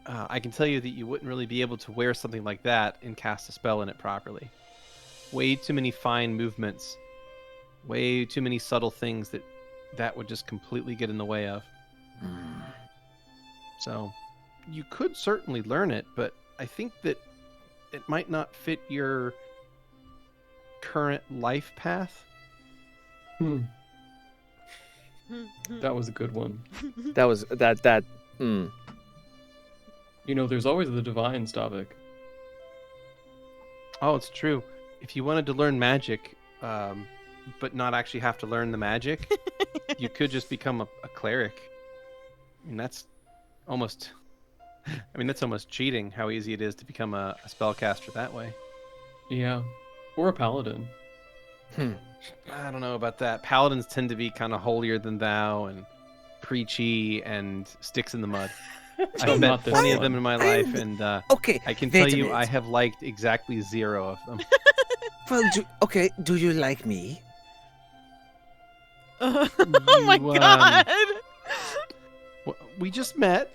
I can tell you that you wouldn't really be able to wear something like that and cast a spell in it properly. Way too many fine movements. Way too many subtle things that would just completely get in the way of. So, you could certainly learn it, but I think that it might not fit your current life path. That was a good one. That was that. You know, there's always the divine, Stavik. Oh, it's true. If you wanted to learn magic, but not actually have to learn the magic, you could just become a cleric. And that's almost... that's almost cheating how easy it is to become a spellcaster that way. Yeah. Or a paladin. I don't know about that. Paladins tend to be kind of holier than thou and preachy and sticks in the mud. So I've not met this plenty of one. them in my life, and Okay, I can wait tell a you I minute. have liked exactly 0 of them. Well, do you like me? Oh my You, god! We just met,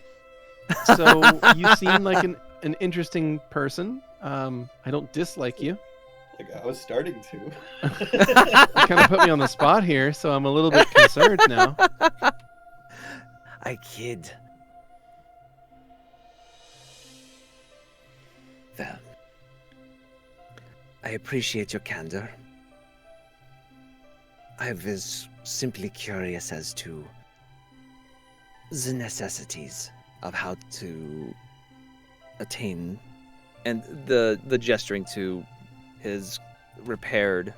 so you seem like an interesting person. I don't dislike you. Like I was starting to. You kind of put me on the spot here, so I'm a little bit concerned now. I kid. Well, I appreciate your candor. I was simply curious as to the necessities of how to attain, and the gesturing to his repaired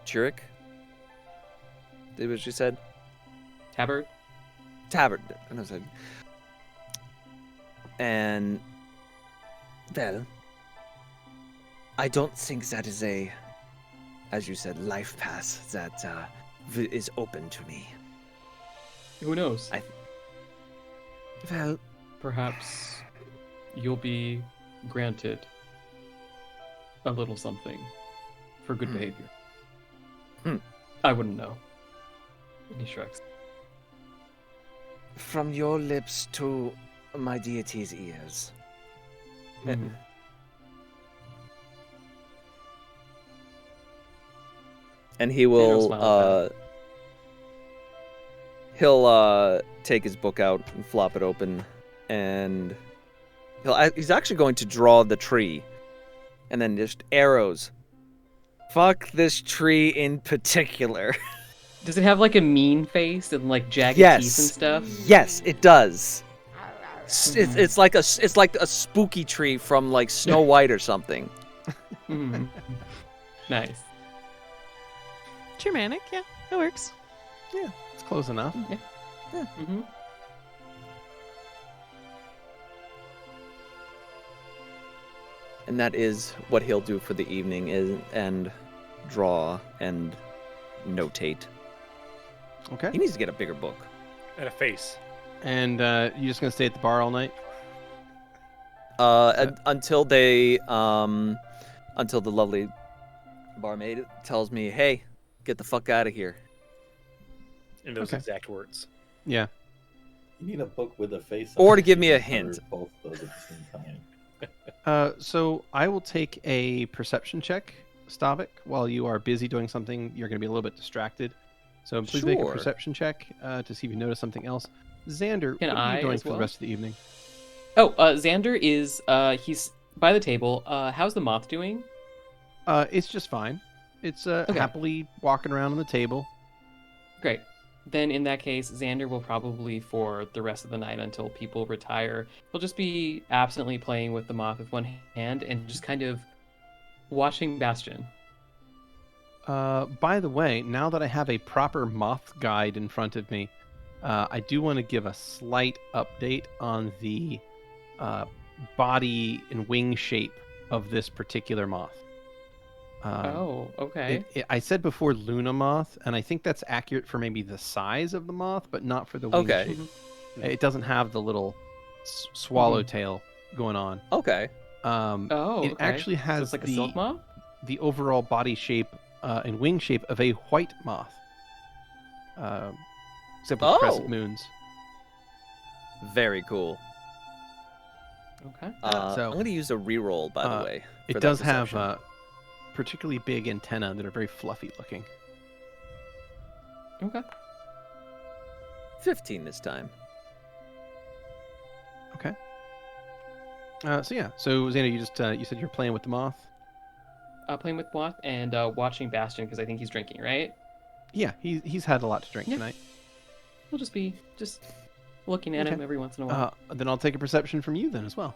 tunic. Did what you said? Tabard? Tabard. And I was like, and well, I don't think that is a, as you said, life path that is open to me. Who knows? Well, Perhaps you'll be granted a little something for good behavior. I wouldn't know. And he shrugs. from your lips to my deity's ears. Hmm. And he don't will smile at he'll take his book out and flop it open, and he's actually going to draw the tree, and then just arrows. Fuck this tree in particular. Does it have like a mean face and like jagged Yes. teeth and stuff? Yes, it does. It's like a spooky tree from like Snow White or something. Hmm. Nice. Germanic, yeah, that works. It's close enough. Hmm. And that is what he'll do for the evening, and draw and notate. Okay. He needs to get a bigger book. And a face. And you just gonna stay at the bar all night? Until they until the lovely barmaid tells me, "Hey, get the fuck out of here." In those Okay. exact words. Yeah. You need a book with a face. Or on to it. give me You a can cover hint. Both those at the same time. So I will take a perception check, Stavik. While you are busy doing something, you're going to be a little bit distracted. So please make a Sure. perception check to see if you notice something else. Xander, Can what are I you doing as for well? the rest of the evening? Oh, Xander is he's by the table. How's the moth doing? It's just fine. It's Okay. happily walking around on the table. Great. Then in that case, Xander will probably, for the rest of the night until people retire, he'll just be absently playing with the moth with one hand and just kind of watching Bastion. By the way, now that I have a proper moth guide in front of me, I do want to give a slight update on the body and wing shape of this particular moth. Oh, okay. I said before Luna moth, and I think that's accurate for maybe the size of the moth, but not for the wing Okay. shape. It doesn't have the little swallowtail going on. Okay. Oh, it okay. actually So has it's like a silk moth? the overall body shape and wing shape of a white moth, except with crescent Oh. moons. Very cool. Okay. So- I'm going to use a reroll, by the way. It for that does have perception. particularly big antennae that are very fluffy looking. Okay. 15 this time. Okay. So yeah. So Xander, you just you said you're playing with the moth. Playing with moth and watching Bastion because I think he's drinking, right? Yeah, he's had a lot to drink Yeah. tonight. We'll just be looking at Okay. him every once in a while. Then I'll take a perception from you then as well.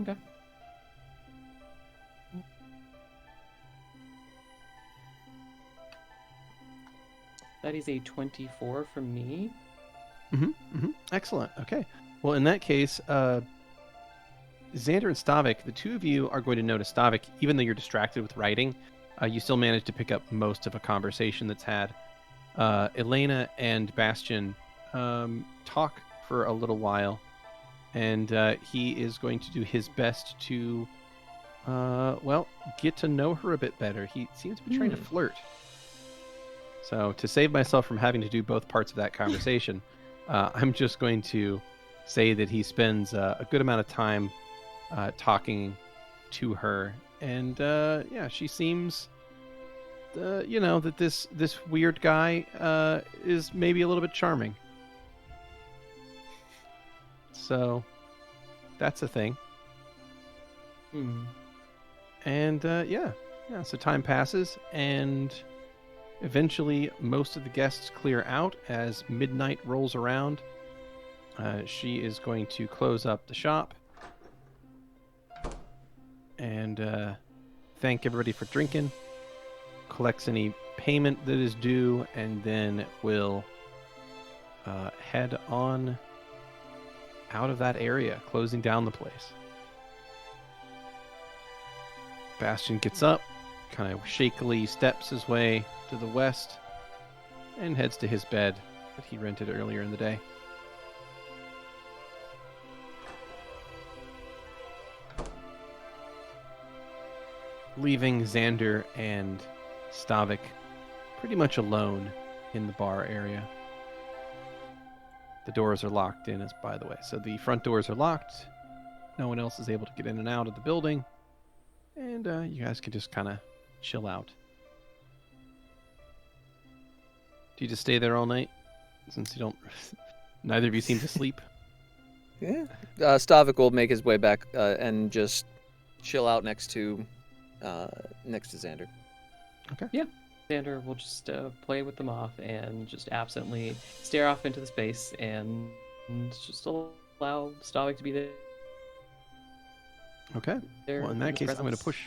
Okay. That is a 24 from me. Excellent. Okay. Well, in that case, Xander and Stavik, the two of you are going to notice Stavik, even though you're distracted with writing, you still manage to pick up most of a conversation that's had. Elena and Bastion talk for a little while, and he is going to do his best to, get to know her a bit better. He seems to be trying to flirt. So to save myself from having to do both parts of that conversation, I'm just going to say that he spends a good amount of time talking to her, and she seems, that this weird guy is maybe a little bit charming. So that's a thing. And so time passes, and eventually most of the guests clear out as midnight rolls around. She is going to close up the shop and thank everybody for drinking, collects any payment that is due, and then will head on out of that area, closing down the place. Bastion gets up, kind of shakily steps his way to the west, and heads to his bed that he rented earlier in the day. Leaving Xander and Stavik pretty much alone in the bar area. The doors are locked in, by the way. So the front doors are locked. No one else is able to get in and out of the building. And you guys can just kind of chill out. Do you just stay there all night? Since you don't... Neither of you seem to sleep. Yeah. Stavik will make his way back and just chill out next to Xander. Okay. Yeah. Xander will just play with the moth and just absently stare off into the space and just allow Stavik to be there. Okay. Well, in that case, I'm going to push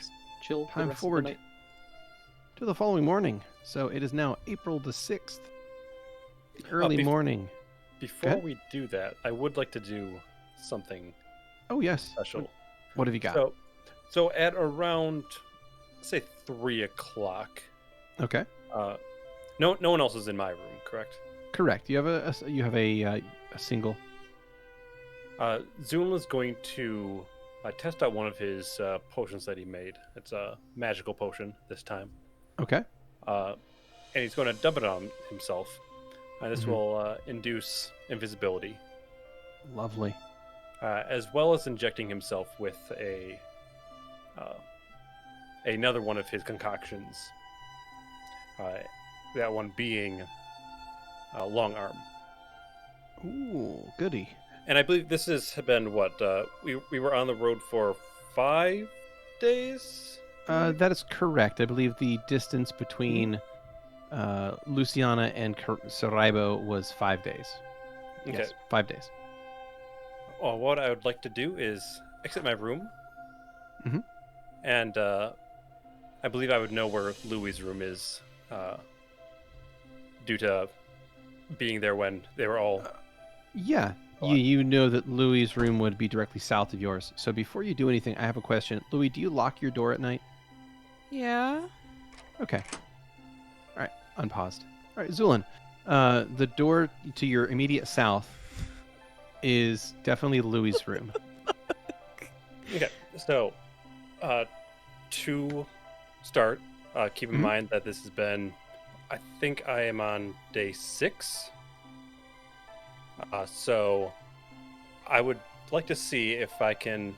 chill time forward to the following morning. So it is now April the 6th. Early morning. Before we do that, I would like to do something Oh, yes. special. What have you got? So at around, say, 3 o'clock. Okay. No one else is in my room, correct? Correct. You have a single. Zu'lin is going to test out one of his potions that he made. It's a magical potion this time. Okay. And he's going to dump it on himself. And this will induce invisibility. Lovely. As well as injecting himself with another one of his concoctions. That one being Long Arm. Ooh, goody. And I believe this has been what we were on the road for 5 days. That is correct. I believe the distance between Luciana and Saraibo was 5 days. Okay. Yes, 5 days. Well, what I would like to do is exit my room. Mhm. And I believe I would know where Louie's room is due to being there when they were all... Yeah. You know that Louie's room would be directly south of yours. So before you do anything, I have a question. Louie, do you lock your door at night? Yeah. Okay. All right. Unpaused. All right, Zu'lin. The door to your immediate south is definitely Louie's room. Okay, so to start, keep in mind that this has been, I think I am on day 6. So I would like to see if I can...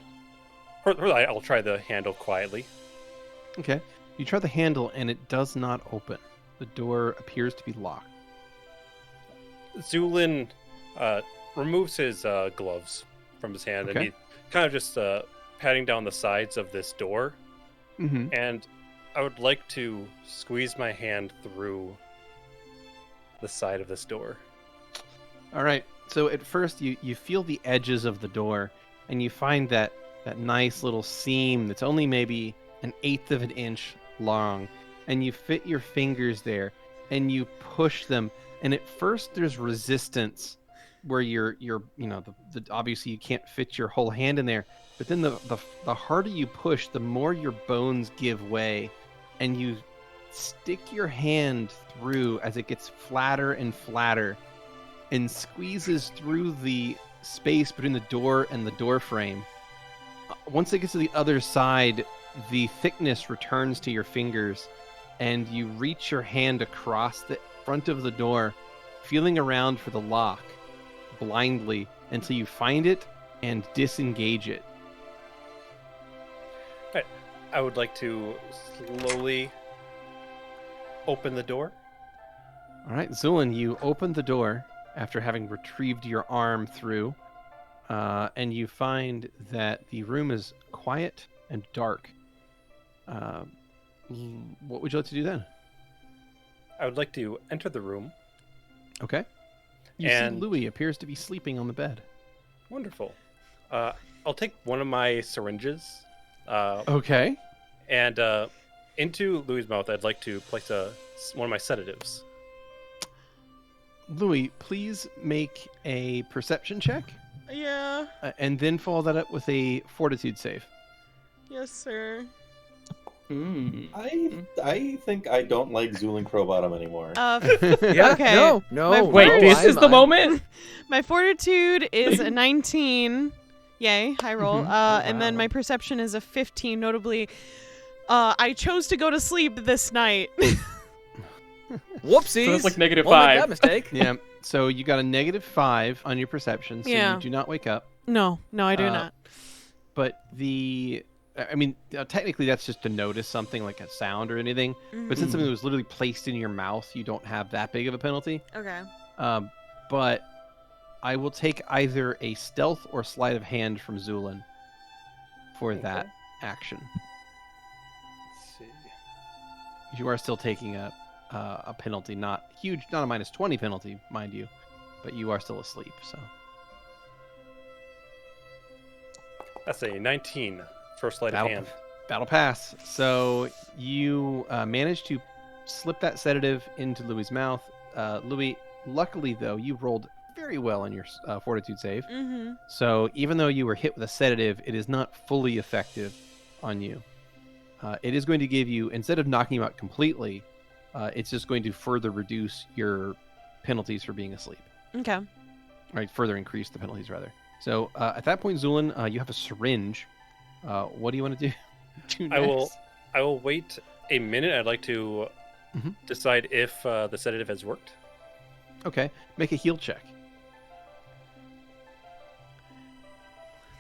I'll try the handle quietly. Okay. You try the handle and it does not open. The door appears to be locked. Zu'lin removes his gloves from his hand, Okay. and he kind of just patting down the sides of this door. Mm-hmm. And I would like to squeeze my hand through the side of this door. All right. So at first you feel the edges of the door and you find that nice little seam that's only maybe 1/8 of an inch long, and you fit your fingers there and you push them, and at first there's resistance where you're the obviously you can't fit your whole hand in there, but then the harder you push, the more your bones give way, and you stick your hand through as it gets flatter and flatter and squeezes through the space between the door and the door frame. Once it gets to the other side, the thickness returns to your fingers, and you reach your hand across the front of the door, feeling around for the lock blindly until you find it and disengage it. I would like to slowly open the door. All right, Zu'lin, you open the door after having retrieved your arm through, and you find that the room is quiet and dark. What would you like to do then? I would like to enter the room. Okay. You see Louie appears to be sleeping on the bed. Wonderful. I'll take one of my syringes. Okay. And into Louie's mouth, I'd like to place one of my sedatives. Louie, please make a perception check, Yeah. and then follow that up with a fortitude save. Yes, sir. I think I don't like Zu'lin Crowbottom anymore. Yeah. Okay. No. Wait, this is the moment? My fortitude is a 19. Yay, high roll. And then my perception is a 15. Notably, I chose to go to sleep this night. Whoopsies. So it's like negative Won't make 5. that mistake. Yeah. So you got a -5 on your perception, so Yeah. you do not wake up. No, I do not. But technically that's just to notice something like a sound or anything. But since something was literally placed in your mouth, you don't have that big of a penalty. Okay. But I will take either a stealth or sleight of hand from Zu'lin for that action. Let's see. You are still taking a penalty, not huge, not a -20 penalty, mind you, but you are still asleep. So That's a 19 for sleight of hand. Battle pass. So you managed to slip that sedative into Louie's mouth. Louie, luckily though, you rolled very well on your fortitude save. So even though you were hit with a sedative, it is not fully effective on you. It is going to give you, instead of knocking you out completely, it's just going to further reduce your penalties for being asleep. Okay. Right, further increase the penalties rather. So at that point, Zu'lin, you have a syringe. What do you want to do next? I will wait a minute. I'd like to decide if the sedative has worked. Okay, make a heal check.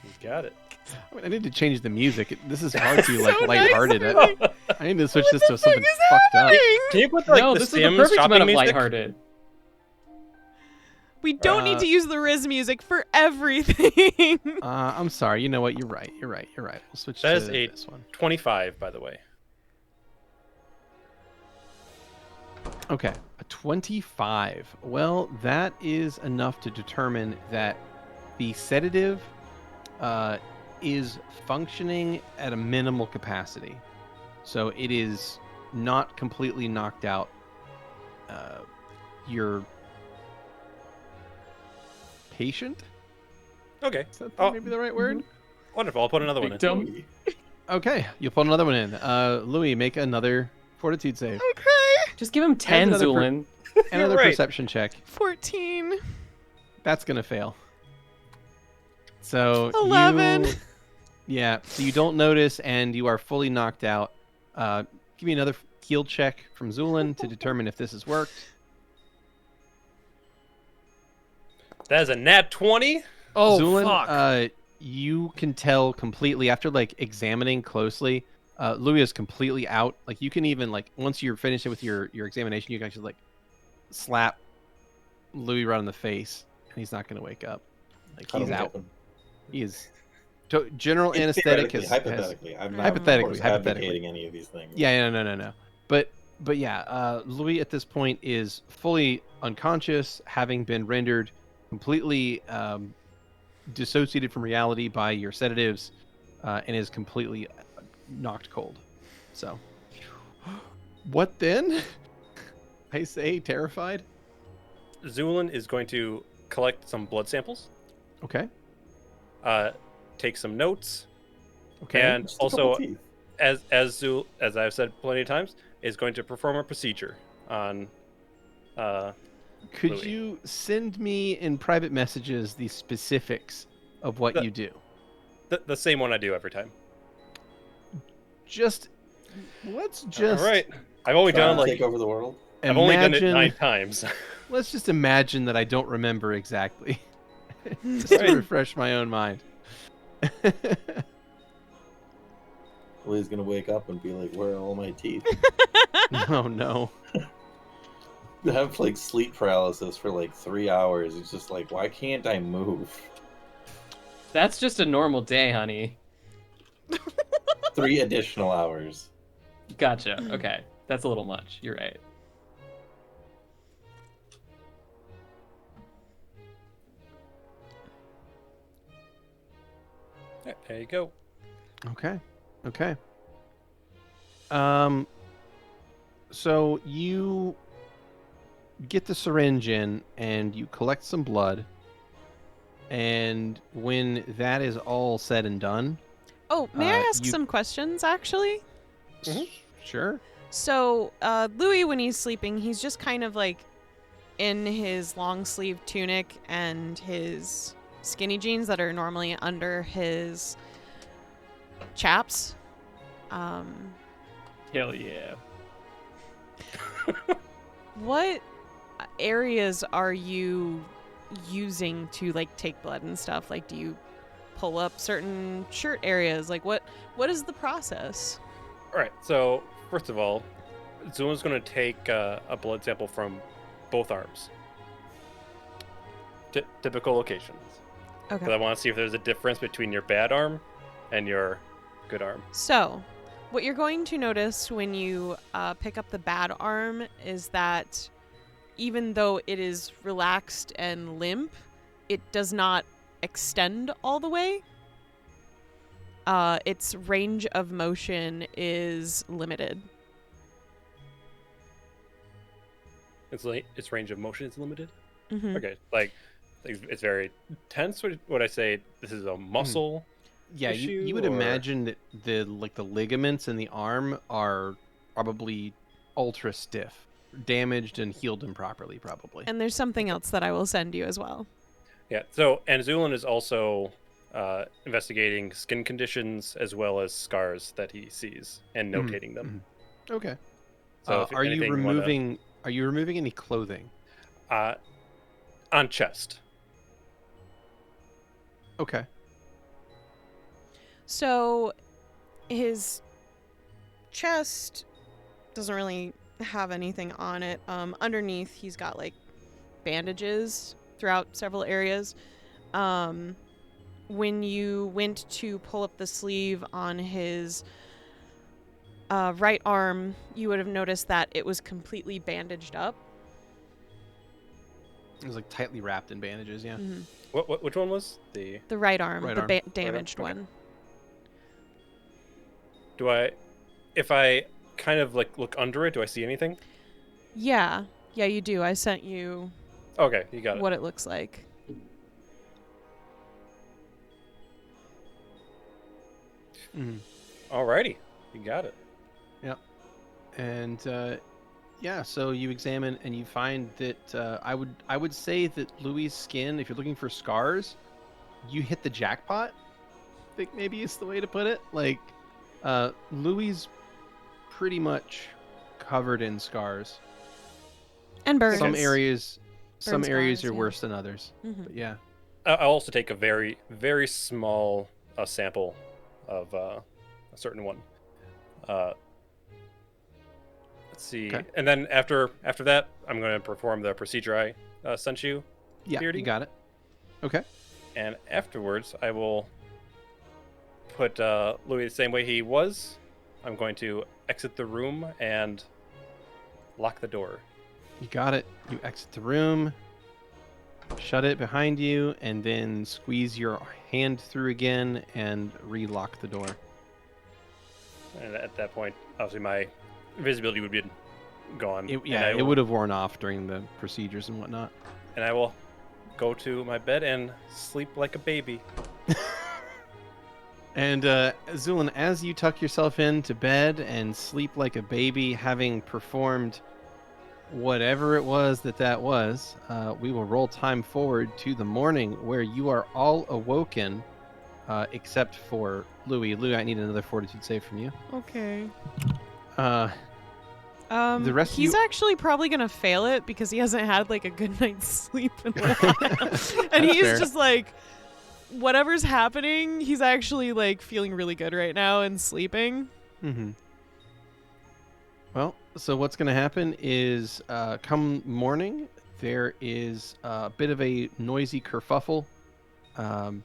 You got it. I need to change the music. This is hard to So lighthearted. nice. I need to switch this to something fucked up. Can you put No, the this is the Sims perfect shopping amount of music? lighthearted. We don't need to use the Riz music for everything. I'm sorry. You know what? You're right. We'll switch That to is a this one. 25, by the way. Okay, a 25. Well, that is enough to determine that the sedative is functioning at a minimal capacity. So it is not completely knocked out. Your patient? Okay. Is that Oh. maybe the right word? Wonderful. I'll put another one in. Victim. Okay, you'll put another one in. Louie, make another fortitude save. Okay. Just give him 10, another Zu'lin. Another right. perception check. 14. That's gonna fail. So 11. So you don't notice, and you are fully knocked out. Give me another heal check from Zu'lin to determine if this has worked. That is a nat 20. Oh, Zu'lin, fuck. you can tell completely after examining closely. Louie is completely out. Like you can even once you're finished with your examination, you can actually slap Louie right in the face, and he's not gonna wake up. Cut He's him out. open. He is. General anesthetic Theoretically, has hypothetically. I'm not Hypothetically, of course, hypothetically. advocating any of these things. Yeah, no. But yeah, Louie at this point is fully unconscious, having been rendered completely dissociated from reality by your sedatives, and is completely knocked cold. So, what then? I say, terrified. Zu'lin is going to collect some blood samples, Okay. take some notes, Okay. And Just a couple also, teeth. as I've said plenty of times, is going to perform a procedure on. Could Louie. you send me in private messages the specifics of what you do? The same one I do every time. Let's All right. I've only Trying done to like take over the world. I've only done it imagine- 9 times. Let's just imagine that I don't remember exactly. Just Right. to refresh my own mind. Louie's gonna wake up and be like, "Where are all my teeth?" Oh no. Have like sleep paralysis for like 3 hours. It's just like, why can't I move? That's just a normal day, honey. 3 additional hours. Gotcha. Okay. That's a little much. You're right. There you go. Okay. So you get the syringe in and you collect some blood. And when that is all said and done, Oh, may I ask you- some questions, actually? Sure. So, Louie, when he's sleeping, he's just kind of like in his long sleeve tunic and his skinny jeans that are normally under his chaps. Hell yeah. What areas are you using to like take blood and stuff? Like, do you pull up certain shirt areas? Like, what is the process? All right. So first of all, Zu'lin's going to take a blood sample from both arms. Typical locations. Okay. But I want to see if there's a difference between your bad arm and your good arm. So, what you're going to notice when you pick up the bad arm is that even though it is relaxed and limp, it does not extend all the way. Its range of motion is limited. Its range of motion is limited. Mhm. Okay, like it's very tense. Would I say this is a muscle? Yeah, issue, you would or- imagine that the ligaments in the arm are probably ultra stiff, damaged and healed improperly, probably. And there's something else that I will send you as well. Yeah. So, and Zu'lin is also investigating skin conditions as well as scars that he sees and Mhm, notating them. Okay. So, if are you anything, removing? Are you removing any clothing? on chest? Okay. So his chest doesn't really have anything on it. Underneath, he's got like bandages throughout several areas. When you went to pull up the sleeve on his right arm, you would have noticed that it was completely bandaged up. It was like tightly wrapped in bandages. Yeah. Mhm. Which one was the? The right arm, Right the arm. damaged Okay. one. Do I, if I kind of like look under it, do I see anything? Yeah, you do. I sent you Okay, you got it. what it looks like. Mhm. Alrighty, you got it. And yeah, so you examine and you find that I would say that Louie's skin, if you're looking for scars, you hit the jackpot. I think maybe is the way to put it. Like Louie's pretty much covered in scars. And burns. Some areas Burn are scars, yeah. worse than others. Mhm. But yeah. I'll also take a very, very small sample of a certain one. Let's see. Okay. And then after that, I'm going to perform the procedure I sent you. Yeah, Beardy? you got it. Okay. And afterwards, I will put Louis the same way he was. I'm going to exit the room and lock the door. You got it. You exit the room, shut it behind you, and then squeeze your hand through again and re-lock the door. And at that point, obviously my invisibility would be gone. It would have worn off during the procedures and whatnot. And I will go to my bed and sleep like a baby. And Zu'lin, as you tuck yourself into bed and sleep like a baby, having performed whatever it was that was, we will roll time forward to the morning where you are all awoken, except for Louie. Louie, I need another fortitude save from you. Okay. The rest of he's you... actually probably gonna fail it because he hasn't had like a good night's sleep in a while, and he's fair. just like, whatever's happening, he's actually like feeling really good right now and sleeping. Mm-hmm. Well, so what's going to happen is, come morning, there is a bit of a noisy kerfuffle. Xander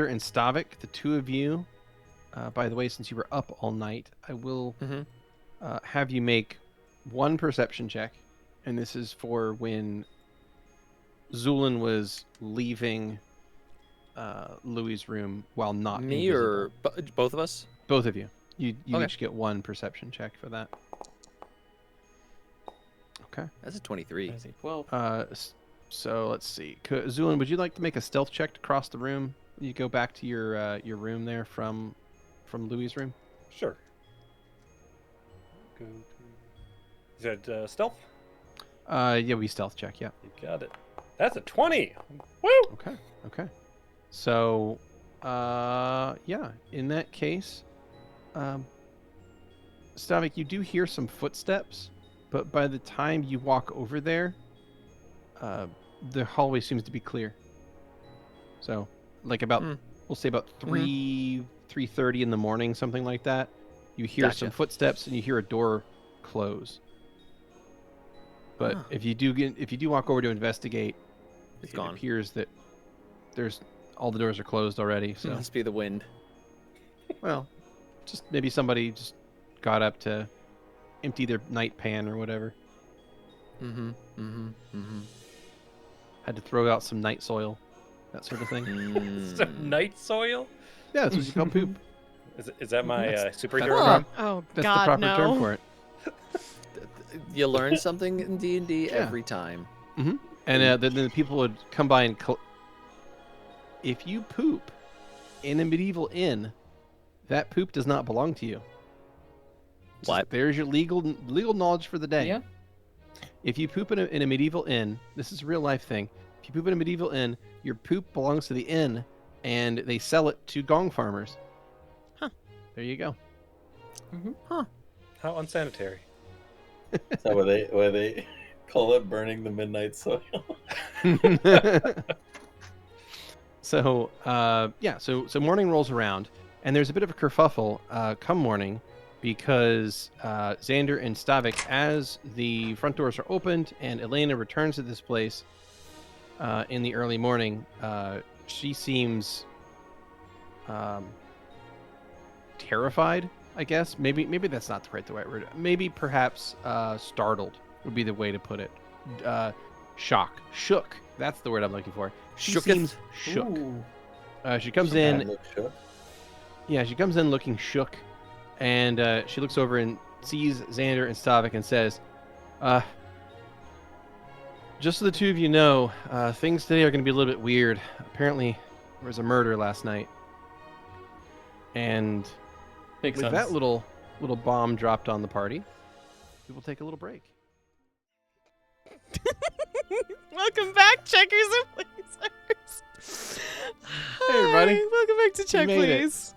and Stavik, the two of you, by the way, since you were up all night, I will have you make one perception check, and this is for when Zu'lin was leaving Louie's room while not Me invisible. or both of us? Both of you. You Okay. each get one perception check for that. Okay. That's a 23. 12. So let's see. Zu'lin, would you like to make a stealth check to cross the room? You go back to your room there from Louie's room. Sure. Go to... Is that stealth? Yeah, we stealth check. Yeah. You got it. That's a 20. Woo! Okay. So, yeah. In that case, Stavik, you do hear some footsteps, but by the time you walk over there, the hallway seems to be clear. So, like about, we'll say about 3:30 in the morning, something like that. You hear some footsteps and you hear a door close. But if you do walk over to investigate, It's it gone. appears that all the doors are closed already. So, Must be the wind. well, just maybe somebody just got up to empty their night pan or whatever. Had to throw out some night soil, that sort of thing. Some night soil? Yeah, that's what you call poop. Is that my superhero Huh. name? Oh That's God, the proper no. term for it. You learn something in D&D Yeah. every time. And then the people would come by and if you poop in a medieval inn, that poop does not belong to you. What? There's your legal knowledge for the day. Yeah. If you poop in a medieval inn, this is a real life thing. If you poop in a medieval inn, your poop belongs to the inn, and they sell it to gong farmers. Huh. There you go. How unsanitary. So where they call it burning the midnight soil. So so morning rolls around, and there's a bit of a kerfuffle come morning, because Xander and Stavik, as the front doors are opened and Elena returns to this place in the early morning, she seems terrified, I guess. Maybe that's not the right word. Maybe perhaps startled would be the way to put it. Shook. That's the word I'm looking for. She Shooketh? seems shook. Ooh. She comes Kinda in. look shook. Yeah, she comes in looking shook, and she looks over and sees Xander and Stavik and says, just so the two of you know, things today are going to be a little bit weird. Apparently, there was a murder last night. And Makes with sense. that little bomb dropped on the party, we will take a little break. Welcome back, checkers and pleasers. Hey, everybody. Hi, welcome back to Check made it. Please.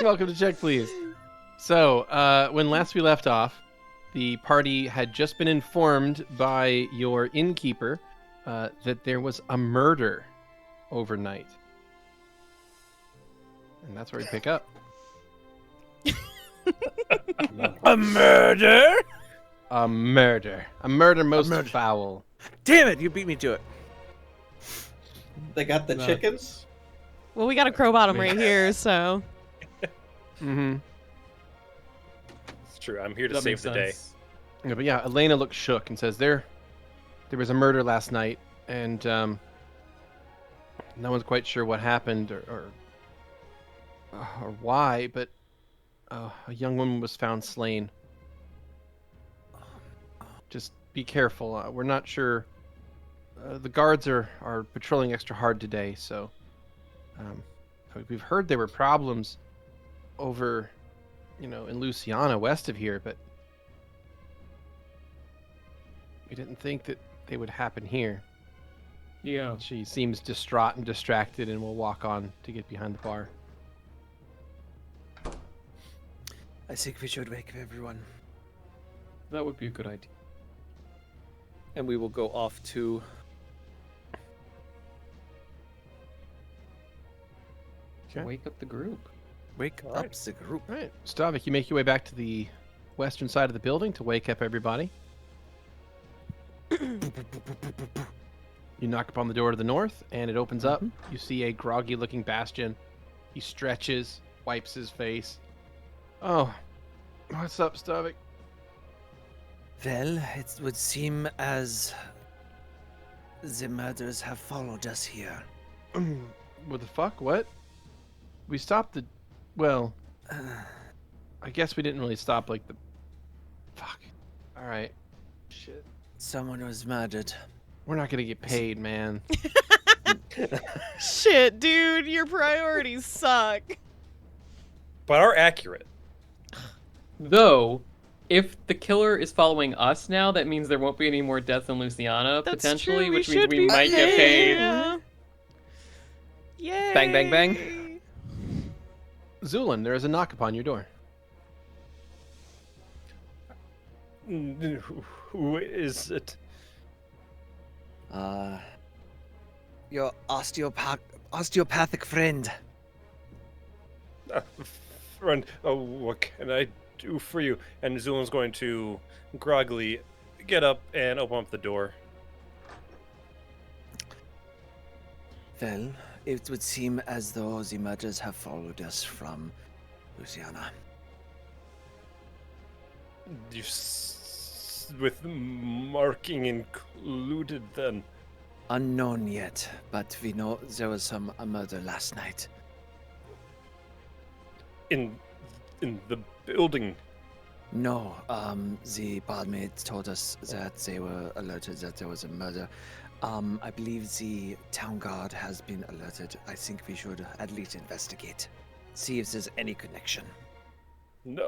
Welcome to Check Please. So, when last we left off, the party had just been informed by your innkeeper that there was a murder overnight. And that's where we pick up. A murder? A murder. A murder most foul. Damn it! You beat me to it. They got the No. chickens. Well, we got a crow bottom right here, so. Mm-hmm. It's true. I'm here to That save makes the day. sense. Yeah, but yeah, Elena looks shook and says, there was a murder last night, and no one's quite sure what happened or why, but a young woman was found slain. Just be careful. We're not sure the guards are patrolling extra hard today, so we've heard there were problems over, in Luciana, west of here, but we didn't think that they would happen here. Yeah. She seems distraught and distracted and will walk on to get behind the bar. I think we should wake everyone. That would be a good idea. And we will go off to Okay. Wake up the group. wake up the group. All right, Stavik, you make your way back to the western side of the building to wake up everybody. You knock upon the door to the north, and it opens up. You see a groggy-looking Bastion. He stretches, wipes his face. Oh, what's up, Stavik? Well, it would seem as the murders have followed us here. What the fuck? What? We stopped the... Well, I guess we didn't really stop, like, the... Fuck. Alright. Shit. Someone was murdered. We're not gonna get paid, man. Shit, dude, your priorities suck. But are accurate. Though, if the killer is following us now, that means there won't be any more deaths in Luciana, That's potentially, true. which means should we be might get paid. Yeah. Yay. Bang, bang, bang. Zu'lin, there is a knock upon your door. Who is it? Your osteopathic friend. Friend, what can I do for you? And Zu'lin's going to groggily get up and open up the door. Well, it would seem as though the murders have followed us from Luciana. With marking included, then. Unknown yet, but we know there was a murder last night. In the building. No, the barmaids told us that they were alerted that there was a murder. I believe the town guard has been alerted. I think we should at least investigate. See if there's any connection.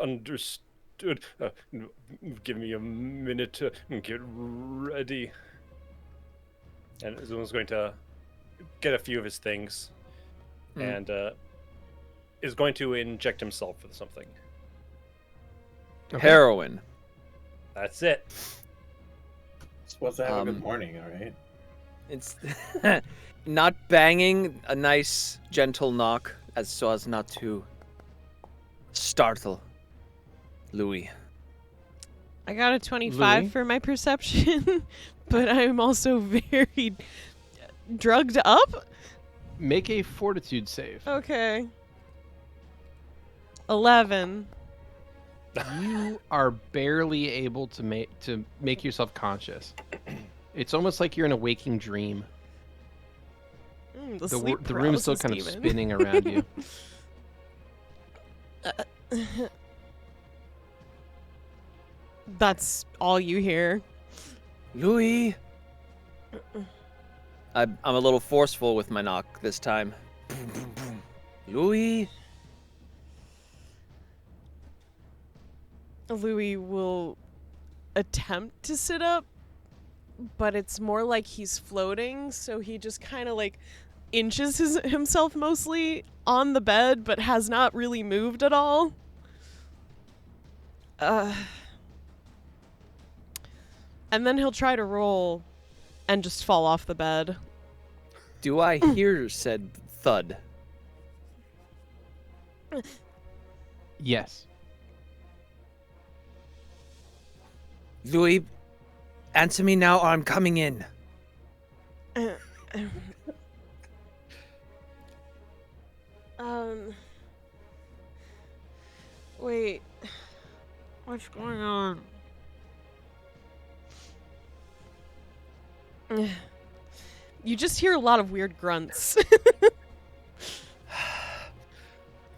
Understood. Give me a minute to get ready. And Zu'lin's going to get a few of his things and is going to inject himself with something. Okay. Heroin. That's it. Supposed to have a good morning, all right? It's not banging, a nice gentle knock so as not to startle Louie. I got a 25 Louie? for my perception, but I'm also very drugged up. Make a fortitude save. Okay. 11. You are barely able to make yourself conscious. It's almost like you're in a waking dream. The The room is still kind of spinning around you. That's all you hear. Louis! I'm a little forceful with my knock this time. Boom, boom, boom. Louis! Louie will attempt to sit up, but it's more like he's floating, so he just kind of like inches himself mostly on the bed, but has not really moved at all. And then he'll try to roll and just fall off the bed. Do I hear said thud? Yes. Louis, answer me now or I'm coming in. Wait. What's going on? You just hear a lot of weird grunts.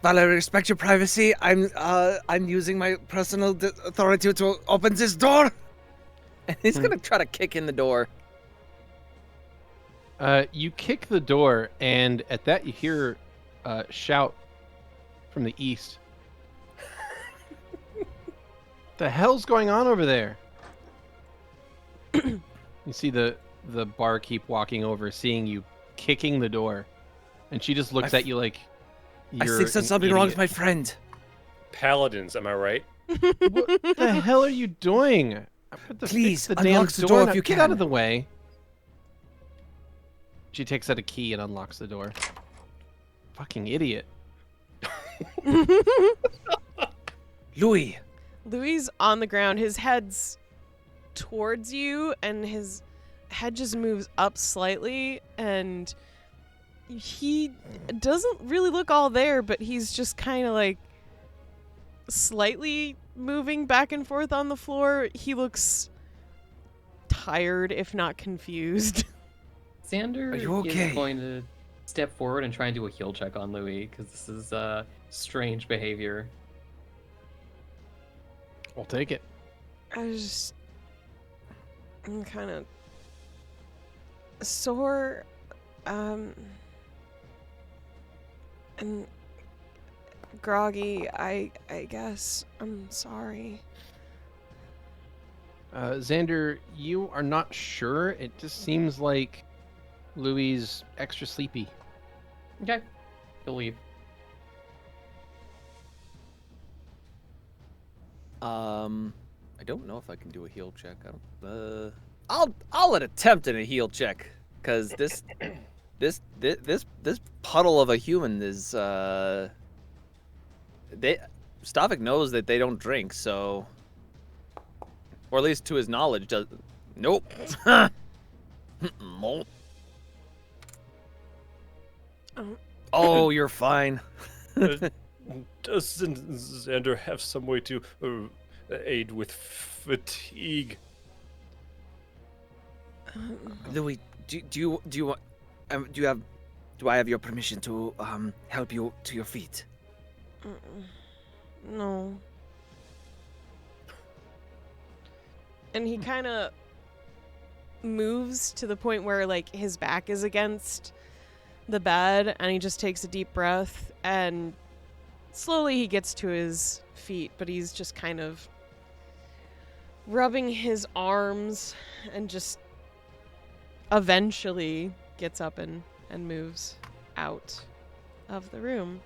While I respect your privacy, I'm using my personal authority to open this door. And he's gonna try to kick in the door. You kick the door, and at that you hear a shout from the east. The hell's going on over there? You see the barkeep walking over, seeing you kicking the door, and she just looks at you like I you're think there's an something wrong with idiot. my friend. Paladins, am I right? What the hell are you doing? I put the Please, fix the damn unlock the door if now. you Get out can. of the way. She takes out a key and unlocks the door. Fucking idiot. Louie, Louie's on the ground. His head's towards you, and his head just moves up slightly, and he doesn't really look all there, but he's just kind of like slightly moving back and forth on the floor. He looks tired, if not confused. Xander Are you okay? is going to step forward and try and do a heal check on Louie, because this is strange behavior. I'll take it. I'm kind of sore, and groggy. I guess. I'm sorry. Xander, you are not sure. It just seems like Louie's extra sleepy. Okay, he'll leave. I don't know if I can do a heal check. I don't. I'll attempt at a heal check, cause this puddle of a human is Stavik knows that they don't drink, so, or at least to his knowledge, does. Nope. Nope. Oh, you're fine. Doesn't Xander have some way to aid with fatigue? Louie, do you want? Do I have your permission to help you to your feet? No. And he kind of moves to the point where like his back is against the bed, and he just takes a deep breath, and slowly he gets to his feet, but he's just kind of rubbing his arms and just eventually gets up and moves out of the room.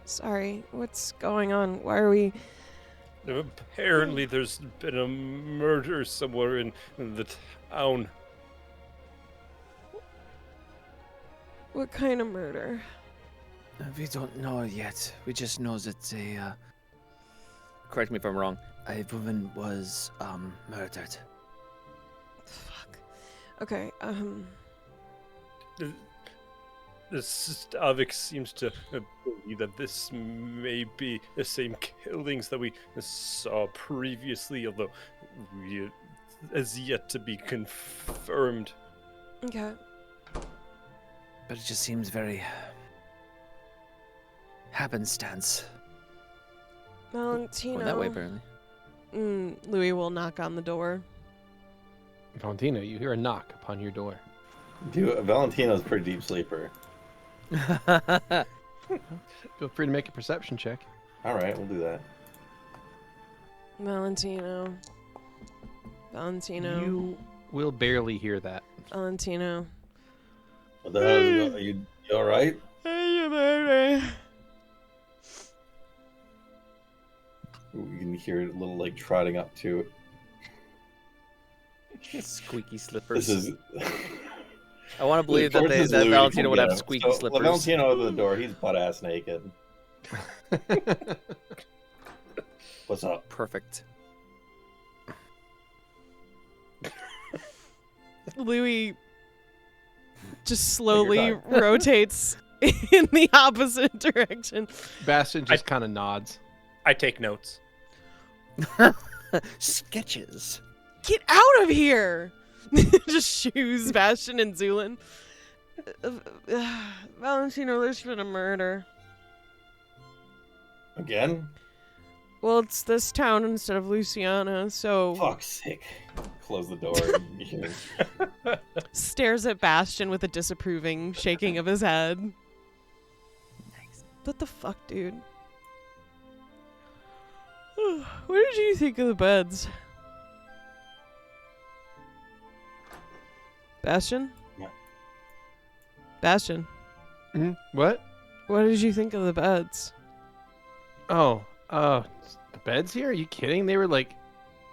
Sorry, what's going on? Why are we... Apparently there's been a murder somewhere in the town. What kind of murder? We don't know yet. We just know that Correct me if I'm wrong. a woman was murdered. Fuck. Okay, The Stavik seems to believe that this may be the same killings that we saw previously, although it has yet to be confirmed. okay. But it just seems very happenstance. Valentino. Going that way, apparently. Louie will knock on the door. Valentino, you hear a knock upon your door. Valentino's a pretty deep sleeper. Feel free to make a perception check. All right, we'll do that. Valentino. You will barely hear that. Valentino. What the hell is going? You all right? Hey, baby. Ooh, you can hear it a little like trotting up to it. Squeaky slippers. This is. I want to believe Of course that it's that Louie Valentino would from have Grem. squeaky So, slippers. Valentino at the door. He's butt ass naked. What's up? Perfect. Louie just slowly rotates in the opposite direction. Bastion just kind of nods. I take notes. Sketches. Get out of here! Just shoos Bastion and Zu'lin. Valentino, there's been a murder. Again? Well, it's this town instead of Luciana, so Fuck's sake. Close the door. And stares at Bastion with a disapproving shaking of his head. Nice. What the fuck, dude? What did you think of the beds? Bastion? Yeah. Bastion, What? what did you think of the beds? Oh, the beds here? Are you kidding? They were like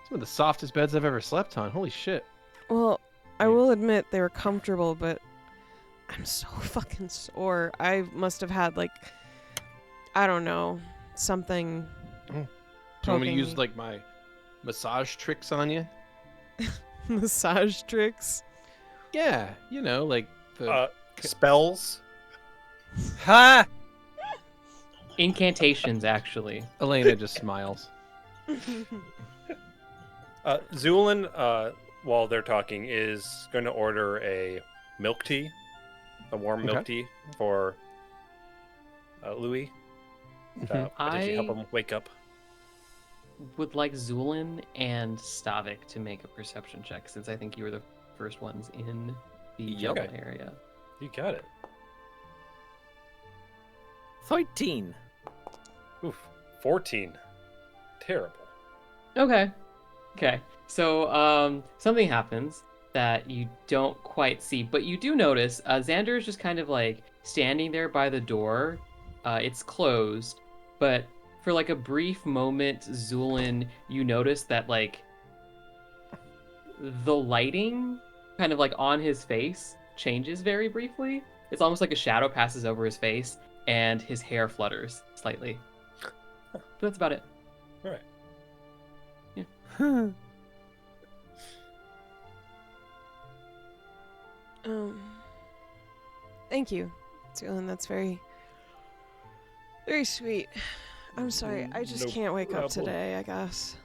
some of the softest beds I've ever slept on. Holy shit. Well, I will admit they were comfortable, but I'm so fucking sore. I must have had, like, I don't know, something. Do you want me to poking use like my massage tricks on you? massage tricks? Yeah, you know, like the Spells. Ha! Incantations, actually. Elena just smiles. Zu'lin, while they're talking, is going to order a milk tea, a warm milk tea for Louie. Potentially help him wake up. Would like Zu'lin and Stavik to make a perception check, since I think you were the first ones in the jungle area. You got it. 13. Oof. 14. Terrible. Okay. So, something happens that you don't quite see, but you do notice Xander is just kind of like standing there by the door. It's closed, but for like a brief moment, Zu'lin, you notice that like the lighting kind of like on his face changes very briefly. It's almost like a shadow passes over his face and his hair flutters slightly. But that's about it. All right. Yeah. Thank you, Zu'lin. That's very, very sweet. I'm sorry. I just No can't wake up problem. today, I guess.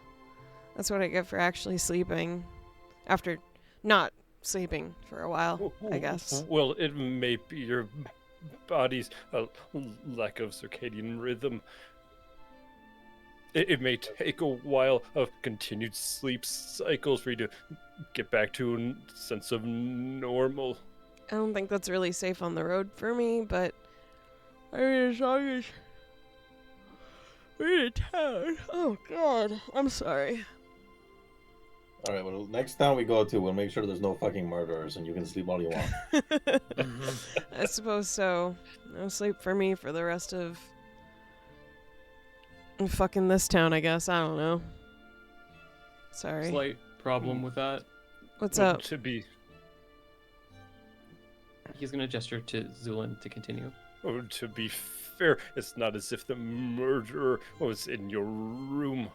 That's what I get for actually sleeping. After not sleeping for a while, I guess. Well, it may be your body's lack of circadian rhythm. It may take a while of continued sleep cycles for you to get back to a sense of normal. I don't think that's really safe on the road for me, but I mean, as long as we're in town. Oh, God. I'm sorry. all right, well, next time we go to, we'll make sure there's no fucking murderers and you can sleep all you want. I suppose so. No sleep for me for the rest of fucking this town, I guess. I don't know. Sorry. Slight problem with that. What's Well, up? To be He's gonna gesture to Zu'lin to continue. to be fair, it's not as if the murderer was in your room.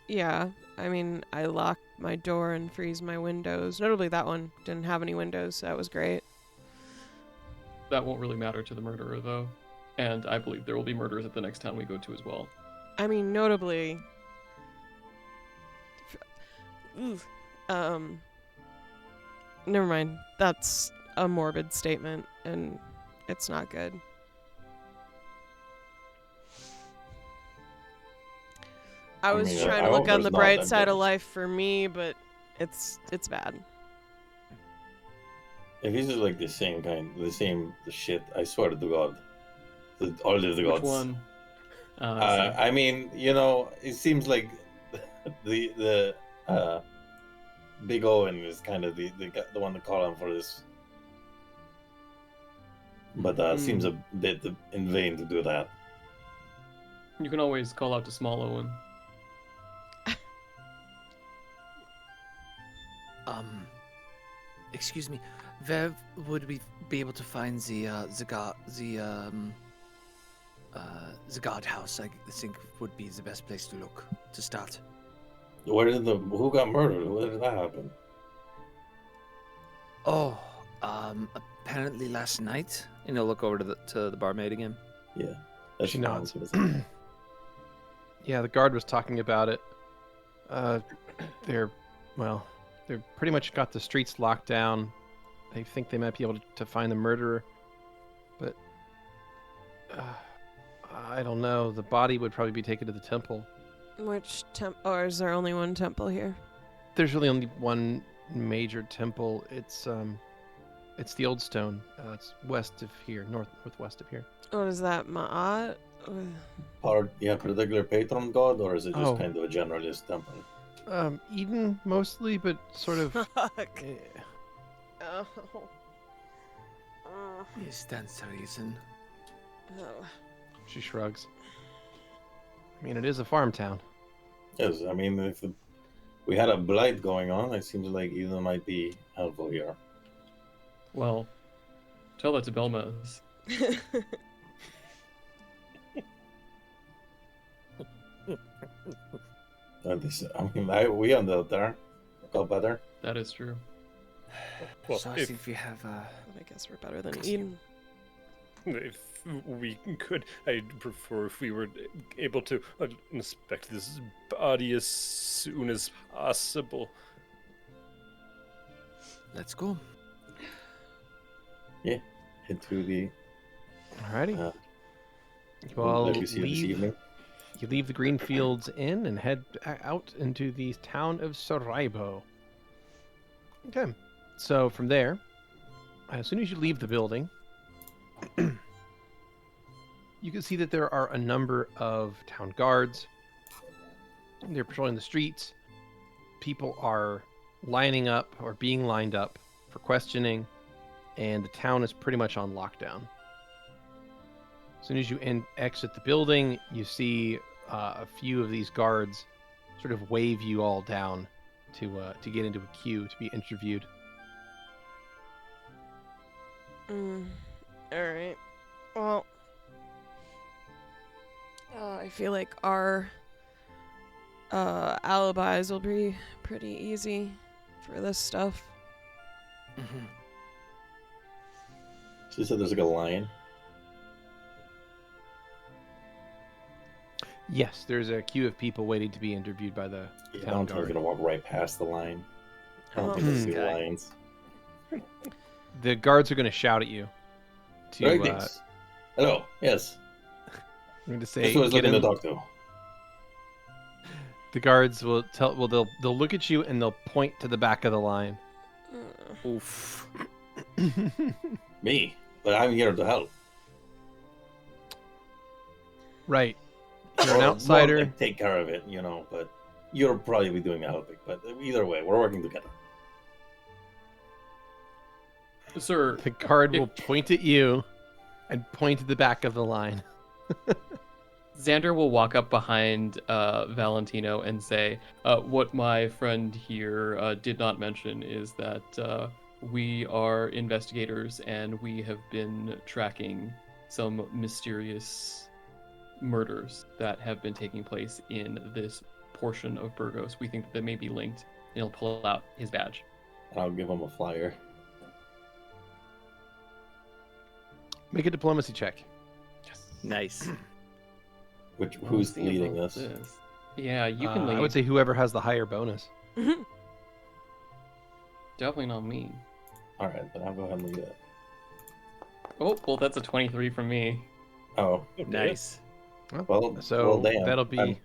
Yeah, I mean, I lock my door and freeze my windows. Notably, that one didn't have any windows, so that was great. That won't really matter to the murderer, though. And I believe there will be murderers at the next town we go to as well. I mean, notably, never mind. That's a morbid statement, and it's not good. I was mean, trying I to look hope on the there's not bright that side of good. life for me, but it's bad. If this is like the same shit, I swear to God. All of the Which gods. one? I mean, you know, it seems like the Big Owen is kind of the one to call on for this. But seems a bit in vain to do that. You can always call out to Small Owen. Excuse me. Where would we be able to find the guardhouse? I think would be the best place to look to start. Who got murdered? Where did that happen? Oh, apparently last night. And he'll look over to the barmaid again. Yeah. She nods. Yeah, the guard was talking about it. They're pretty much got the streets locked down. They think they might be able to find the murderer, but I don't know. The body would probably be taken to the temple. Which or is there only one temple here? There's really only one major temple. It's the Old Stone. It's west of here, northwest of here. What is that, Ma'at? Or you have a particular patron god, or is it just Oh. kind of a generalist temple? Eden mostly, but sort of. Fuck. eh, Oh. Yes, that's the reason. Oh. She shrugs. I mean, it is a farm town. Yes, I mean, if we had a blight going on, it seems like Eden might be helpful here. Well, tell that to Belmas. We ended there. Got better. That is true. Well, So I if, think we have I guess we're better than Eden. if we could, I'd prefer if we were able to inspect this body as soon as possible. Let's go. Head to the Alrighty. You one all that we see this leave. evening. You leave the Greenfields Inn and head out into the town of Saraibo. Okay. So from there, as soon as you leave the building, you can see that there are a number of town guards. They're patrolling the streets. People are lining up or being lined up for questioning, and the town is pretty much on lockdown. As soon as you exit the building, you see a few of these guards sort of wave you all down to get into a queue to be interviewed. Alright. Well, I feel like our alibis will be pretty easy for this stuff. So you said there's like a line. Yes, there's a queue of people waiting to be interviewed by the I town don't think we're guard. gonna walk right past the line. I don't Oh, think there's this any guy. lines. The guards are going to shout at you. Right, To, thanks. Hello. Yes. I'm going to say, That's what I was get looking to in. talk to. The guards will tell. Well, they'll look at you and they'll point to the back of the line. Oof. Me, but I'm here to help. Right. You're an Or more outsider. like take care of it, but you'll probably be doing the helping. But either way, we're working together. Sir, The guard will point at you and point to the back of the line. Xander will walk up behind Valentino and say, what my friend here did not mention is that we are investigators and we have been tracking some mysterious murders that have been taking place in this portion of Burgos. We think that they may be linked. And he'll pull out his badge. And I'll give him a flyer. Make a diplomacy check. Nice. Who's Let's see leading about this? Yeah, you can lead. I would say whoever has the higher bonus. Definitely not me. All right, then I'll go ahead and lead it. Oh, well, that's a 23 from me. Oh, Nice. well, So damn. that'll be I'm-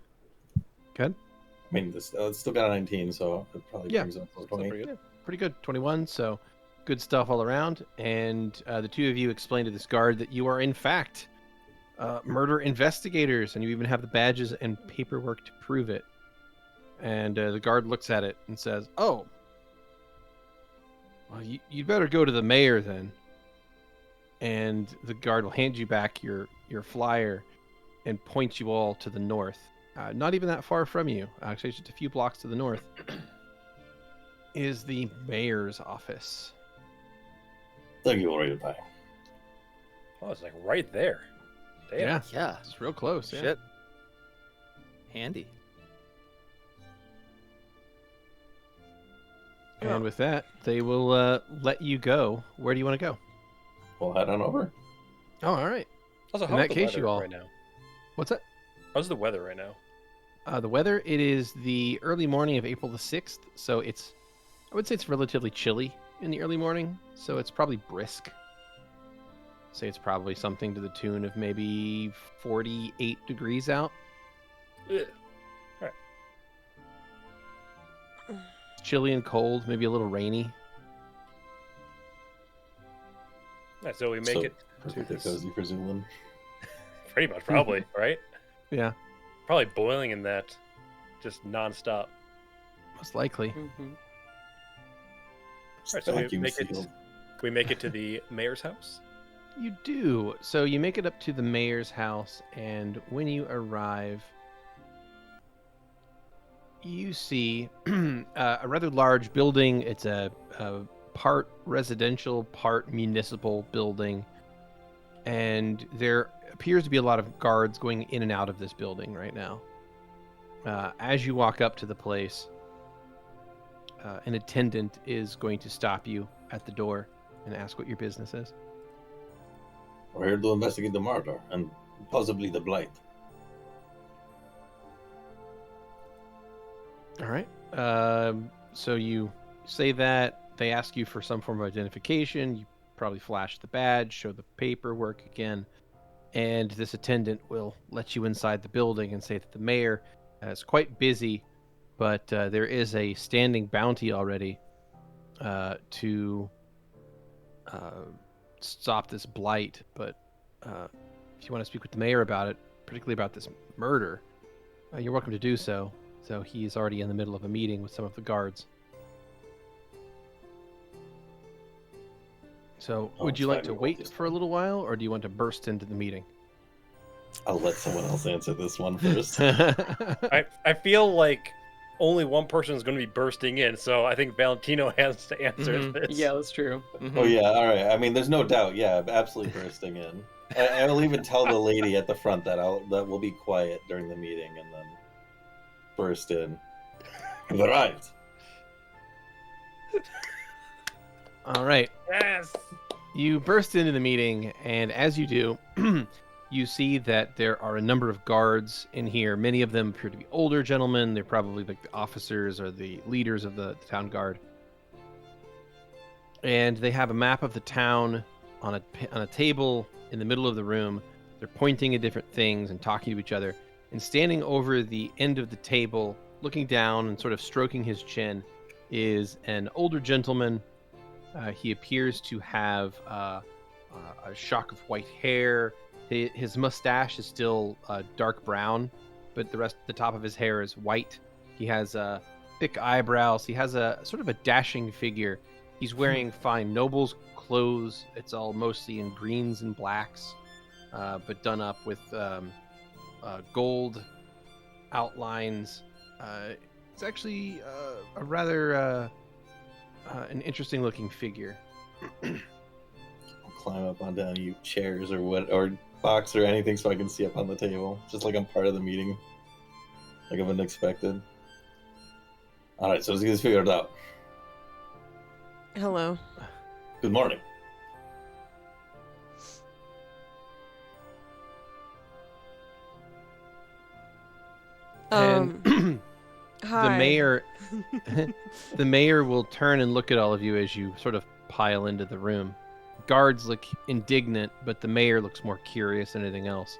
good. I mean, it's still got a 19, so it probably Yeah. brings up to Still 20. pretty good. Pretty good. 21. So good stuff all around. And the two of you explain to this guard that you are in fact murder investigators, and you even have the badges and paperwork to prove it. And the guard looks at it and says, "Oh, well, you'd better go to the mayor then." And the guard will hand you back your flyer and point you all to the north. Not even that far from you, actually, just a few blocks to the north, is the mayor's office. Thank you, already time. Oh, it's like right there. Damn. Yeah, Yeah. it's real close. Yeah. Shit. Handy. And with that, they will let you go. Where do you want to go? We'll head on over. Oh, all right. Also, In how's that the case, weather you all- right now? What's that? How's the weather right now? The weather, it is the early morning of April the 6th, so I would say it's relatively chilly in the early morning, so it's probably brisk. say it's probably something to the tune of maybe 48 degrees out. Ugh. Chilly and cold, maybe a little rainy. Right, so we make So, it to perfectly this. cozy for Zu'lin. Pretty much, probably, right? Yeah, Probably boiling in that, just nonstop. most likely. Mhm. Right, so Vacuum we sealed. make it to the mayor's house. You do. So you make it up to the mayor's house, and when you arrive, you see a rather large building. It's a part residential, part municipal building, and there appears to be a lot of guards going in and out of this building right now. As you walk up to the place, an attendant is going to stop you at the door and ask what your business is. We're here to investigate the murder and possibly the blight. All right. So you say that. They ask you for some form of identification. You probably flash the badge, show the paperwork again, and this attendant will let you inside the building and say that the mayor is quite busy, but there is a standing bounty already to stop this blight. But if you want to speak with the mayor about it, particularly about this murder, you're welcome to do so. So he's already in the middle of a meeting with some of the guards. So Oh, would you it's like fine, to we won't wait just- for a little while, or do you want to burst into the meeting? I'll let someone else answer this one first. I feel like only one person is going to be bursting in, so I think Valentino has to answer Mhm. this. Yeah, that's true. Oh yeah, all right. I mean, there's no doubt. Yeah, absolutely bursting in. I'll even tell the lady at the front that we'll be quiet during the meeting and then burst in. We've arrived. All right. Yes. You burst into the meeting, and as you do, you see that there are a number of guards in here. Many of them appear to be older gentlemen. They're probably like the officers or the leaders of the town guard. And they have a map of the town on a table in the middle of the room. They're pointing at different things and talking to each other. And standing over the end of the table, looking down and sort of stroking his chin, is an older gentleman. He appears to have a shock of white hair. His mustache is still dark brown, but the top of his hair is white. He has thick eyebrows. He has a sort of a dashing figure. He's wearing fine noble's clothes. It's all mostly in greens and blacks, but done up with gold outlines. It's actually a rather an interesting looking figure. I'll climb up onto any chairs or box or anything so I can see up on the table, just like I'm part of the meeting, like I've been expected. All right, so let's get this figured out. Hello. Good morning. And Hi. the mayor will turn and look at all of you as you sort of pile into the room. Guards look indignant, but the mayor looks more curious than anything else.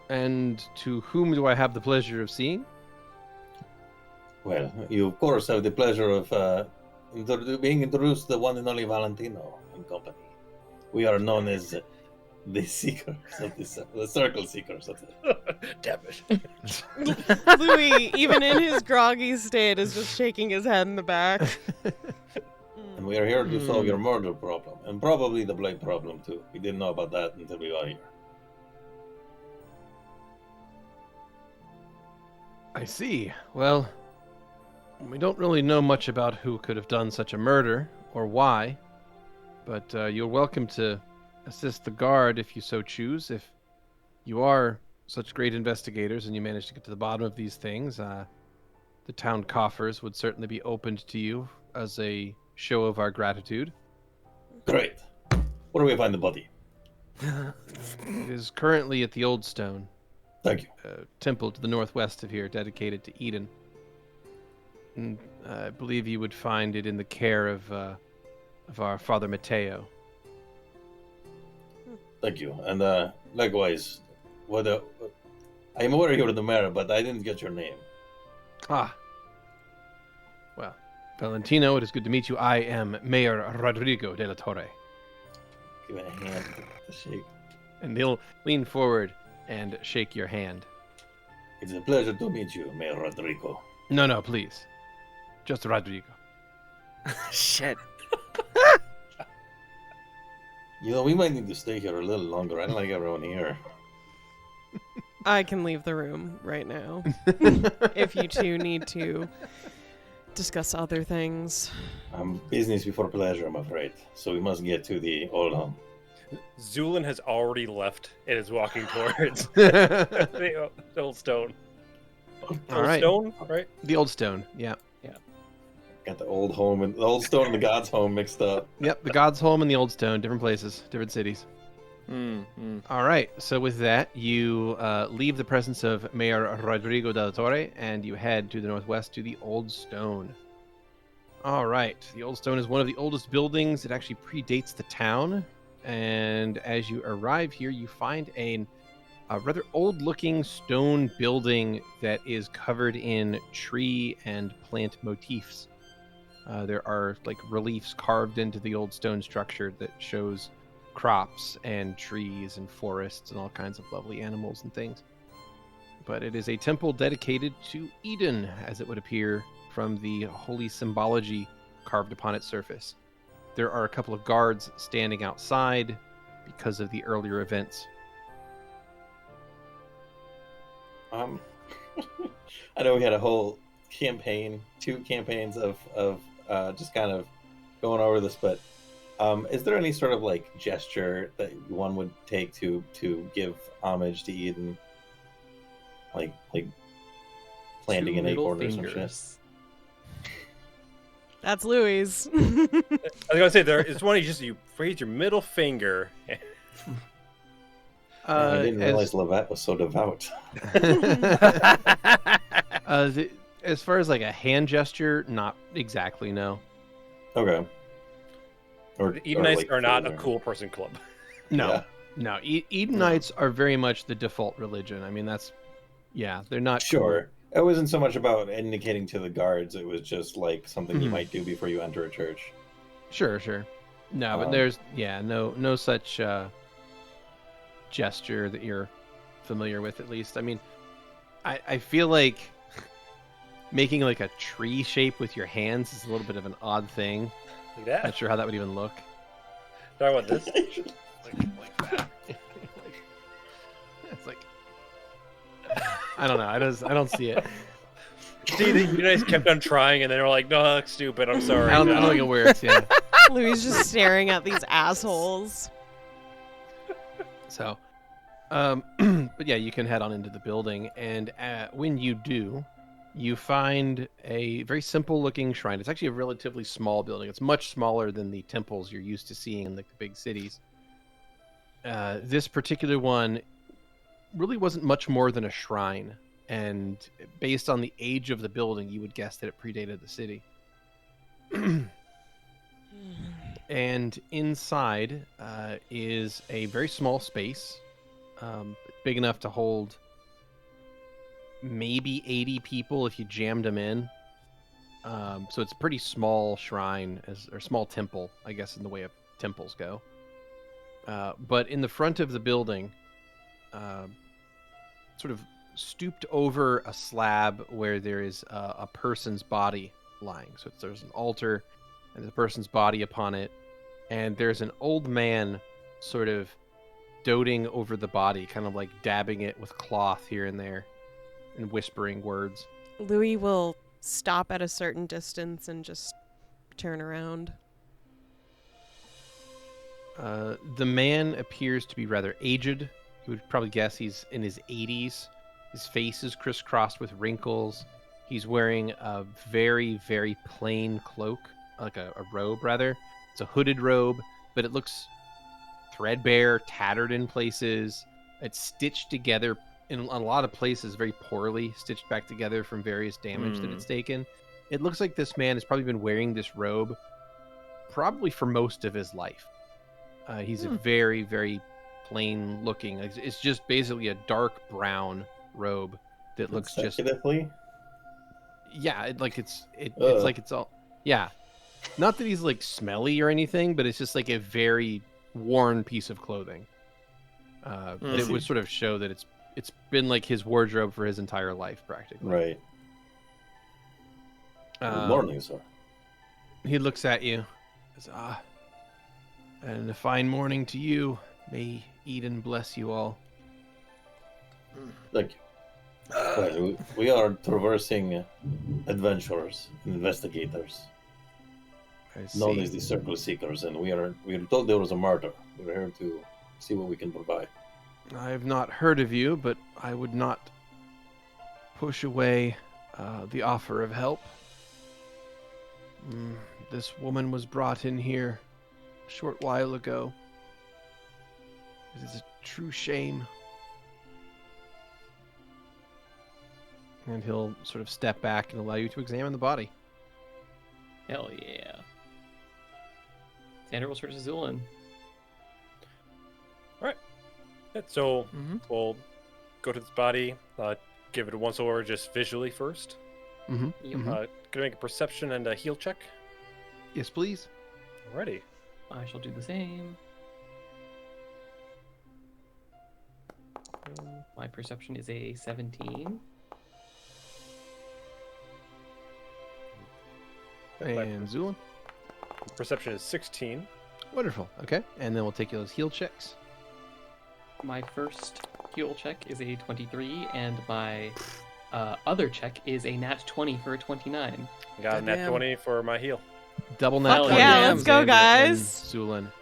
And to whom do I have the pleasure of seeing? Well, you of course have the pleasure of being introduced to the one and only Valentino and company. We are known as the seekers of the circle seekers of the... Damn it. Louie, even in his groggy state, is just shaking his head in the back. And we are here to solve your murder problem, and probably the blade problem too. We didn't know about that until we got here. I see. Well, we don't really know much about who could have done such a murder or why, but you're welcome to assist the guard if you so choose. If you are such great investigators and you manage to get to the bottom of these things, the town coffers would certainly be opened to you as a show of our gratitude. Great. Where do we find the body? It is currently at the Old Stone, Thank you. a temple to the northwest of here dedicated to Eden. And I believe you would find it in the care of our Father Mateo. Thank you. And likewise, I'm aware you're the mayor, but I didn't get your name. Ah. Well, Valentino, it is good to meet you. I am Mayor Rodrigo de la Torre. Give me a hand to shake. And they'll lean forward and shake your hand. It's a pleasure to meet you, Mayor Rodrigo. No, please. Just Rodrigo. Shit. You know, we might need to stay here a little longer. I don't like everyone here. I can leave the room right now if you two need to discuss other things. Business before pleasure, I'm afraid. So we must get to the old home. Zu'lin has already left and is walking towards the old stone. All Old right. stone, right? The old stone, yeah. Got the old home and the old stone and the god's home mixed up. Yep, the God's Home and the Old Stone, different places, different cities. All right, so with that, you leave the presence of Mayor Rodrigo de la Torre and you head to the northwest to the Old Stone. All right, the Old Stone is one of the oldest buildings. It actually predates the town. And as you arrive here, you find a rather old-looking stone building that is covered in tree and plant motifs. There are like reliefs carved into the old stone structure that shows crops and trees and forests and all kinds of lovely animals and things. But it is a temple dedicated to Eden, as it would appear from the holy symbology carved upon its surface. There are a couple of guards standing outside because of the earlier events. I know we had a whole campaign, 2 campaigns of just kind of going over this, but is there any sort of like gesture that one would take to give homage to Eden, like planting an acorn or some shit? That's Louie's. I was gonna say it's one you raise your middle finger. I didn't realize Levette was so devout. As far as like a hand gesture, not exactly, no. Okay. Edenites are not a cool person club. No. Edenites are very much the default religion. I mean, they're not Sure. cool. It wasn't so much about indicating to the guards. It was just like something you might do before you enter a church. Sure. No, but there's no such gesture that you're familiar with, at least. I mean, I feel like making like a tree shape with your hands is a little bit of an odd thing. Like that? Not sure how that would even look. Talk about this. like that. It's like I don't know. I don't see it. See, you guys kept on trying, and then they're like, "No, that looks stupid. I'm sorry." I don't think it works. Yeah. Louie's just staring at these assholes. So, but yeah, you can head on into the building, and when you do, you find a very simple-looking shrine. It's actually a relatively small building. It's much smaller than the temples you're used to seeing in the big cities. This particular one really wasn't much more than a shrine, and based on the age of the building, you would guess that it predated the city. And inside is a very small space, big enough to hold maybe 80 people if you jammed them in. So it's a pretty small shrine, or small temple, I guess, in the way of temples go. But in the front of the building, sort of stooped over a slab where there is a person's body lying. So there's an altar and there's a person's body upon it. And there's an old man sort of doting over the body, kind of like dabbing it with cloth here and there and whispering words. Louie will stop at a certain distance and just turn around. The man appears to be rather aged. You would probably guess he's in his 80s. His face is crisscrossed with wrinkles. He's wearing a very, very plain cloak, like a robe, rather. It's a hooded robe, but it looks threadbare, tattered in places. It's stitched together in a lot of places very poorly, stitched back together from various damage that it's taken. It looks like this man has probably been wearing this robe probably for most of his life. He's a very, very plain looking. It's just basically a dark brown robe that looks just Consecutively? it's like it's all Not that he's like smelly or anything, but it's just like a very worn piece of clothing. That would sort of show that it's been like his wardrobe for his entire life, practically. Right. Good morning, sir. He looks at you. Says, and a fine morning to you. May Eden bless you all. Thank you. Well, we are traversing adventurers, investigators, known as the Circle Seekers, and we are told there was a murder. We're here to see what we can provide. I have not heard of you, but I would not push away the offer of help. This woman was brought in here a short while ago. It is a true shame. And he'll sort of step back and allow you to examine the body. Hell yeah. Xander will search Zu'lin. So we'll go to this body, give it a once over just visually first. Mm-hmm. Yep. Gonna make a perception and a heal check. Yes, please. Alrighty. I shall do the same. My perception is a 17. And Zu'lin. Perception is 16. Wonderful. Okay. And then we'll take those heal checks. My first heal check is a 23, and my other check is a nat 20 for a 29. Got a nat 20 for my heal. Double nat 20. yeah, let's go, Xander guys. and Zu'lin.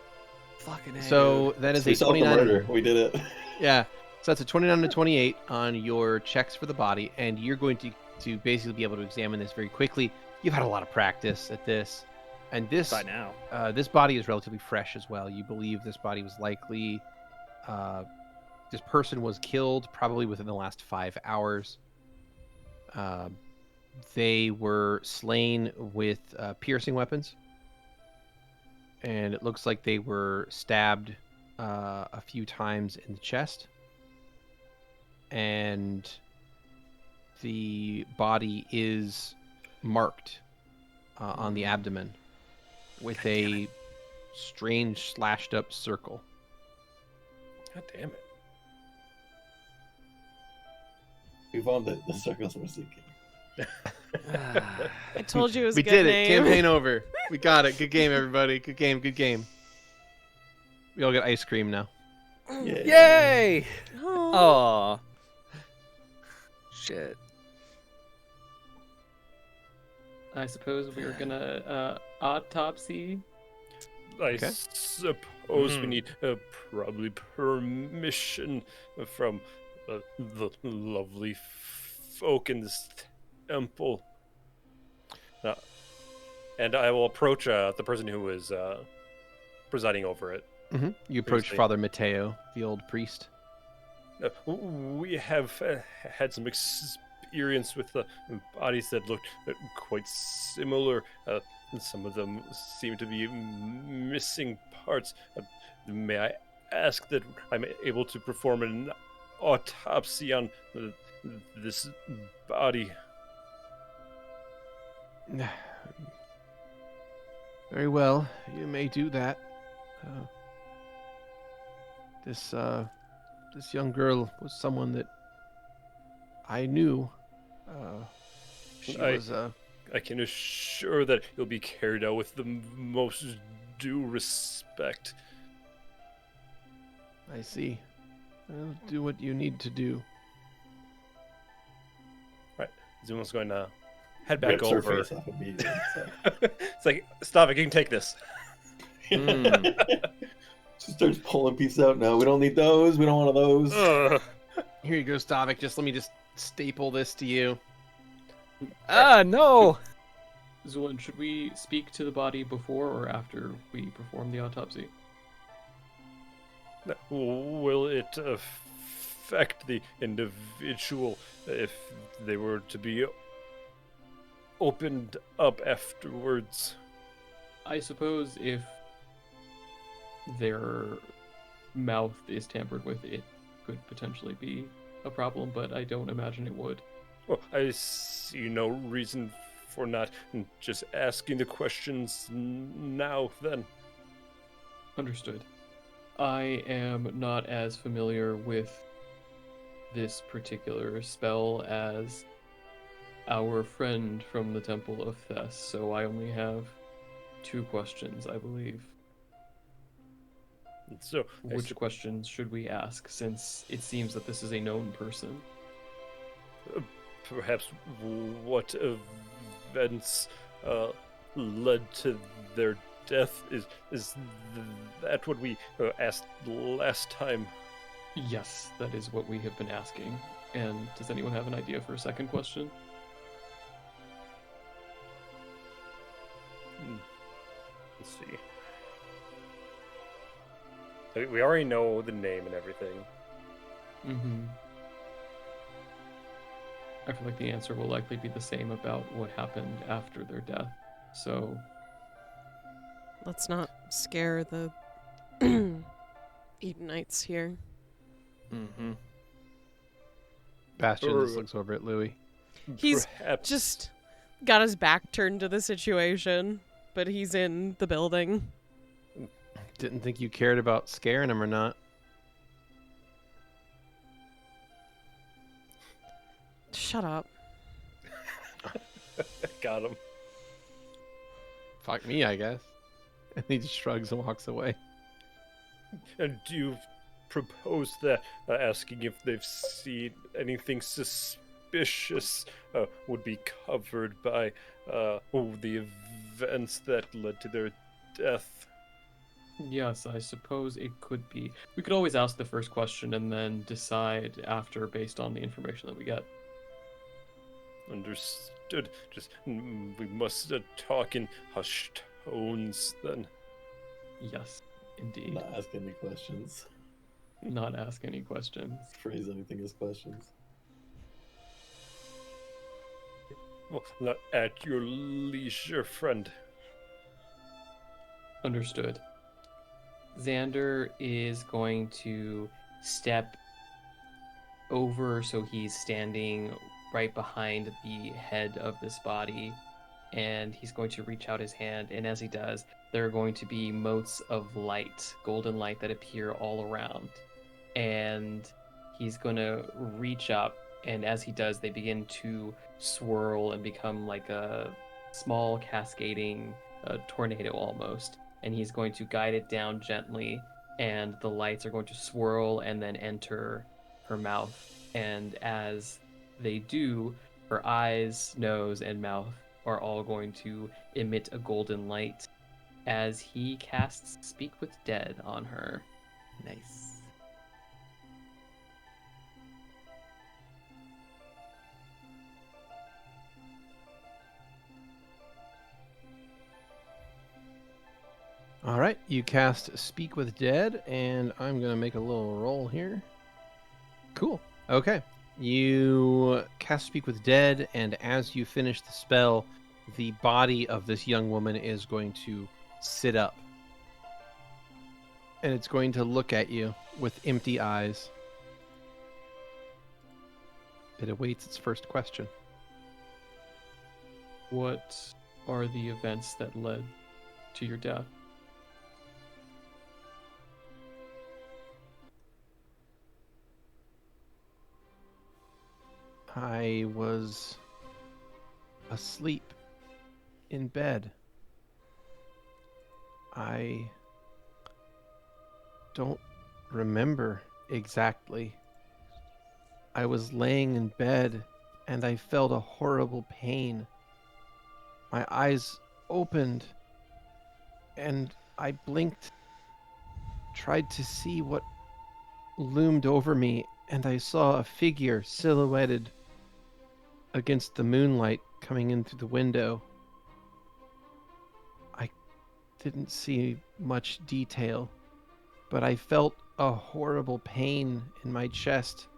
Fucking So that is We a solved the 29. murder. We did it. Yeah. So that's a 29 to 28 on your checks for the body, and you're going to basically be able to examine this very quickly. You've had a lot of practice at this, and this by now. This body is relatively fresh as well. You believe this body was likely, this person was killed probably within the last 5 hours. They were slain with piercing weapons, and it looks like they were stabbed a few times in the chest. And the body is marked on the abdomen with a strange slashed up circle. God damn it. We found it. The circles we're seeking. I told you it was a We good did it. name. Campaign over. We got it. Good game, everybody. Good game. Good game. We all get ice cream now. Yay! Oh. Aw. Shit. I suppose we were gonna autopsy. I Okay. suppose we need probably permission from the lovely folk in this temple. And I will approach the person who is presiding over it. Mm-hmm. You approach Seriously. Father Mateo, the old priest. We have had some experience with bodies that looked quite similar. Some of them seem to be missing parts. May I ask that I'm able to perform an autopsy on this body? Very well. You may do that. This young girl was someone that I knew. She was I can assure that it'll be carried out with the most due respect. I see. Well, do what you need to do. Zuma's going to head back Rips her over. face off immediately. It's like, Stavik, you can take this. She starts pulling pieces out. No, we don't need those. We don't want those. Here you go, Stavik. Let me just staple this to you. No! Zu'lin, should we speak to the body before or after we perform the autopsy? Will it affect the individual if they were to be opened up afterwards? I suppose if they're mouth is tampered with, it could potentially be a problem, but I don't imagine it would. Well, I see no reason for not just asking the questions now, then. Understood. I am not as familiar with this particular spell as our friend from the Temple of Thess, so I only have 2 questions, I believe. So, Which questions should we ask, since it seems that this is a known person? Perhaps what events led to their death? Is that what we asked last time? Yes, that is what we have been asking. And does anyone have an idea for a second question? Let's see. We already know the name and everything. Mm-hmm. I feel like the answer will likely be the same about what happened after their death. So, Let's not scare the Edenites here. Mm-hmm. Bastion just looks over at Louie. He's Perhaps just got his back turned to the situation, but he's in the building. Didn't think you cared about scaring him or not. Shut up. got him. Fuck me, I guess. And he just shrugs and walks away. And do you propose that asking if they've seen anything suspicious would be covered by the events that led to their death? yes, I suppose it could be. We could always ask the first question and then decide after based on the information that we get. Understood. Just we must talk in hushed tones then. Yes, indeed. Not ask any questions. Not ask any questions. Phrase anything as questions. Well, not at your leisure, friend. Understood. Xander is going to step over so he's standing right behind the head of this body, and he's going to reach out his hand, and as he does, there are going to be motes of light, golden light, that appear all around. And he's going to reach up, and as he does, they begin to swirl and become like a small cascading tornado almost. And he's going to guide it down gently, and the lights are going to swirl and then enter her mouth. And as they do, her eyes, nose, and mouth are all going to emit a golden light as he casts Speak with Dead on her. Nice. All right, you cast Speak with Dead, and I'm going to make a little roll here. Cool. Okay. You cast Speak with Dead, and as you finish the spell, the body of this young woman is going to sit up. And it's going to look at you with empty eyes. It awaits its first question. What are the events that led to your death? I was asleep in bed. I don't remember exactly. I was laying in bed and I felt a horrible pain. My eyes opened and I blinked, tried to see what loomed over me, and I saw a figure silhouetted against the moonlight coming in through the window. I didn't see much detail, but I felt a horrible pain in my chest.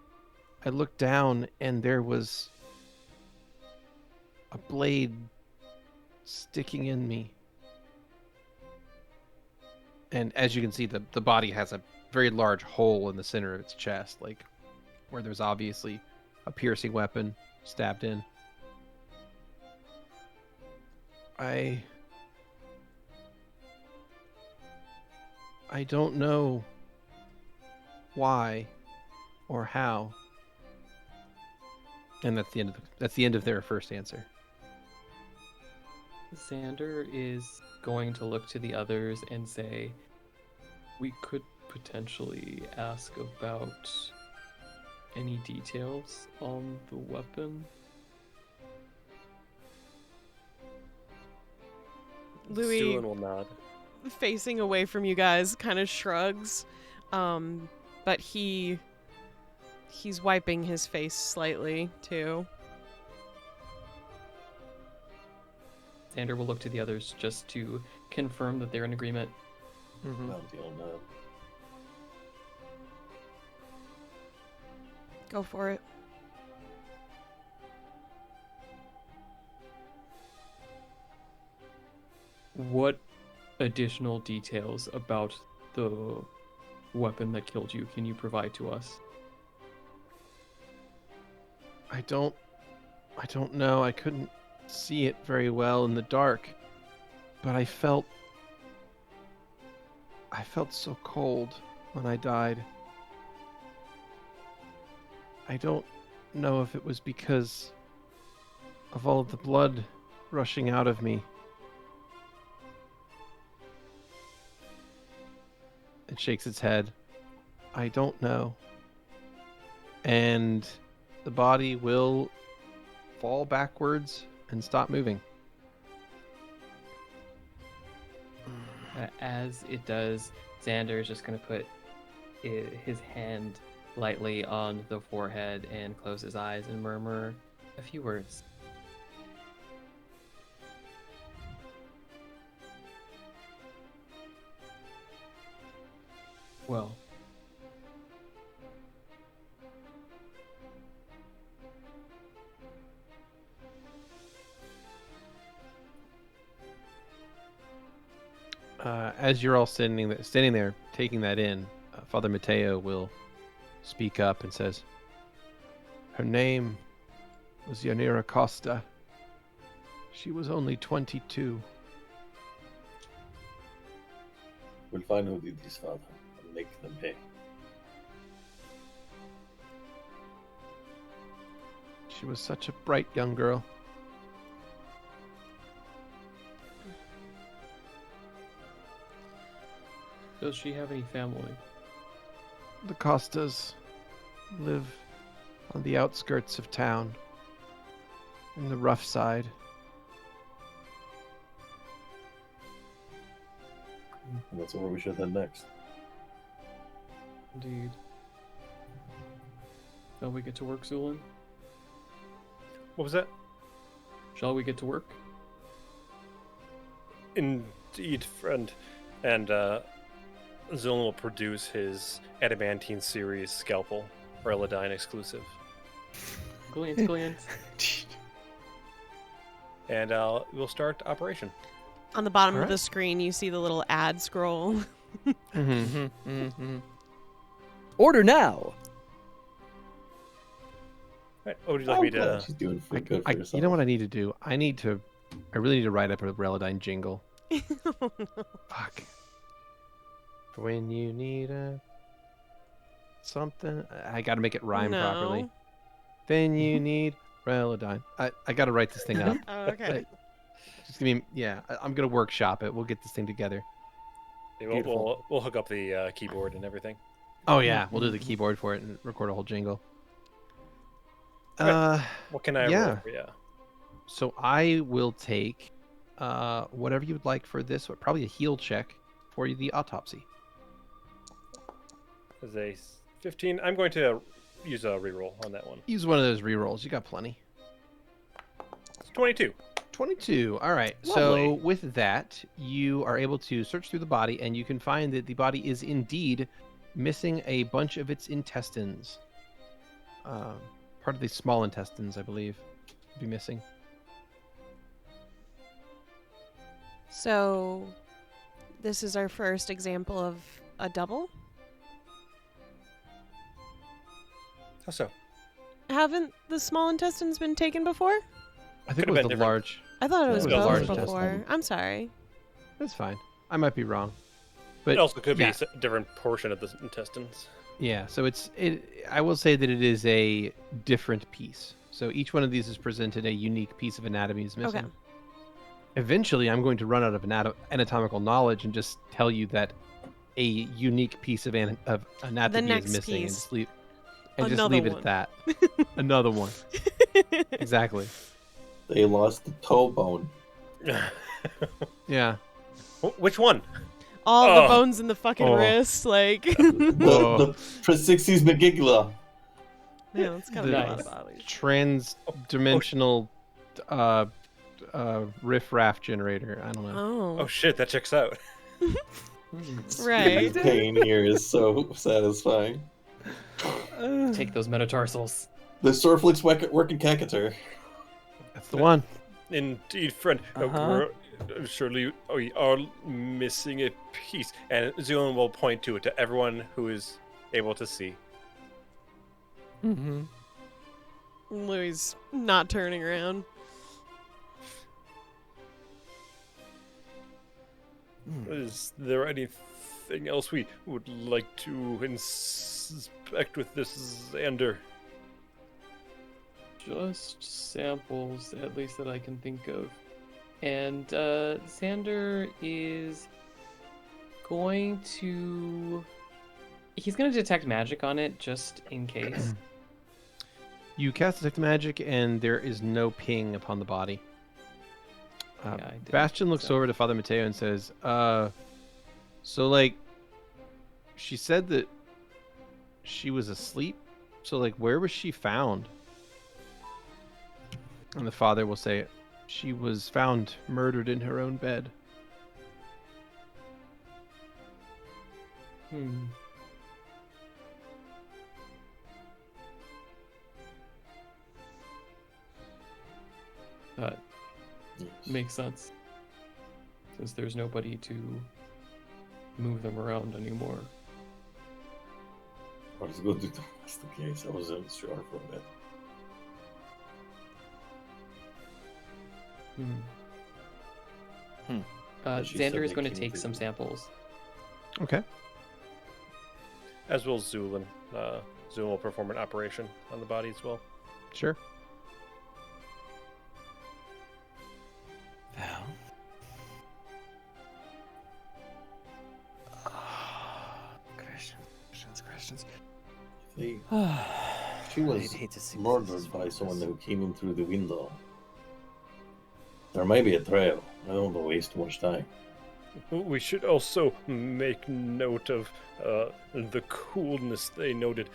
I looked down and there was a blade sticking in me. And as you can see, the body has a very large hole in the center of its chest, like where there's obviously a piercing weapon stabbed in. I don't know why or how. And that's the end of their first answer. Xander is going to look to the others and say, we could potentially ask about any details on the weapon. Louie, Zu'lin will nod. facing away from you guys, kind of shrugs, but he's wiping his face slightly too. Xander will look to the others just to confirm that they're in agreement. Valentino, no. Go for it. What additional details about the weapon that killed you can you provide to us? I don't know. I couldn't see it very well in the dark, but I felt so cold when I died. I don't know if it was because of all of the blood rushing out of me. It shakes its head. I don't know. And the body will fall backwards and stop moving. As it does, Xander is just going to put his hand lightly on the forehead and close his eyes and murmur a few words. Well, as you're all standing there, taking that in, Father Mateo will speak up and says, "Her name was Yanira Costa. She was only 22. We'll find who did this, Father, and make them pay." She was such a bright young girl. does she have any family? The Costas live on the outskirts of town, in the rough side. And that's where we should head next. Indeed. Shall we get to work, Zu'lin? What was that? Shall we get to work? Indeed, friend. And Zu'lin will produce his Adamantine series scalpel, Reladine exclusive. Glance. And we'll start operation. On the bottom of Alright. the screen, you see the little ad scroll. Order now. Right. Oh, would you like me to? She's doing good for yourself. You know what I need to do? I really need to write up a Reladine jingle. Fuck. For when you need something, I gotta make it rhyme properly. No. Then you need Reladine. I gotta write this thing up. Oh, okay. Just give me, I'm gonna workshop it. We'll get this thing together. Yeah, we'll hook up the keyboard and everything. Oh yeah, we'll do the keyboard for it and record a whole jingle. What can I roll for you? So I will take whatever you would like for this, probably a heal check for the autopsy. As a 15, I'm going to use a reroll on that one. Use one of those rerolls. You got plenty. It's 22. 22. All right. Lovely. So with that, you are able to search through the body, and you can find that the body is indeed missing a bunch of its intestines. Part of the small intestines, I believe, would be missing. So, this is our first example of a double? How so? Haven't the small intestines been taken before? I think it Could've was been the different. large. I thought it was It was a both large before. intestine. I'm sorry. That's fine. I might be wrong. But It also could yeah. be a different portion of the intestines. Yeah, so I will say that it is a different piece. So each one of these is presented a unique piece of anatomy is missing. Okay. Eventually, I'm going to run out of anatomical knowledge and just tell you that a unique piece of anatomy next is missing piece. and sleep and just Another leave it one. at that. Another one. Exactly. They lost the toe bone. Yeah. Which one? All the Oh. bones in the fucking Oh. wrist, like. Whoa. The Prosixes Megigla. Man, it's gotta be a lot of bodies. Trans-dimensional riff-raff generator. I don't know. Oh shit, that checks out. Right. The pain here is so satisfying. Take those metatarsals. The Surflix working cacator. That's the one. Indeed, friend. Uh-huh. Surely we are missing a piece. And Zu'lin will point to it to everyone who is able to see. Mm-hmm. Louie's not turning around. Is there anything else we would like to inspect with this Xander? Just samples, at least that I can think of. And Xander is going to... He's going to detect magic on it, just in case. You cast Detect Magic, and there is no ping upon the body. Yeah, I did, Bastion looks so. over to Father Mateo and says, so, like, she said that she was asleep? So, like, where was she found? And the father will say, she was found murdered in her own bed. Hmm. That makes sense. Since there's nobody to move them around anymore. I was good if that's the case. I wasn't sure for a bit. She said Xander is they going to came take through some the- samples. Okay. As will Zu'lin. Zu'lin will perform an operation on the body as well. Sure. Well. Questions. They, I she was hate to see murdered this by focus. someone who came in through the window. There may be a trail. I don't want to waste too much time. We should also make note of the coolness they noted.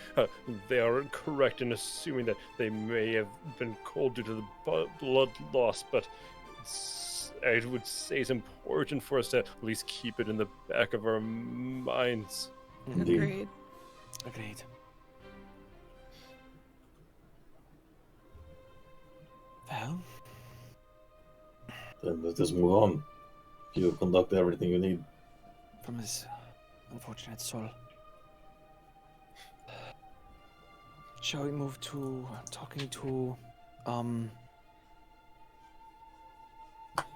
They are correct in assuming that they may have been cold due to the blood loss, but I would say it's important for us to at least keep it in the back of our minds. Indeed. Agreed. Agreed. Well, Then let us move on. You conduct everything you need. from his unfortunate soul. Shall we move to talking to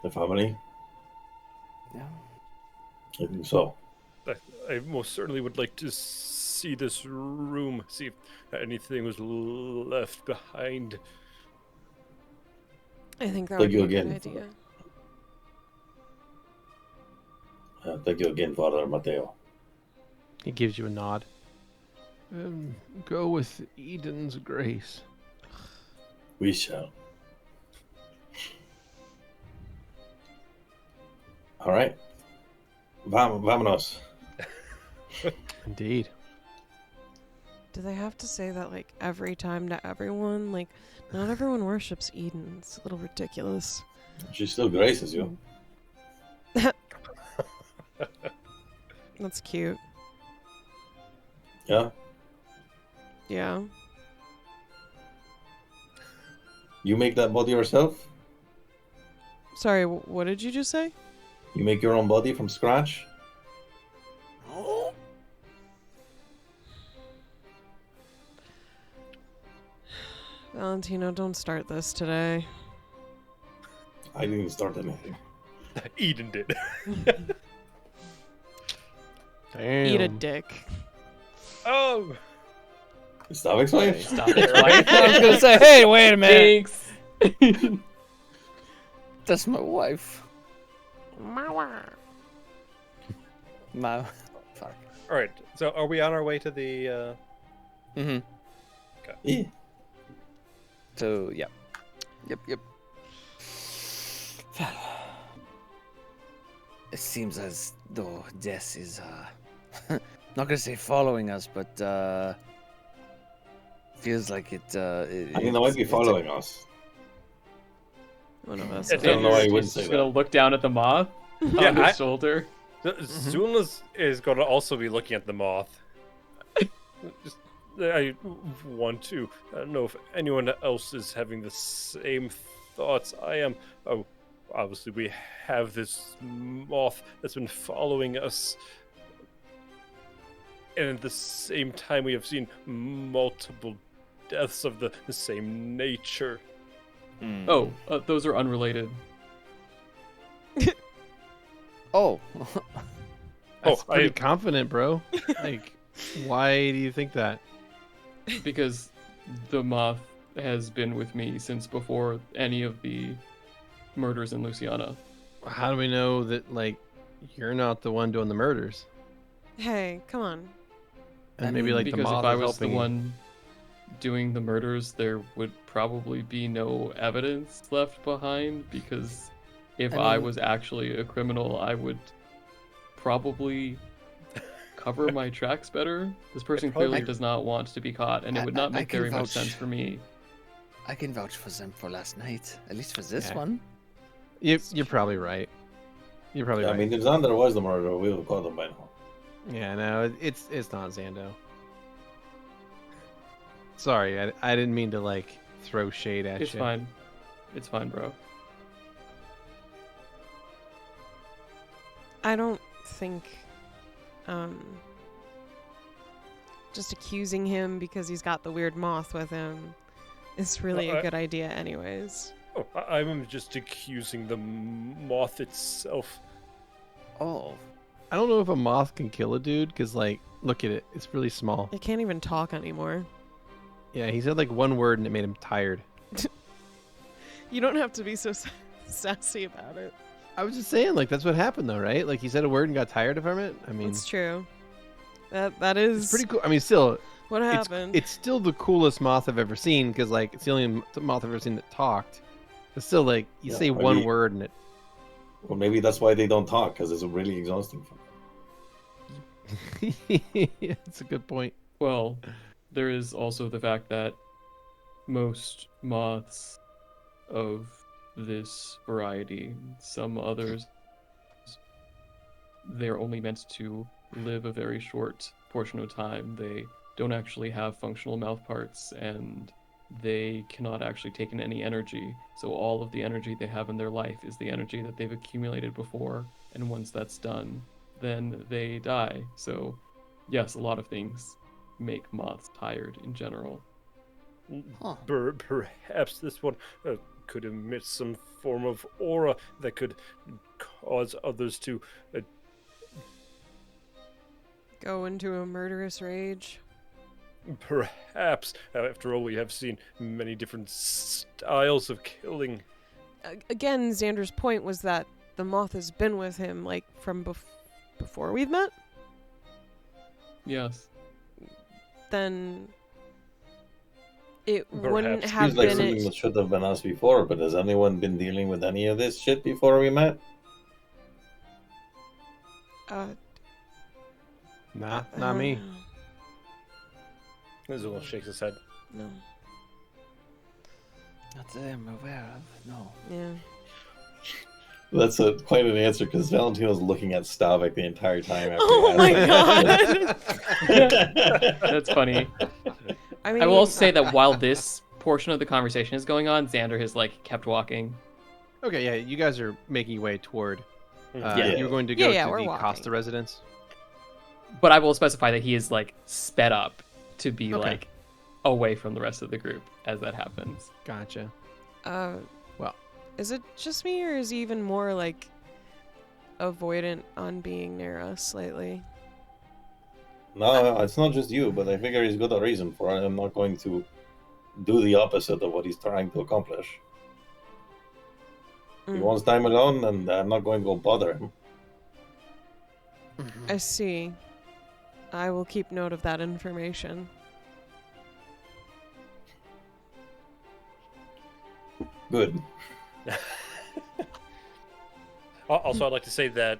The family? yeah. I think so. I most certainly would like to see this room, see if anything was left behind. I think that Thank would you be a again good for idea. Thank you again, Father Mateo. He gives you a nod. Go with Eden's grace. We shall. All right. Vámonos. Indeed. Do they have to say that like every time to everyone? Like, not everyone worships Eden. It's a little ridiculous. She still graces you. That's cute. Yeah? Yeah. You make that body yourself? Sorry, what did you just say? You make your own body from scratch? Valentino, don't start this today. I didn't even start anything. Eden did. Damn. Eat a dick. Oh! Stavik's wife? Stop it. Right? I was gonna say, hey, wait a minute. Thanks. That's my wife. My fuck. All right. So, are we on our way to the? Mm-hmm. Yeah. So yeah. Yep. It seems as though death is not gonna say following us, but feels like it. I mean, they might be following us. One of us. I I don't know why you wouldn't say Just gonna that. look down at the moth Yeah, on his shoulder. Zu'lin is going to also be looking at the moth. I want to know if anyone else is having the same thoughts I am. Oh, obviously we have this moth that's been following us. And at the same time we have seen multiple deaths of the same nature. Oh, those are unrelated. Oh. That's Oh, pretty I- confident, bro. Like, why do you think that? Because the moth has been with me since before any of the murders in Luciana. How do we know that, like, you're not the one doing the murders? Hey, come on. And maybe, like, the Because moth if I is was the helping you. one doing the murders, there would probably be no evidence left behind. Because if I mean- was actually a criminal, I would probably cover my tracks better. This person Probably- clearly does not want to be caught, and it would not I make can very much vouch. sense for me. I can vouch for them for last night, at least for this Yeah. one. You're probably right. You're probably I right. mean, if Xander was the murderer, we would have caught him by now. Yeah, no, it's not Xando. Sorry, I didn't mean to, like, throw shade at It's you. fine. It's fine, bro. I don't think just accusing him because he's got the weird moth with him is really Well, a good idea anyways. Oh, I'm just accusing the moth itself. Oh. I don't know if a moth can kill a dude, because, like, look at it. It's really small. It can't even talk anymore. Yeah, he said, like, one word and it made him tired. You don't have to be so sassy about it. I was just saying, like, that's what happened, though, right? Like, he said a word and got tired from it. I mean, It's true. That is it's pretty cool. I mean, still, what it's, happened. it's still the coolest moth I've ever seen, because, like, it's the only moth I've ever seen that talked. But still, like, you Yeah, say maybe- one word and it... Well, maybe that's why they don't talk, because it's really exhausting for them. That's a good point. Well, there is also the fact that most moths of this variety, some others, they're only meant to live a very short portion of time. They don't actually have functional mouth parts, and they cannot actually take in any energy. So all of the energy they have in their life is the energy that they've accumulated before, and once that's done, then they die. So yes, a lot of things make moths tired in general. Huh. Perhaps this one could emit some form of aura that could cause others to Go into a murderous rage. perhaps. After all, we have seen many different styles of killing. Again, Xander's point was that the moth has been with him, like, from before we've met? Yes. Then it wouldn't Perhaps. have Seems like been something that should have been us before, but has anyone been dealing with any of this shit before we met? Nah, not me. Zu'lin shakes his head. No. Not that I'm aware of, no. Yeah. That's quite an answer, because Valentino's looking at Stavik the entire time. After Oh he my asked that. That's funny. I mean, I will also say that while this portion of the conversation is going on, Xander has like kept walking. Okay, yeah, you guys are making your way toward... Yeah. You're going to go Yeah, to we're the walking. Costa residence? But I will specify that he is like sped up to be Okay. like away from the rest of the group as that happens. Gotcha. Well, is it just me, or is he even more like avoidant on being near us lately? No, it's not just you, but I figure he's got a reason for it. I'm not going to do the opposite of what he's trying to accomplish. He wants time alone, and I'm not going to go bother him. I see. I will keep note of that information. Good. Also, I'd like to say that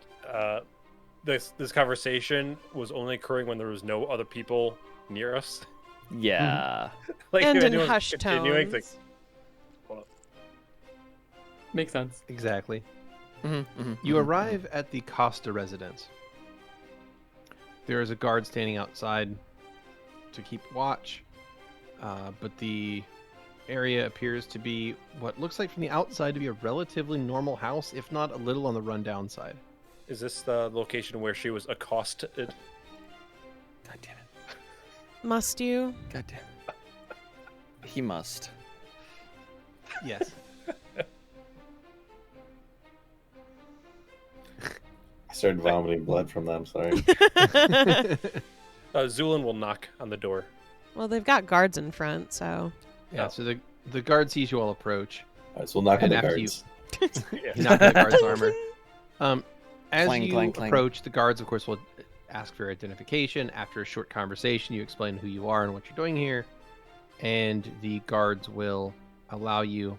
this conversation was only occurring when there was no other people near us. Yeah. Like, And if in anyone's hushed continuing, tones. Makes sense. Exactly. Mm-hmm. You arrive at the Costa residence. There is a guard standing outside to keep watch, but the area appears to be what looks like from the outside to be a relatively normal house, if not a little on the rundown side. Is this the location where she was accosted? God damn it. Must you? God damn it. He must. Yes. I started vomiting blood from them, sorry. Zu'lin will knock on the door. Well, they've got guards in front, so. Yeah, so the guard sees you all approach. Alright, so we'll knock on And the after guards. You knock on the guard's armor. As Clang, you clang, clang. approach, the guards, of course, will ask for your identification. After a short conversation, you explain who you are and what you're doing here, and the guards will allow you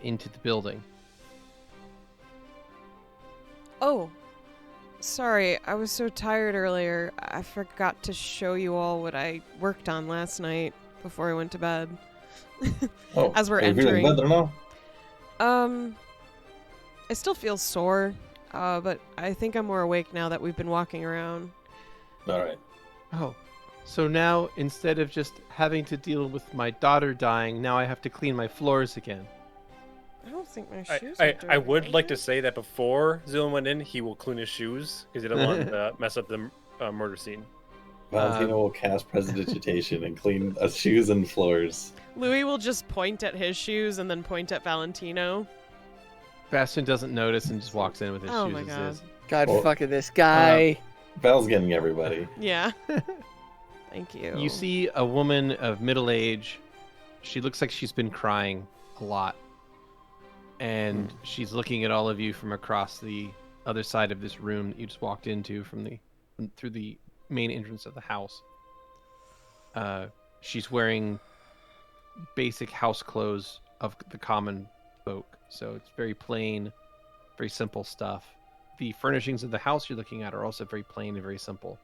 into the building. Oh, sorry. I was so tired earlier. I forgot to show you all what I worked on last night before I went to bed. Oh, As we're are you feeling entering. better now? I still feel sore, but I think I'm more awake now that we've been walking around. Alright. Oh, so now instead of just having to deal with my daughter dying, now I have to clean my floors again. I don't think my shoes I are would dirty, like are to they? say that before Zu'lin went in, he will clean his shoes because he doesn't want to mess up the murder scene. Valentino will cast prestidigitation and clean shoes and floors. Louie will just point at his shoes and then point at Valentino. Bastion doesn't notice and just walks in with his Oh shoes my as God. is. God Well, fucking this guy. Val's getting everybody. Yeah. Thank you. You see a woman of middle age. She looks like she's been crying a lot. And she's looking at all of you from across the other side of this room that you just walked into through the main entrance of the house. She's wearing basic house clothes of the common folk. So it's very plain, very simple stuff. The furnishings of the house you're looking at are also very plain and very simple.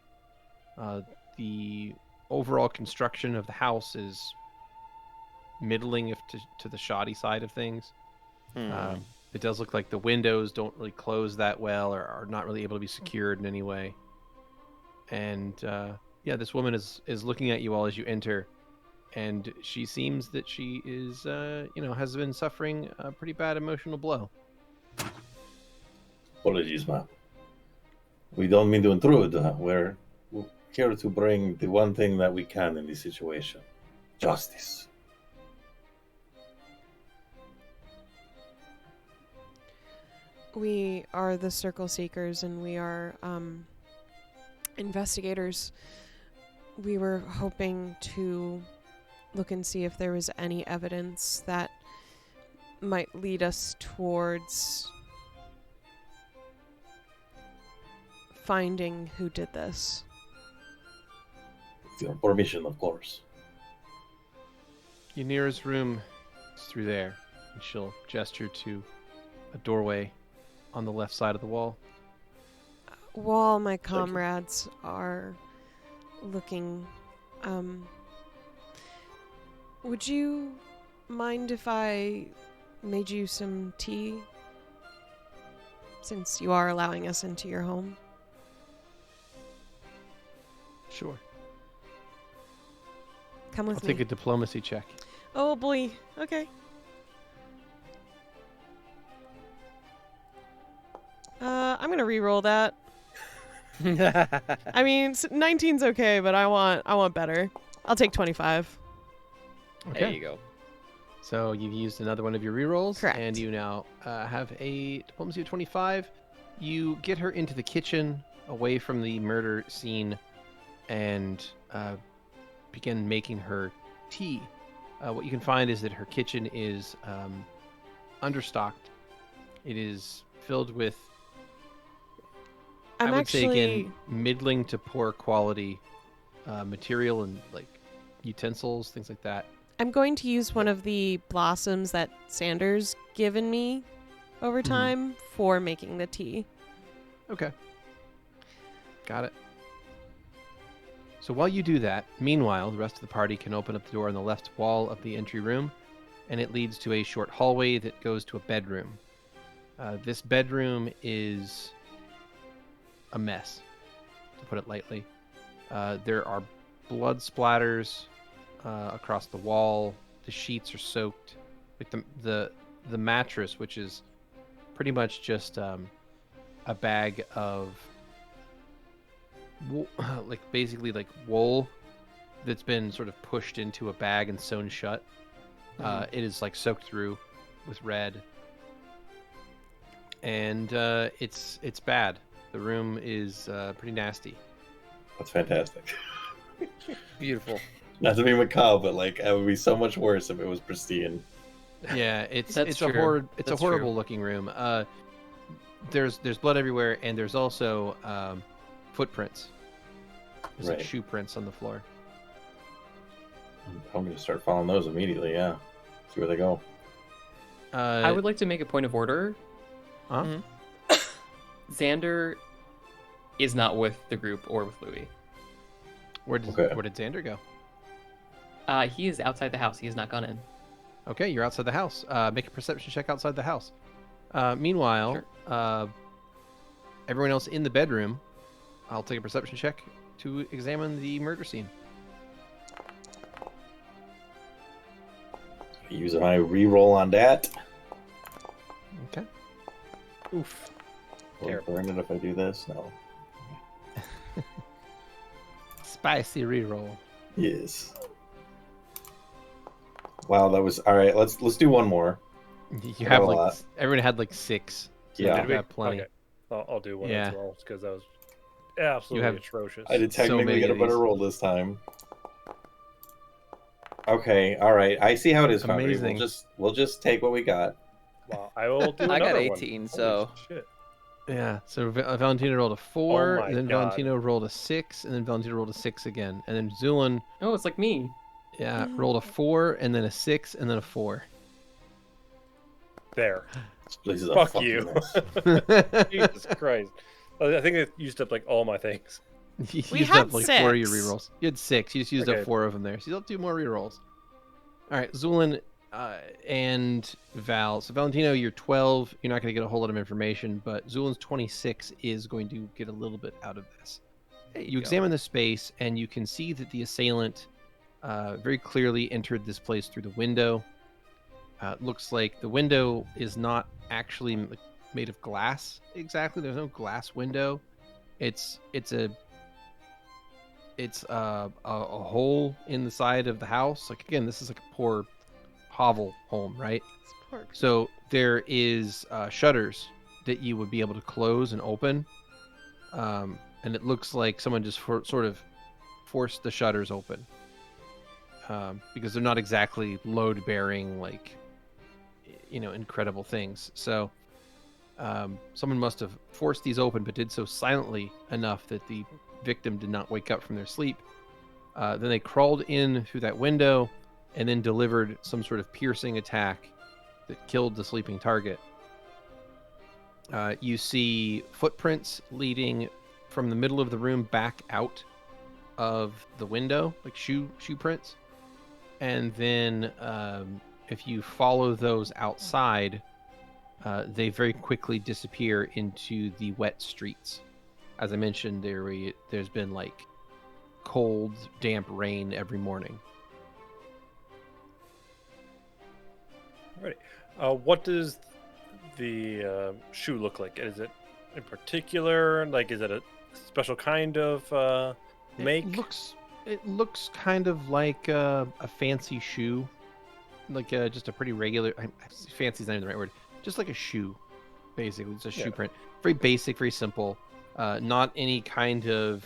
The overall construction of the house is middling to the shoddy side of things. It does look like the windows don't really close that well or are not really able to be secured in any way. And yeah, this woman is looking at you all as you enter, and she seems that she is, has been suffering a pretty bad emotional blow. Apologies, ma'am. We don't mean to intrude. We're here to bring the one thing that we can in this situation. Justice. We are the Circle Seekers, and we are investigators. We were hoping to look and see if there was any evidence that might lead us towards finding who did this. With your permission, of course. Your nearest room is through there, and she'll gesture to a doorway on the left side of the wall. While my comrades are looking, would you mind if I made you some tea? Since you are allowing us into your home. Sure. Come with I'll me. take a diplomacy check. Oh boy. Okay. I'm gonna re-roll that. I mean, 19's okay, but I want better. I'll take 25. Okay. There you go. So you've used another one of your rerolls, Correct. and you now have a diplomacy of 25. You get her into the kitchen, away from the murder scene, and begin making her tea. What you can find is that her kitchen is understocked. It is filled with, I would say again, middling to poor quality material and like utensils, things like that. I'm going to use one of the blossoms that Xander's given me over time for making the tea. Okay. Got it. So while you do that, meanwhile, the rest of the party can open up the door on the left wall of the entry room, and it leads to a short hallway that goes to a bedroom. This bedroom is a mess, to put it lightly. There are blood splatters across the wall. The sheets are soaked. Like the mattress, which is pretty much just a bag of like basically like wool that's been sort of pushed into a bag and sewn shut. It is like soaked through with red, and it's bad. The room is pretty nasty. That's fantastic. Beautiful. Not to be macabre, but like it would be so much worse if it was pristine. Yeah, it's That's a true. it's a That's horrible true. looking room. There's blood everywhere, and there's also footprints. There's like Right. shoe prints on the floor. I'm gonna start following those immediately. Yeah, see where they go. I would like to make a point of order. Huh? Xander is not with the group or with Louie. Where did Okay. Xander go? He is outside the house. He has not gone in. Okay, you're outside the house. Make a perception check outside the house. Meanwhile, everyone else in the bedroom, I'll take a perception check to examine the murder scene. Using my reroll on that. Okay. Oof. Will it Terrible. burn it if I do this? No. Spicy reroll. Yes. Wow, that was all right. Let's do one more. You I have got a like lot. everyone had like 6. So Yeah. you got plenty. Okay. I'll do one Yeah. as well because that was absolutely have- atrocious. I did So technically many get a of better these. roll this time. Okay, all right. I see how it is, Foundry. Amazing. We'll just take what we got. Wow, I will do I got another one. 18, Holy so- shit. Yeah. So Valentino rolled a 4, my and then God. Valentino rolled a 6, and then Valentino rolled a 6 again, and then Zu'lin, Oh, it's like me. rolled a 4, and then a 6, and then a 4. There. This place is a Fuck fucking you. mess. Jesus Christ. I think I used up like all my things. You We used had up like 4 of your 6. rerolls. You had 6. You just used Okay. up 4 of them there. So you'll have 2 more rerolls. All right, Zu'lin and Val. So Valentino, you're 12. You're not going to get a whole lot of information, but Zulin's 26 is going to get a little bit out of this. You examine the space, and you can see that the assailant very clearly entered this place through the window. It looks like the window is not actually made of glass exactly. There's no glass window. It's a hole in the side of the house. Like again, this is like a poor hovel home, right? So there is shutters that you would be able to close and open, and it looks like someone just sort of forced the shutters open because they're not exactly load-bearing, like incredible things. So someone must have forced these open, but did so silently enough that the victim did not wake up from their sleep. Then they crawled in through that window and then delivered some sort of piercing attack that killed the sleeping target. You see footprints leading from the middle of the room back out of the window, like shoe prints. And then if you follow those outside, they very quickly disappear into the wet streets. As I mentioned, there's been like cold, damp rain every morning. Alrighty. What does the shoe look like? Is it in particular? Like, is it a special kind of make? It It looks kind of like a fancy shoe, like just a pretty regular. Fancy's not even the right word. Just like a shoe, basically. It's a shoe print. Very basic, very simple. Not any kind of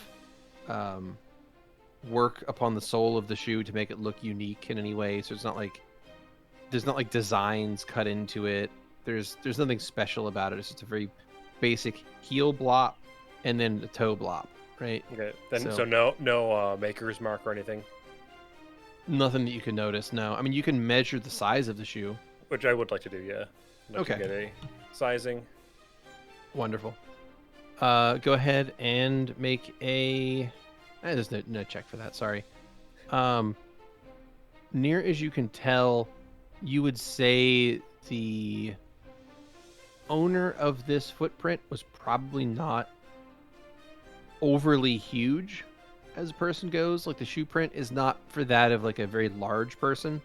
work upon the sole of the shoe to make it look unique in any way. So it's not like there's not like designs cut into it. There's nothing special about it. It's just a very basic heel blop and then a toe blop, right? Okay. Then so no maker's mark or anything. Nothing that you can notice. No, I mean you can measure the size of the shoe, which I would like to do. Yeah. Okay. Get a sizing. Wonderful. Go ahead and make a. There's no check for that. Sorry. Near as you can tell, you would say the owner of this footprint was probably not overly huge as a person goes. Like the shoe print is not for that of like a very large person.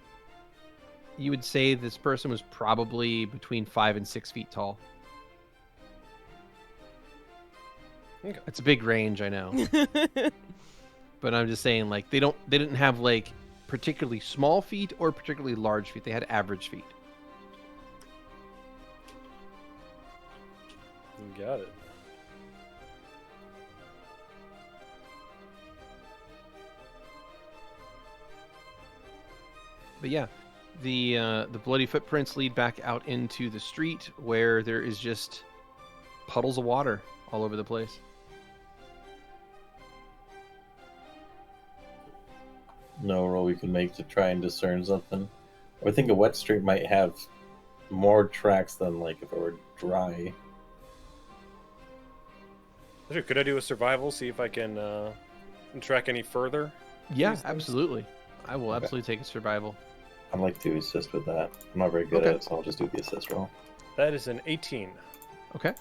You would say this person was probably between 5 and 6 feet tall. Okay. It's a big range, I know. But I'm just saying, like, they didn't have like particularly small feet or particularly large feet. They had average feet. You got it. But yeah, the bloody footprints lead back out into the street where there is just puddles of water all over the place. No roll we can make to try and discern something. I think a wet street might have more tracks than like if it were dry. Could I do a survival? See if I can track any further? Yeah, absolutely. I will absolutely take a survival. I'd like to assist with that. I'm not very good at it, so I'll just do the assist roll. That is an 18. Okay.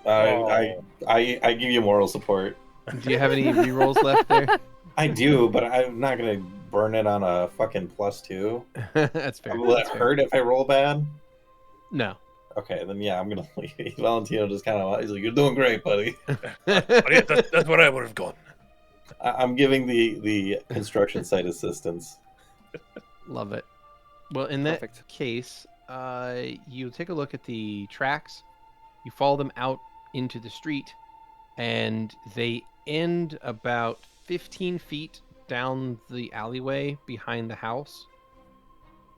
I give you moral support. Do you have any rerolls left there? I do, but I'm not gonna burn it on a fucking +2. That's fair. Will it hurt if I roll bad? No. Okay, then yeah, I'm gonna leave. Valentino just kind of, he's like, "You're doing great, buddy." That's what I would have gone. I'm giving the construction site assistance. Love it. Well, in that case, you take a look at the tracks. You follow them out into the street, and they end about 15 feet down the alleyway behind the house,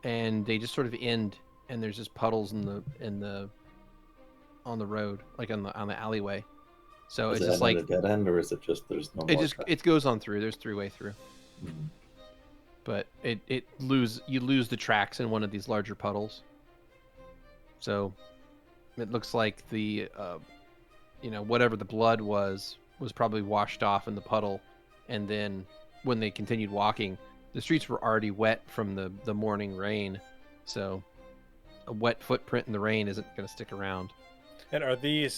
and they just sort of end. And there's just puddles on the road, like on the alleyway. So Is it's it just like a dead end, or is it just there's no? It goes on through. There's 3-way through. Mm-hmm. But you lose the tracks in one of these larger puddles. So it looks like the whatever the blood was probably washed off in the puddle, and then when they continued walking, the streets were already wet from the morning rain. So a wet footprint in the rain isn't going to stick around. And are these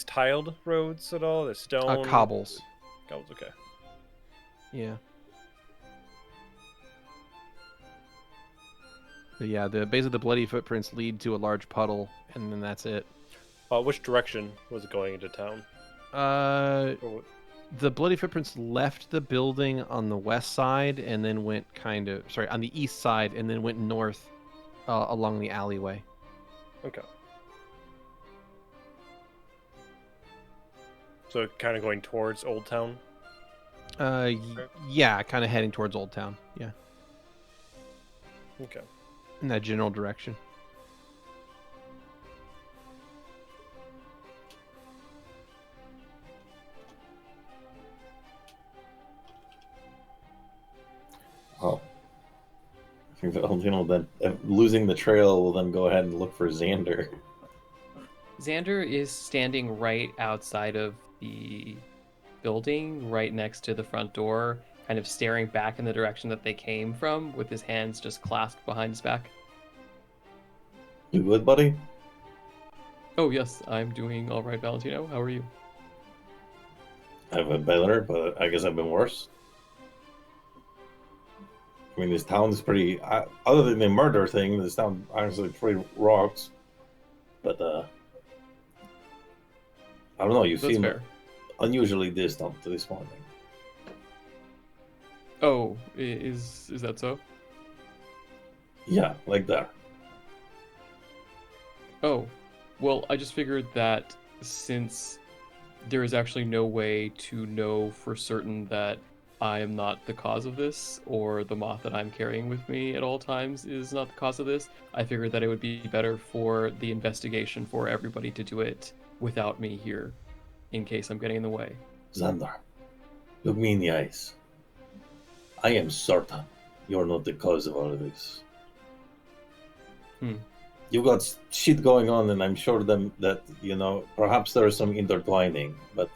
tiled roads at all? They're stone? Cobbles. Cobbles, okay. Yeah. But yeah, basically the bloody footprints lead to a large puddle, and then that's it. Which direction was it going into town? The bloody footprints left the building on the west side and then went on the east side and then went north along the alleyway. Okay. So kind of going towards Old Town? Yeah, kind of heading towards Old Town. Yeah. Okay. In that general direction. Oh. I think Valentino then losing the trail will then go ahead and look for Xander. Xander is standing right outside of the building, right next to the front door, kind of staring back in the direction that they came from, with his hands just clasped behind his back. You good, buddy? Oh yes, I'm doing all right, Valentino. How are you? I've been better, but I guess I've been worse. I mean, this town's pretty... other than the murder thing, this town honestly pretty rocks. But, I don't know. You That's seem fair. unusually distant this morning. Oh, is that so? Yeah, like that. Oh, well, I just figured that since there is actually no way to know for certain that I am not the cause of this, or the moth that I'm carrying with me at all times is not the cause of this, I figured that it would be better for the investigation for everybody to do it without me here, in case I'm getting in the way. Xander, look me in the eyes. I am certain you're not the cause of all of this. You've got shit going on, and I'm sure that, perhaps there is some intertwining, but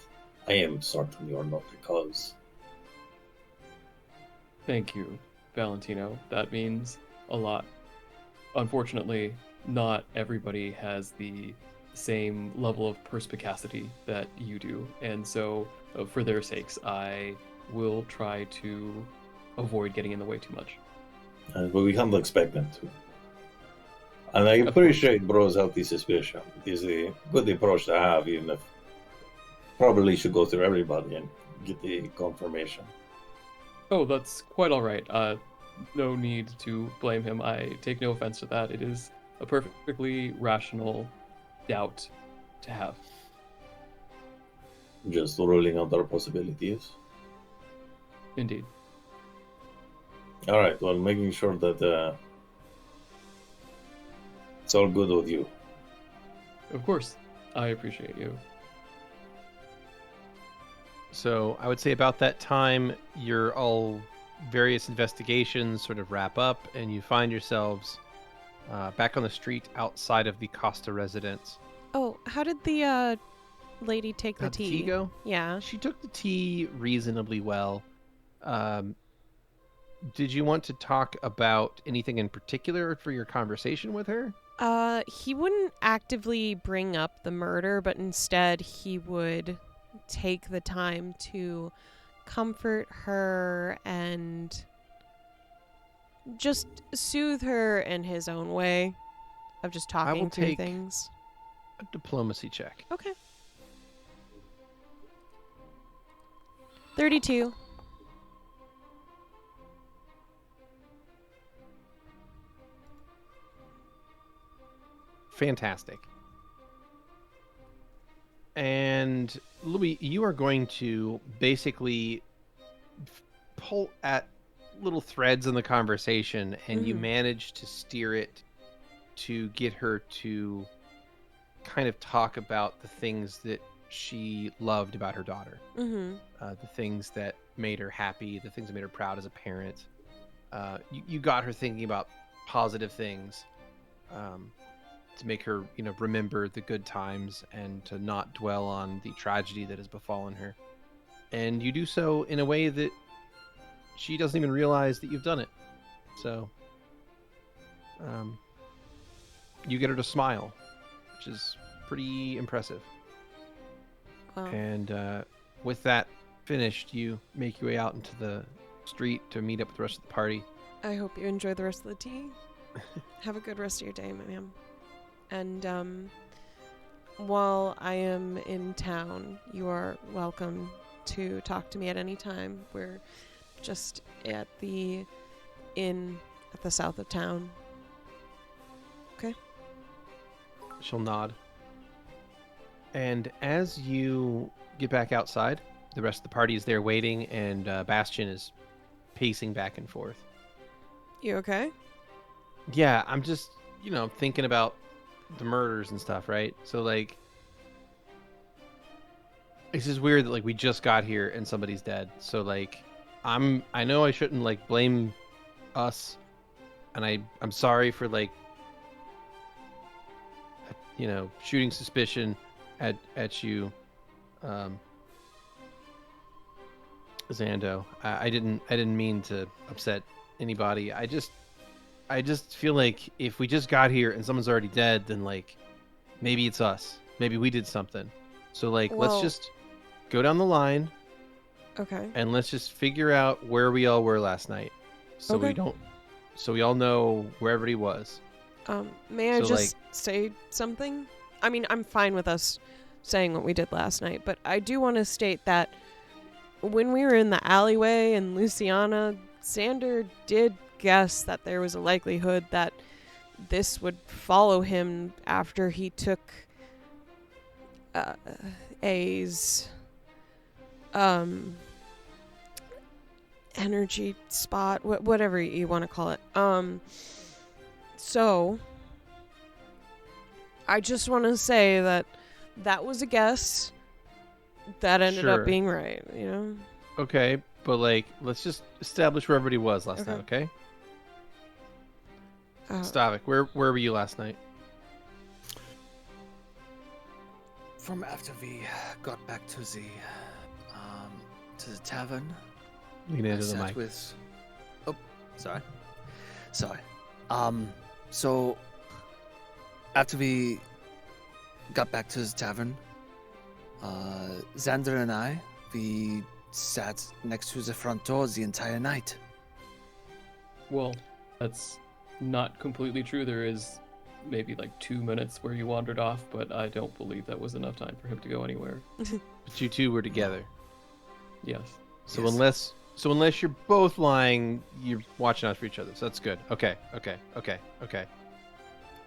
I am certain you're not the cause. Thank you, Valentino. That means a lot. Unfortunately, not everybody has the same level of perspicacity that you do, and so for their sakes, I will try to avoid getting in the way too much. But we can't expect them to. And I appreciate Bro's healthy suspicion. It is a good approach to have, even if probably should go through everybody and get the confirmation. Oh, that's quite all right. No need to blame him. I take no offense to that. It is a perfectly rational doubt to have. Just ruling out our possibilities. Indeed. All right, well, making sure that it's all good with you. Of course. I appreciate you. So I would say about that time, your all various investigations sort of wrap up, and you find yourselves back on the street outside of the Costa residence. Oh, how did the lady take the How'd tea? the tea go? Yeah. She took the tea reasonably well. Did you want to talk about anything in particular for your conversation with her? He wouldn't actively bring up the murder, but instead he would take the time to comfort her and just soothe her in his own way of just talking through take- things. A diplomacy check. Okay. 32. Fantastic. And Louie, you are going to basically pull at little threads in the conversation, and you manage to steer it to get her to kind of talk about the things that she loved about her daughter. Mm-hmm. The things that made her happy, the things that made her proud as a parent. You got her thinking about positive things. To make her, remember the good times and to not dwell on the tragedy that has befallen her. And you do so in a way that she doesn't even realize that you've done it. So, you get her to smile, which is pretty impressive. Wow. And with that finished, you make your way out into the street to meet up with the rest of the party. I hope you enjoy the rest of the tea. Have a good rest of your day, ma'am. And while I am in town, you are welcome to talk to me at any time. We're just at the inn at the south of town. Okay? She'll nod. And as you get back outside, the rest of the party is there waiting, and Bastion is pacing back and forth. You okay? Yeah, I'm just, thinking about the murders and stuff, right? So, it's just weird that, we just got here and somebody's dead. So, I know I shouldn't, blame us, and I'm sorry for, shooting suspicion at you, Xando. I didn't mean to upset anybody. I just feel like if we just got here and someone's already dead, then maybe it's us. Maybe we did something. So let's just go down the line. Okay. And let's just figure out where we all were last night. So Okay. we all know where everybody was. May I So, just say something? I mean, I'm fine with us saying what we did last night, but I do want to state that when we were in the alleyway in Luciana, Xander did guess that there was a likelihood that this would follow him after he took A's energy spot, whatever you want to call it. So I just want to say that was a guess that ended up being right, you know? Okay, but like, let's just establish where everybody was last night, okay? Stavik, where were you last night? From after we got back to the tavern, Lean I into the sat mic. with. Oh, sorry. So after we got back to the tavern, Xander and I, we sat next to the front door the entire night. Well, that's not completely true. There is maybe like 2 minutes where you wandered off, but I don't believe that was enough time for him to go anywhere. But you two were together. Yes. So Yes. unless you're both lying, you're watching out for each other. So that's good. Okay.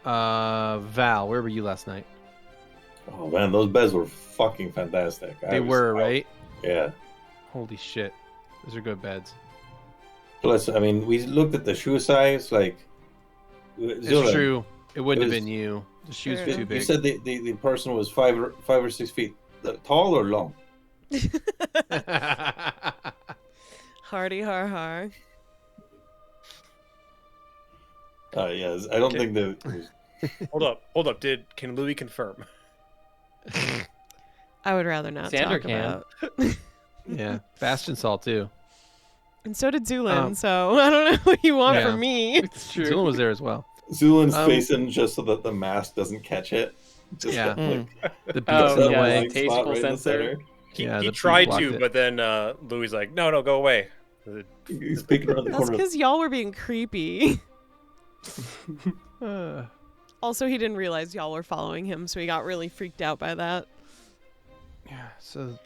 Val, where were you last night? Oh man, those beds were fucking fantastic. They were, right? Yeah. Holy shit. Those are good beds. Plus, I mean, we looked at the shoe size. Like, It's true. It wouldn't have was- been you. The shoes were Sure. too You big. said the person was 5 or 6 feet tall or long. Hardy har har. Yes, I don't think that. Hold up. Can Louie confirm? I would rather not Xander talk can. about. Yeah. Bastion Salt, too. And so did Zu'lin, so I don't know what you want Yeah. from me. It's true. Zu'lin was there as well. Zu'lin's Um, facing just so that the mask doesn't catch it. Just Yeah. like, The beats Oh, in the yeah, way. like tasteful in the sensor. center. Yeah, He the tried blocked to, it. but then Louie's like, no, go away. He's peeking around the That's corner. because y'all were being creepy. Uh, Also, he didn't realize y'all were following him, so he got really freaked out by that. yeah, so...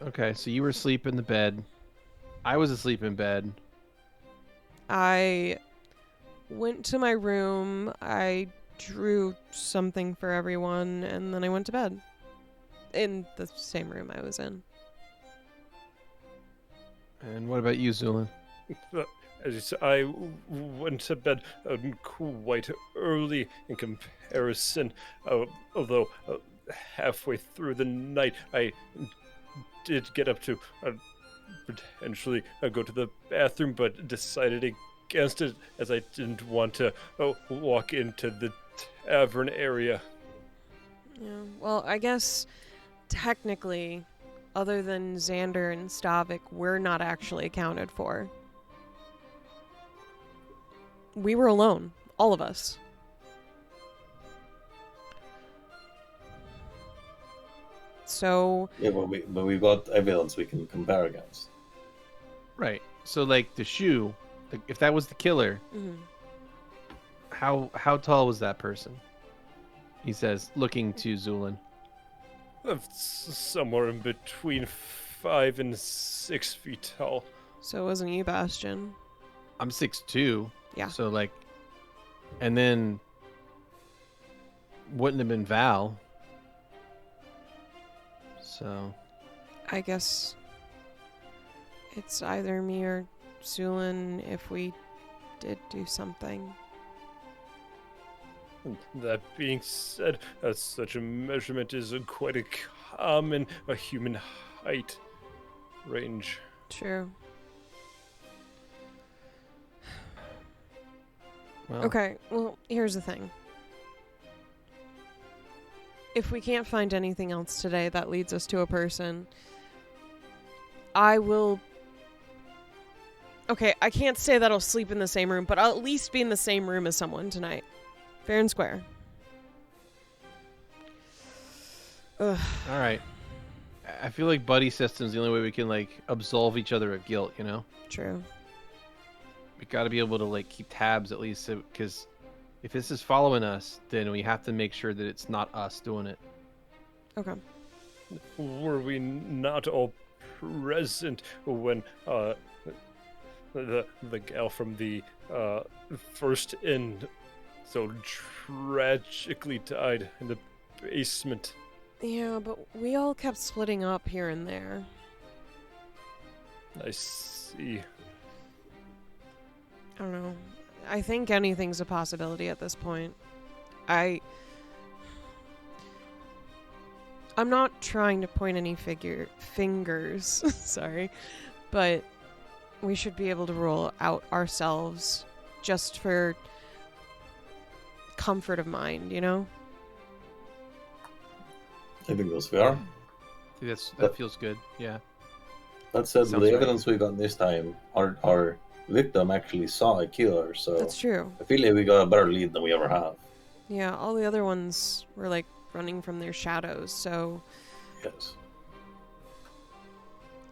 Okay, so you were asleep in the bed. I was asleep in bed. I went to my room, I drew something for everyone, and then I went to bed. In the same room I was in. And what about you, Zu'lin? As you said, I went to bed quite early in comparison, although halfway through the night I did get up to potentially go to the bathroom, but decided against it as I didn't want to walk into the tavern area. Yeah. Well, I guess technically, other than Xander and Stavik, we're not actually accounted for. We were alone, all of us. So, Yeah, but we've got evidence we can compare against. Right. So, like, the shoe, if that was the killer, mhm. how tall was that person? He says, looking to Zu'lin. Somewhere in between 5 and 6 feet tall. So it wasn't you, Bastion. I'm 6'2". Yeah. So, like... And then... Wouldn't have been Val. So... I guess it's either me or Zu'lin if we did do something. That being said, such a measurement is quite a common human height range. True. Well, Okay, well, here's the thing. If we can't find anything else today that leads us to a person, I will... Okay, I can't say that I'll sleep in the same room, but I'll at least be in the same room as someone tonight. Fair and square. Ugh. all right. I feel like buddy system's the only way we can, like, absolve each other of guilt, you know? True. We got to be able to, like, keep tabs at least, because if this is following us, then we have to make sure that it's not us doing it. Okay. were we not all present when the gal from the first inn so tragically died in the basement? Yeah, but we all kept splitting up here and there. I see. I don't know. I think anything's a possibility at this point. I'm not trying to point any fingers, sorry, but we should be able to rule out ourselves just for comfort of mind, you know? I think that's fair. That feels good. Yeah. That said, with Sounds the right. evidence we got this time, our victim actually saw a killer, so That's true. I feel like we got a better lead than we ever have. Yeah, all the other ones were like running from their shadows, so Yes.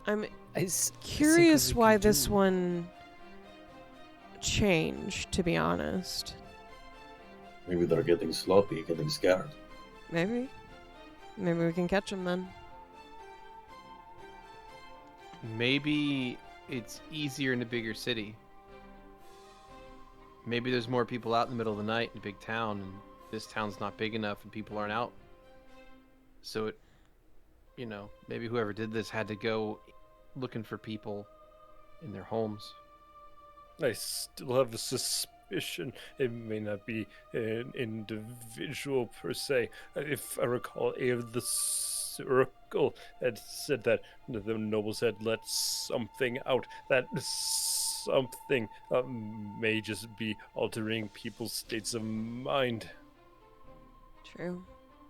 I'm I think curious what we why can this do- one changed, to be honest. Maybe they're getting sloppy, getting scared. Maybe we can catch them then. Maybe it's easier in a bigger city. Maybe there's more people out in the middle of the night in a big town, and this town's not big enough and people aren't out. So it, maybe whoever did this had to go looking for people in their homes. I still have a suspicion it may not be an individual per se. If I recall, the circle had said that the nobles had let something out. That something may just be altering people's states of mind. True.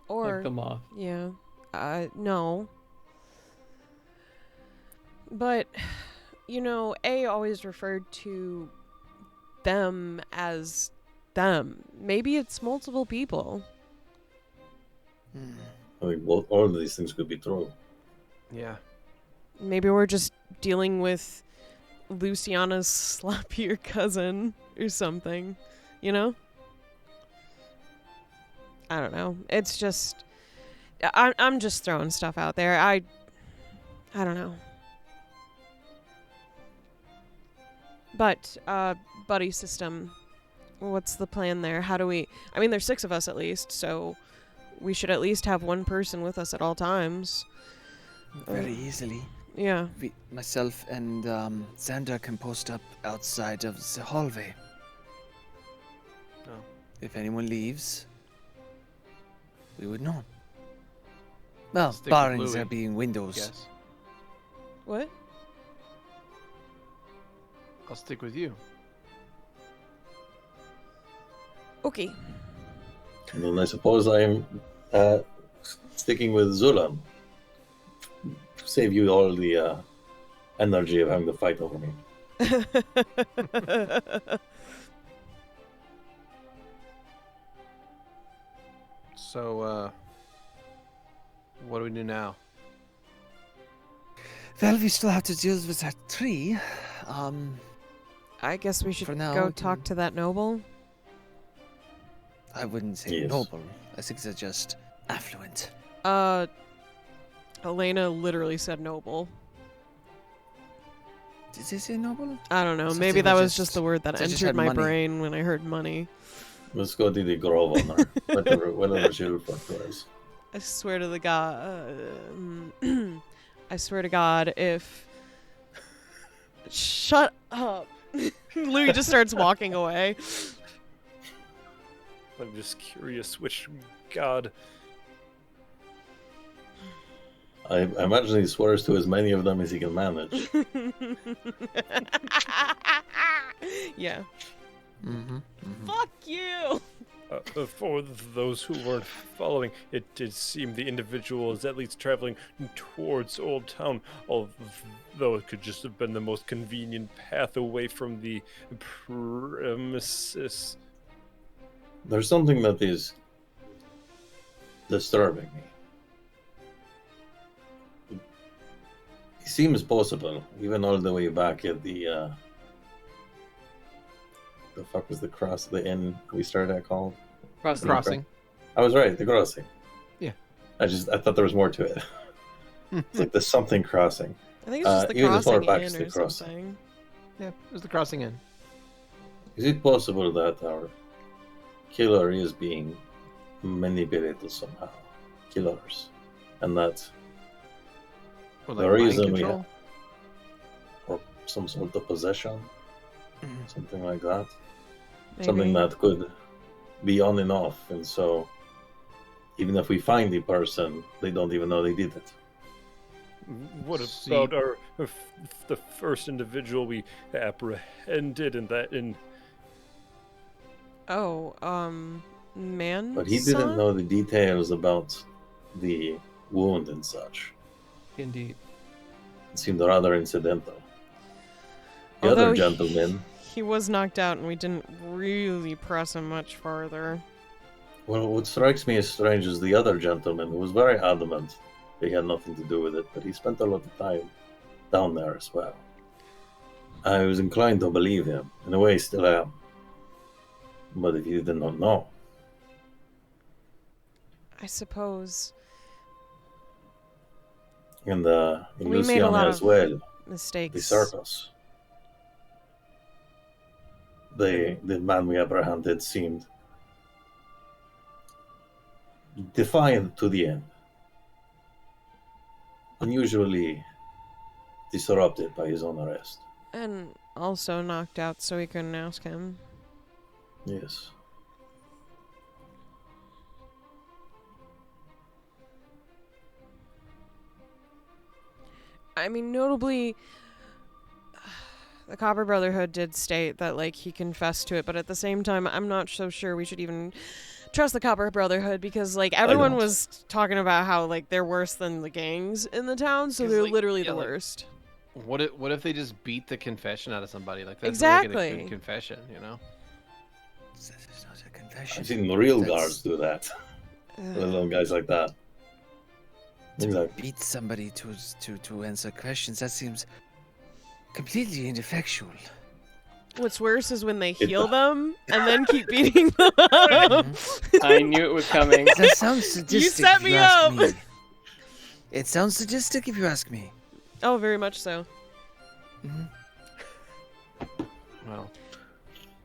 Or Like the moth. yeah. No. But A always referred to them as them. Maybe it's multiple people. I mean, all of these things could be true. Yeah. Maybe we're just dealing with Luciana's sloppier cousin or something, you know? I don't know. It's just I'm just throwing stuff out there. I don't know. But buddy system, what's the plan there? How do we there's 6 of us at least, so we should at least have one person with us at all times. Very easily. Yeah. Myself and Xander can post up outside of the hallway. Oh. If anyone leaves, we would know. Well, Stick with barring Louie, there being windows. Yes. What? I'll stick with you. Okay. And then I suppose I'm sticking with Zu'lin. Save you all the energy of having to fight over me. So, what do we do now? Well, we still have to deal with that tree. I guess we should For now, go we talk can- to that noble. I wouldn't say Yes. noble. I think they're just affluent. Elena literally said noble. Did they say noble? I don't know. So Maybe they that were was just- just the word that they just entered had my money. brain when I heard money. Let's go to the grove on her. whatever she prefers. I swear to the God. I swear to God, if. Shut up. Louie just starts walking away. I'm just curious which god. I imagine he swears to as many of them as he can manage. Yeah. Mm-hmm. Fuck you! For those who weren't following, it did seem the individual is at least traveling towards Old Town, although it could just have been the most convenient path away from the premises. There's something that is disturbing me. It seems possible, even all the way back at the fuck was the inn we started at called? Crossing. Crossing. I was right, the crossing. Yeah. I thought there was more to it. It's like there's something crossing. I think it's just the even as far crossing back in as or the crossing. something. Yeah, it was the crossing in. Is it possible that our killer is being manipulated somehow? Killers. And that Or the like mind reason we control. or some sort of possession, something like that. Maybe. Something that could be on and off, and so even if we find the person, they don't even know they did it. What See- about the first individual we apprehended in Oh, man. But he didn't know the details about the wound and such. Indeed. It seemed rather incidental. The Although other gentleman, He was knocked out, and we didn't really press him much farther. well, what strikes me as strange is the other gentleman who was very adamant he had nothing to do with it, but he spent a lot of time down there as well. I was inclined to believe him. In a way, still am. But if you did not know, I suppose in We made a Luciana lot as of well, the mistakes. circus. The man we apprehended seemed defiant to the end. Unusually disrupted by his own arrest. And also knocked out, so we couldn't ask him. Yes. I mean, notably, the Copper Brotherhood did state that, like, he confessed to it, but at the same time, I'm not so sure we should even trust the Copper Brotherhood because, like, everyone don't. was talking about how, like, they're worse than the gangs in the town, so 'Cause, they're like, literally yeah, the like- worst. What if they just beat the confession out of somebody? Like that's not like a Exactly. good confession, you know? This is not a confession. I've seen the real That's- guards do that. Ugh. Little guys like that. To Exactly. beat somebody to answer questions, that seems completely ineffectual. What's worse is when they It- heal them and then keep beating them up. I knew it was coming. That sounds sadistic. set if me you ask up. me. It sounds sadistic if you ask me. Oh, very much so. Well,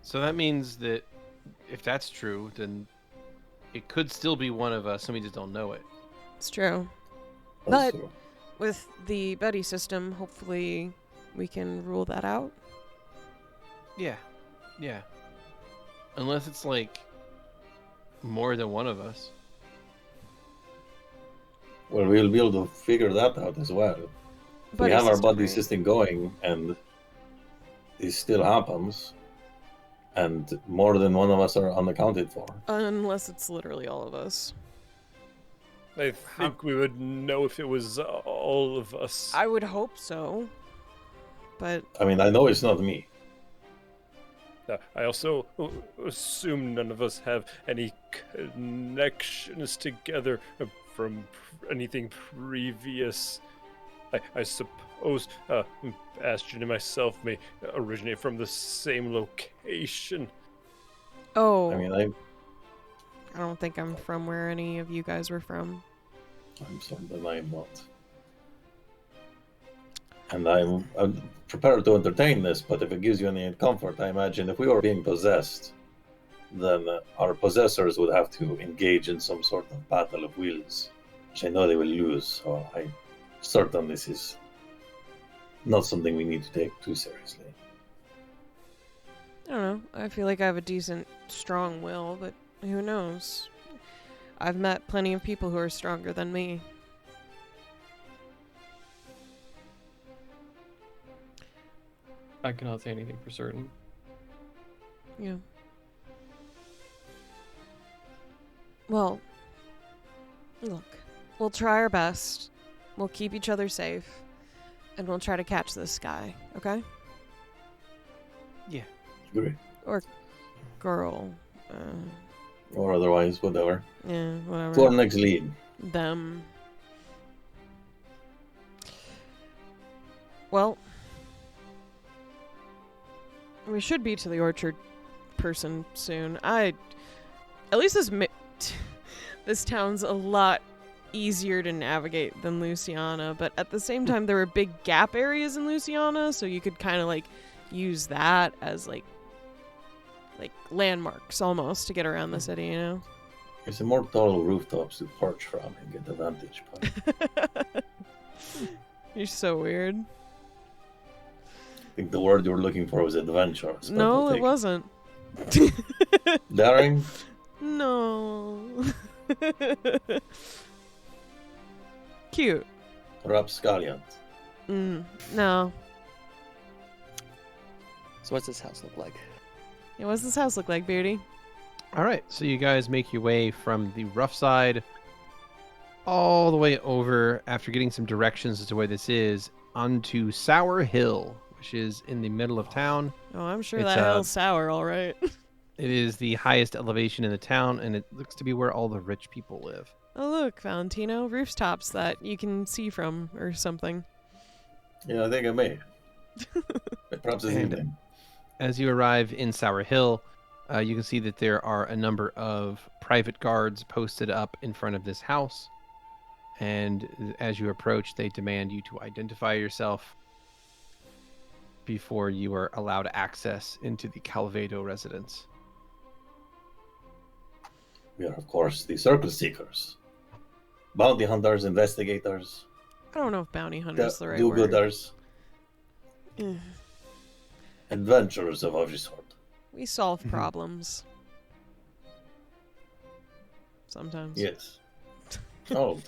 so that means that if that's true, then it could still be one of us, and we just don't know it. It's true. That's But- true. With the buddy system, hopefully we can rule that out. Yeah, yeah. Unless it's like more than one of us. Well, we'll be able to figure that out as well. If we Buddy have our system, buddy right? system going, and this still happens, and more than one of us are unaccounted for. Unless it's literally all of us. I think we would know if it was all of us. I would hope so. But I mean, I know it's not me. I also assume none of us have any connections together from anything previous. I suppose Bastion and myself may originate from the same location. oh, I mean, I don't think I'm from where any of you guys were from. I'm certain that I am not. And I'm prepared to entertain this, but if it gives you any comfort, I imagine if we were being possessed, then our possessors would have to engage in some sort of battle of wills, which I know they will lose, so I'm certain this is not something we need to take too seriously. I don't know. I feel like I have a decent, strong will, but who knows? I've met plenty of people who are stronger than me. I cannot say anything for certain. Yeah. Well, look, we'll try our best. We'll keep each other safe. And we'll try to catch this guy, okay? Agree. Girl. Or otherwise, whatever. Yeah, whatever. To our next lead. Them. Well, we should be to the orchard person soon. At least this town's a lot easier to navigate than Luciana, but at the same time there were big gap areas in Luciana, so you could kind of like use that as like landmarks almost to get around the city, you know? There's some more tall rooftops to perch from and get the vantage point. You're so weird. I think the word you were looking for was adventurous. but No, I'll it take wasn't. Daring? No. Cute. Rapscallion. No. So what's this house look like? Yeah, what's this house look like, Beardy? All right, so you guys make your way from the rough side all the way over, after getting some directions as to where this is, onto Sour Hill, which is in the middle of town. Oh, I'm sure It's, that hill's sour, all right. It is the highest elevation in the town, and it looks to be where all the rich people live. Oh, look, Valentino, rooftops that you can see from or something. Yeah, I think I may. Perhaps this And- evening. As you arrive in Sour Hill, you can see that there are a number of private guards posted up in front of this house. And as you approach, they demand you to identify yourself before you are allowed access into the Calvedo residence. We are, of course, the circle seekers, bounty hunters, investigators, I don't know if bounty hunter is the right word. do-gooders, Eh, adventurers of every sort. We solve problems. Sometimes. Yes. Oh,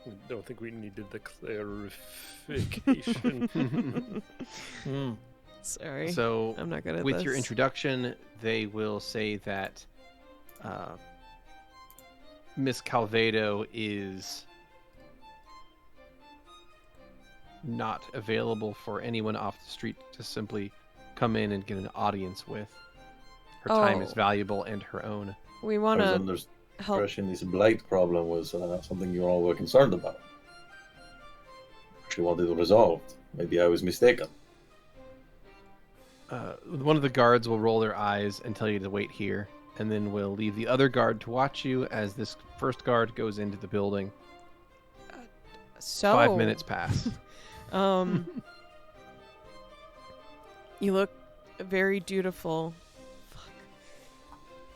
I don't think we needed the clarification. Sorry. So, I'm not good at with this. your introduction, they will say that Miss Calvedo is not available for anyone off the street to simply come in and get an audience with. Her time is Oh. valuable, and her own. We I want was to under help. impression this blight problem was something you all were concerned about. Actually wanted it resolved. Maybe I was mistaken. One of the guards will roll their eyes and tell you to wait here, and then we'll leave the other guard to watch you as this first guard goes into the building. So 5 minutes pass. You look very dutiful.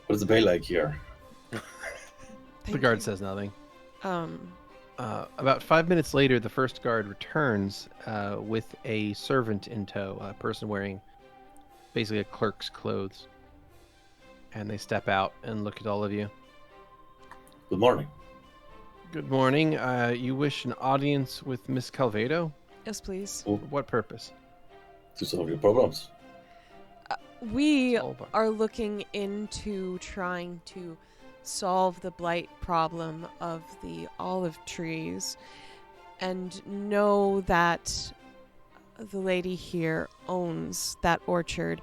What is the pay like here? The guard says nothing. Um, About 5 minutes later, the first guard returns with a servant in tow, a person wearing basically a clerk's clothes. And they step out and look at all of you. Good morning. Good morning. You wish an audience with Miss Calvedo? yes, please. For what purpose? To solve your problems. We Solve our- are looking into trying to solve the blight problem of the olive trees and know that the lady here owns that orchard,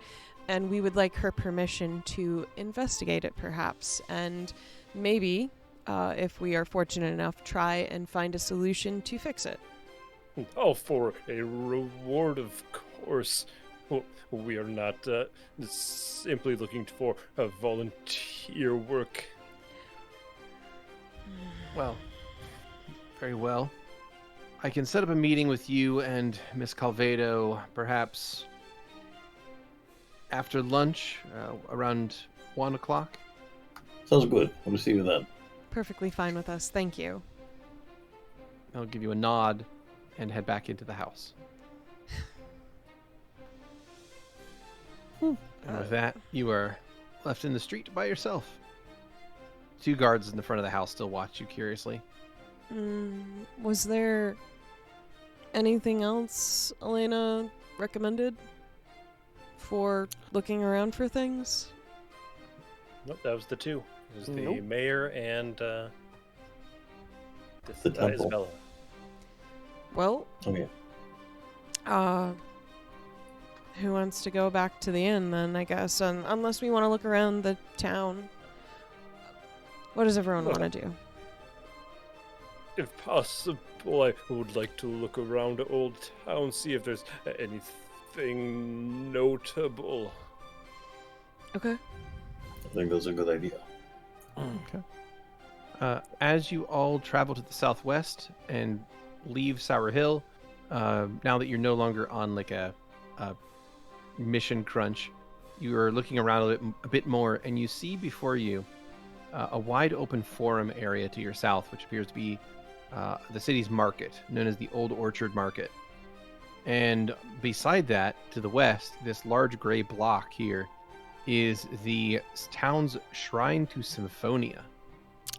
and we would like her permission to investigate it perhaps, and maybe if we are fortunate enough, try and find a solution to fix it. Oh, for a reward, of course. Well, we are not simply looking for volunteer work. Well, very well. I can set up a meeting with you and Miss Calvedo, perhaps after lunch, around 1 o'clock. Sounds good. We'll see you then. Perfectly fine with us, thank you. I'll give you a nod and head back into the house. And with that, you are left in the street by yourself. 2 guards in the front of the house still watch you curiously. Was there anything else Elena recommended for looking around for things? Nope, that was the two. It was the Nope. mayor and The temple. Isabella. Well, Okay. who wants to go back to the inn then, I guess, unless we want to look around the town. What does everyone Well, want to do? If possible, I would like to look around Old Town, see if there's anything notable. Okay. I think that's a good idea. Okay. As you all travel to the southwest and leave Sour Hill, now that you're no longer on like a mission crunch, you are looking around a bit more, and you see before you a wide open forum area to your south, which appears to be the city's market, known as the Old Orchard Market. And beside that, to the west, this large gray block here is the town's shrine to Symphonia.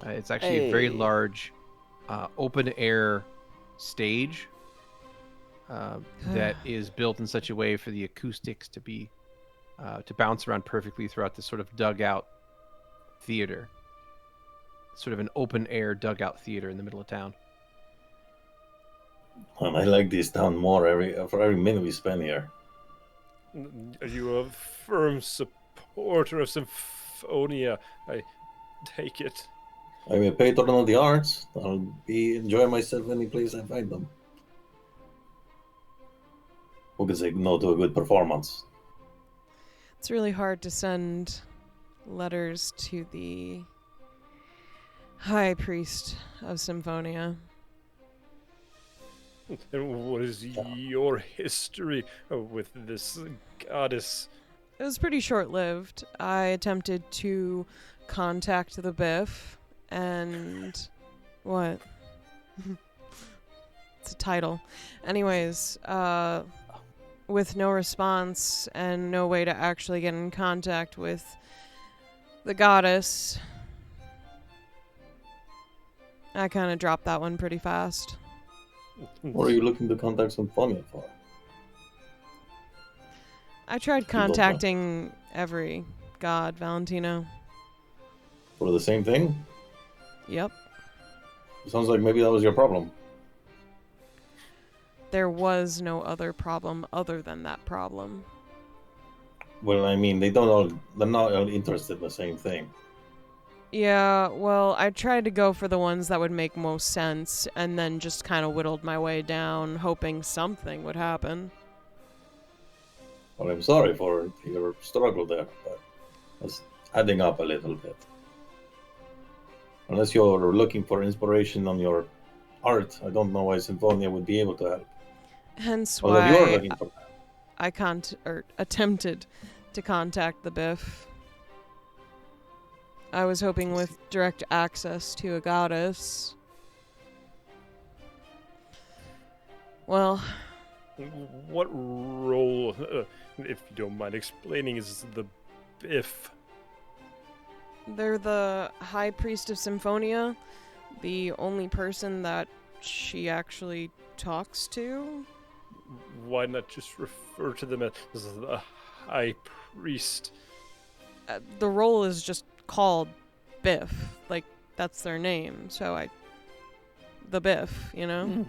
It's actually a very large open-air stage that is built in such a way for the acoustics to be to bounce around perfectly throughout this sort of dugout theater. Sort of an open-air dugout theater in the middle of town. And I like this town more for every minute we spend here. Are you a firm supporter of Symphonia? I take it. I'm a patron of the arts. I'll be enjoying myself any place I find them. Who can say no to a good performance? It's really hard to send letters to the High Priest of Symphonia. And what is your history with this goddess? It was pretty short-lived. I attempted to contact the Biff, and what? It's a title. Anyways, with no response and no way to actually get in contact with the goddess, I kind of dropped that one pretty fast. What are you looking to contact Symphonia for? I tried contacting every god, Valentino. For the same thing? Yep. It sounds like maybe that was your problem. There was no other problem other than that problem. Well, I mean, they're not all interested in the same thing. Yeah, well, I tried to go for the ones that would make most sense, and then just kind of whittled my way down, hoping something would happen. Well, I'm sorry for your struggle there, but it's adding up a little bit. Unless you're looking for inspiration on your art, I don't know why Symphonia would be able to help. Hence Well, if you're why looking for that. I attempted to contact the Biff. I was hoping with direct access to a goddess. Well, What role, if you don't mind explaining, is the Biff? they're the High Priest of Symphonia, the only person that she actually talks to. Why not just refer to them as the High Priest? The role is just called Biff. Like, that's their name. So the Biff, you know?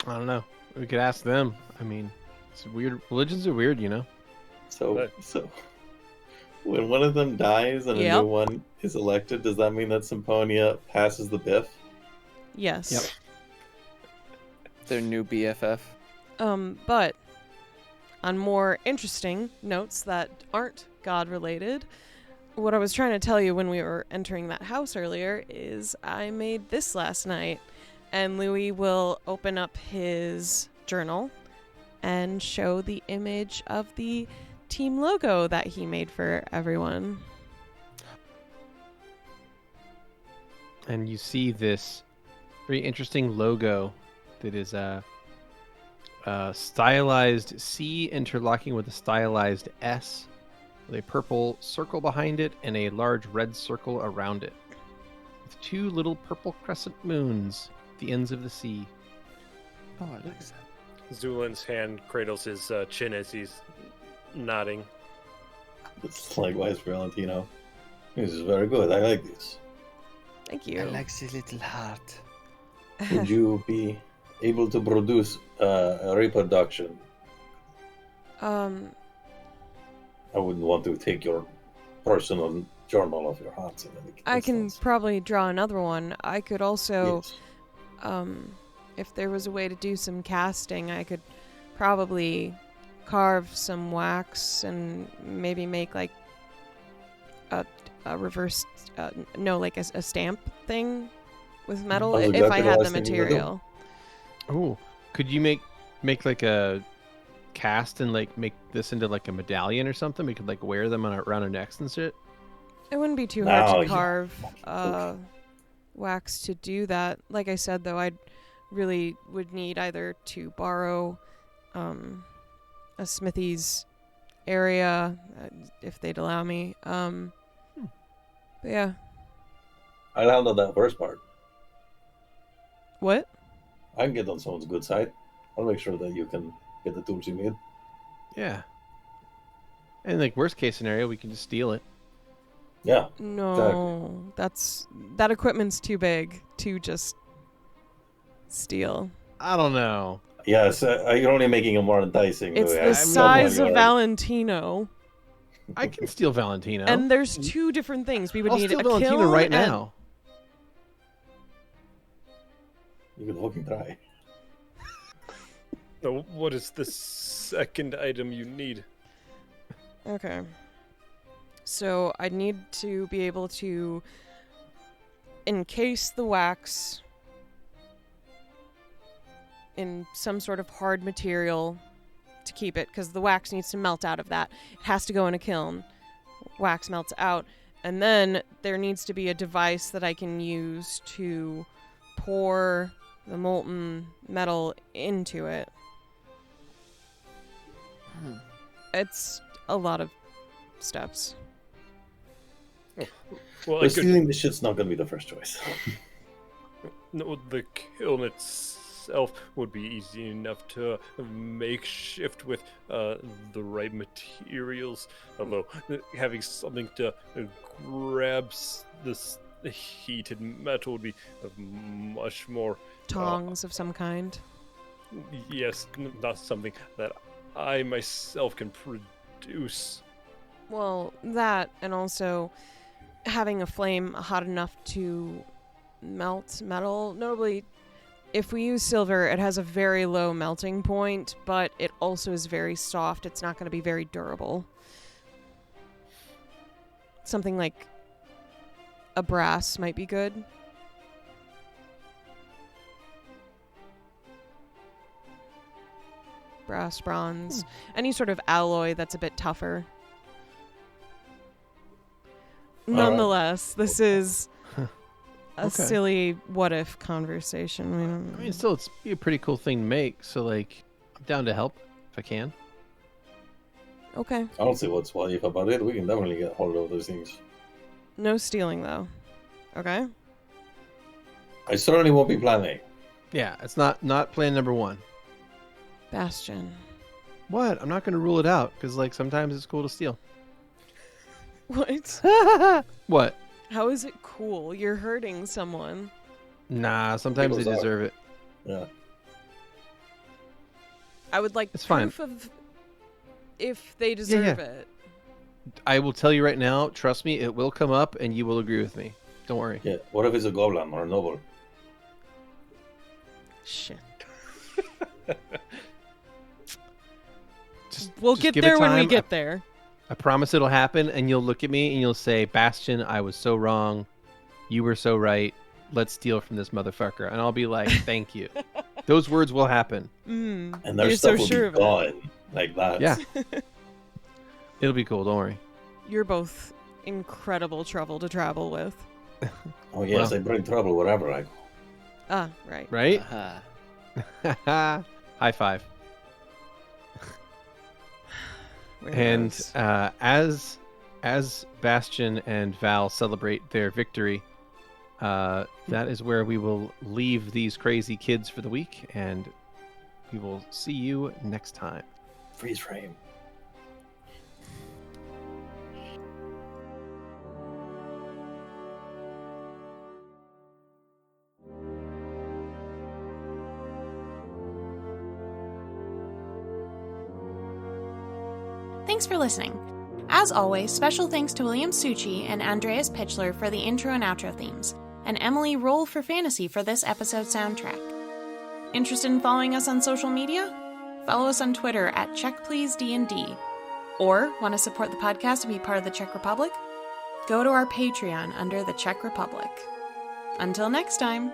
I don't know. We could ask them. I mean, it's weird. Religions are weird, you know? So when one of them dies and a Yep. new one is elected, does that mean that Symphonia passes the Biff? Yes. Yep. Their new BFF. But on more interesting notes that aren't God-related, what I was trying to tell you when we were entering that house earlier is I made this last night, and Louie will open up his journal and show the image of the team logo that he made for everyone. And you see this very interesting logo that is a stylized C interlocking with a stylized S, with a purple circle behind it and a large red circle around it, with two little purple crescent moons at the ends of the C. Oh, I like that. Zu'lin's hand cradles his chin as he's nodding. It's likewise for Valentino. This is very good. I like this. Thank you. I like the little heart. Would you be able to produce a reproduction? I wouldn't want to take your personal journal of your hearts. In any I can instance. probably draw another one. I could also, Yes. if there was a way to do some casting, I could probably carve some wax and maybe make like reverse, like a stamp thing with metal That's if exactly I what I had was the thinking to do. material. Oh, could you make like a cast and like make this into like a medallion or something? We could like wear them around our necks and shit. It wouldn't be too No, hard to yeah. carve wax to do that. Like I said, though, I really would need either to borrow a smithy's area if they'd allow me. But yeah. I'll handle that first part. What? I can get on someone's good side. I'll make sure that you can get the tools you need. Yeah. And like worst case scenario, we can just steal it. Yeah. No, that equipment's too big to just steal. I don't know. Yes, you're only making it more enticing. It's Louis. the I size know of you are. Valentino. I can steal Valentino. And there's two different things. We would I'll need steal a Valentino kiln right and- now. You can fucking try. So what is the second item you need? Okay. So I need to be able to encase the wax in some sort of hard material to keep it, because the wax needs to melt out of that. It has to go in a kiln. Wax melts out. And then there needs to be a device that I can use to pour the molten metal into it. It's a lot of steps. Well, But stealing this shit's not gonna be the first choice. no, the kiln itself would be easy enough to make shift with the right materials. Although having something to grab this heated metal would be much more. Tongs of some kind. Yes, not something that I myself can produce. Well, that, and also having a flame hot enough to melt metal. Notably, if we use silver, it has a very low melting point, but it also is very soft. It's not going to be very durable. Something like a brass might be good. Brass, bronze, any sort of alloy that's a bit tougher. Nonetheless, this is a Okay. silly what-if conversation. I mean, still, it's be a pretty cool thing to make. So, like, I'm down to help if I can. Okay. I don't see what's what if about it. We can definitely get hold of those things. No stealing, though. Okay? I certainly won't be plan A. Yeah, it's not plan number one. Bastion. What? I'm not going to rule it out because, like, sometimes it's cool to steal. What? What? How is it cool? You're hurting someone. Nah, sometimes they People's are. deserve it. Yeah. I would like It's fine. proof of if they deserve it. I will tell you right now, trust me, it will come up and you will agree with me. Don't worry. Yeah. What if it's a goblin or a noble? Shit. Just, We'll just get give it there when we time. get there. I promise it'll happen, and you'll look at me and you'll say, Bastion, I was so wrong. You were so right. Let's steal from this motherfucker. And I'll be like, thank you. Those words will happen. Mm. And their You're stuff so will sure be of it. gone like that. Yeah. It'll be cool. Don't worry. You're both incredible trouble to travel with. Oh yes, Well. I bring trouble wherever I go. Ah, right. Right? Aha. High five. We're And heroes. as Bastion and Val celebrate their victory, that is where we will leave these crazy kids for the week, and we will see you next time. Freeze frame. Thanks for listening. As always, special thanks to William Succi and Andreas Pichler for the intro and outro themes, and Emily Roll for Fantasy for this episode soundtrack. Interested in following us on social media? Follow us on Twitter at CheckPleaseDND. Or want to support the podcast and be part of the Czech Republic? go to our Patreon under the Czech Republic. Until next time!